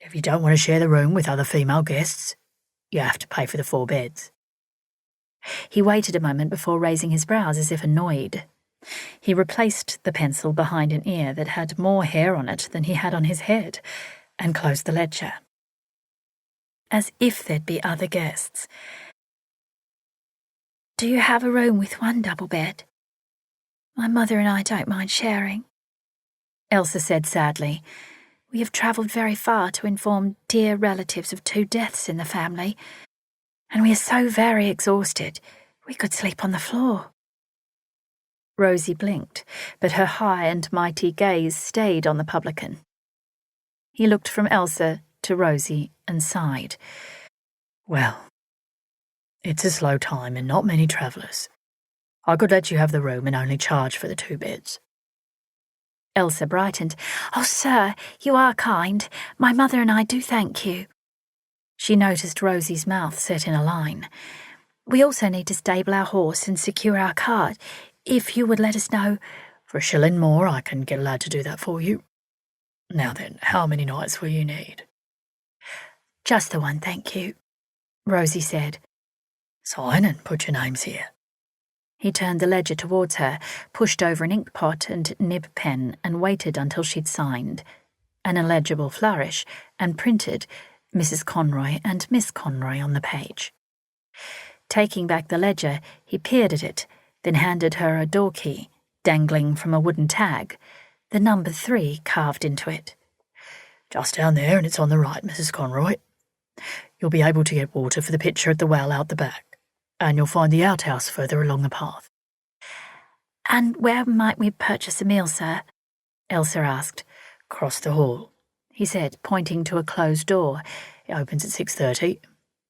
Speaker 2: If you don't want to share the room with other female guests, you have to pay for the 4 beds.
Speaker 1: He waited a moment before raising his brows as if annoyed. He replaced the pencil behind an ear that had more hair on it than he had on his head and closed the ledger. As if there'd be other guests. Do you have a room with 1 double bed? My mother and I don't mind sharing, Elsa said sadly. We have travelled very far to inform dear relatives of 2 deaths in the family, and we are so very exhausted we could sleep on the floor. Rosie blinked, but her high and mighty gaze stayed on the publican. He looked from Elsa to Rosie and sighed.
Speaker 2: Well, it's a slow time and not many travellers. I could let you have the room and only charge for the 2 beds.
Speaker 1: Elsa brightened. Oh, sir, you are kind. My mother and I do thank you. She noticed Rosie's mouth set in a line. We also need to stable our horse and secure our cart. If you would let us know.
Speaker 2: For $1 more, I can get a lad to do that for you. Now then, how many nights will you need?
Speaker 1: Just the 1, thank you, Rosie said.
Speaker 2: Sign and put your names here.
Speaker 1: He turned the ledger towards her, pushed over an ink pot and nib pen and waited until she'd signed. An illegible flourish, and printed Mrs. Conroy and Miss Conroy on the page. Taking back the ledger, he peered at it, then handed her a door key, dangling from a wooden tag, the number 3 carved into it.
Speaker 2: Just down there, and it's on the right, Mrs. Conroy. You'll be able to get water for the pitcher at the well out the back, and you'll find the outhouse further along the path.
Speaker 1: And where might we purchase a meal, sir? Elsa asked.
Speaker 2: Across the hall,
Speaker 1: he said, pointing to a closed door.
Speaker 2: It opens at 6:30.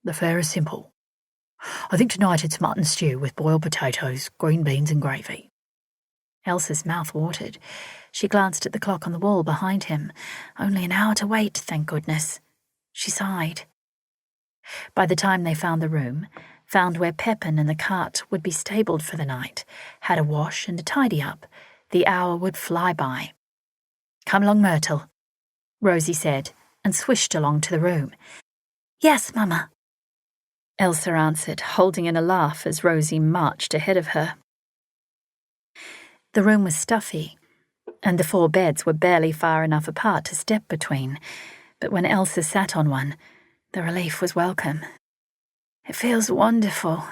Speaker 2: The fare is simple. I think tonight it's mutton stew with boiled potatoes, green beans and gravy.
Speaker 1: Elsa's mouth watered. She glanced at the clock on the wall behind him. Only an hour to wait, thank goodness. She sighed. By the time they found the room, found where Pepin and the cart would be stabled for the night, had a wash and a tidy up, the hour would fly by. Come along, Myrtle, Rosie said, and swished along to the room. Yes, Mama, Elsa answered, holding in a laugh as Rosie marched ahead of her. The room was stuffy, and the 4 beds were barely far enough apart to step between, but when Elsa sat on one, the relief was welcome. It feels wonderful.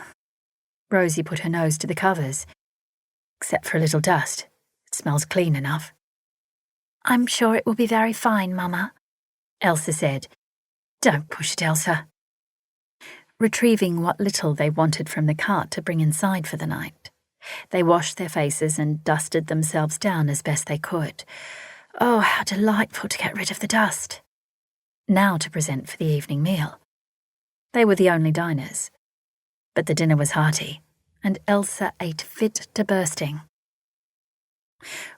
Speaker 1: Rosie put her nose to the covers. Except for a little dust. It smells clean enough. I'm sure it will be very fine, Mama, Elsa said. Don't push it, Elsa. Retrieving what little they wanted from the cart to bring inside for the night, they washed their faces and dusted themselves down as best they could. Oh, how delightful to get rid of the dust. Now to present for the evening meal. They were the only diners. But the dinner was hearty, and Elsa ate fit to bursting.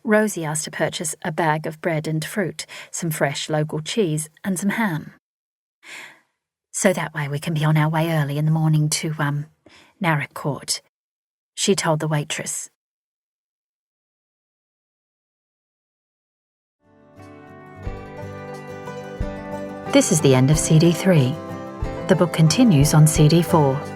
Speaker 1: Rosie asked to purchase a bag of bread and fruit, some fresh local cheese, and some ham. So that way we can be on our way early in the morning to, Narrock Court, she told the waitress. This is the end of CD 3. The book continues on CD 4.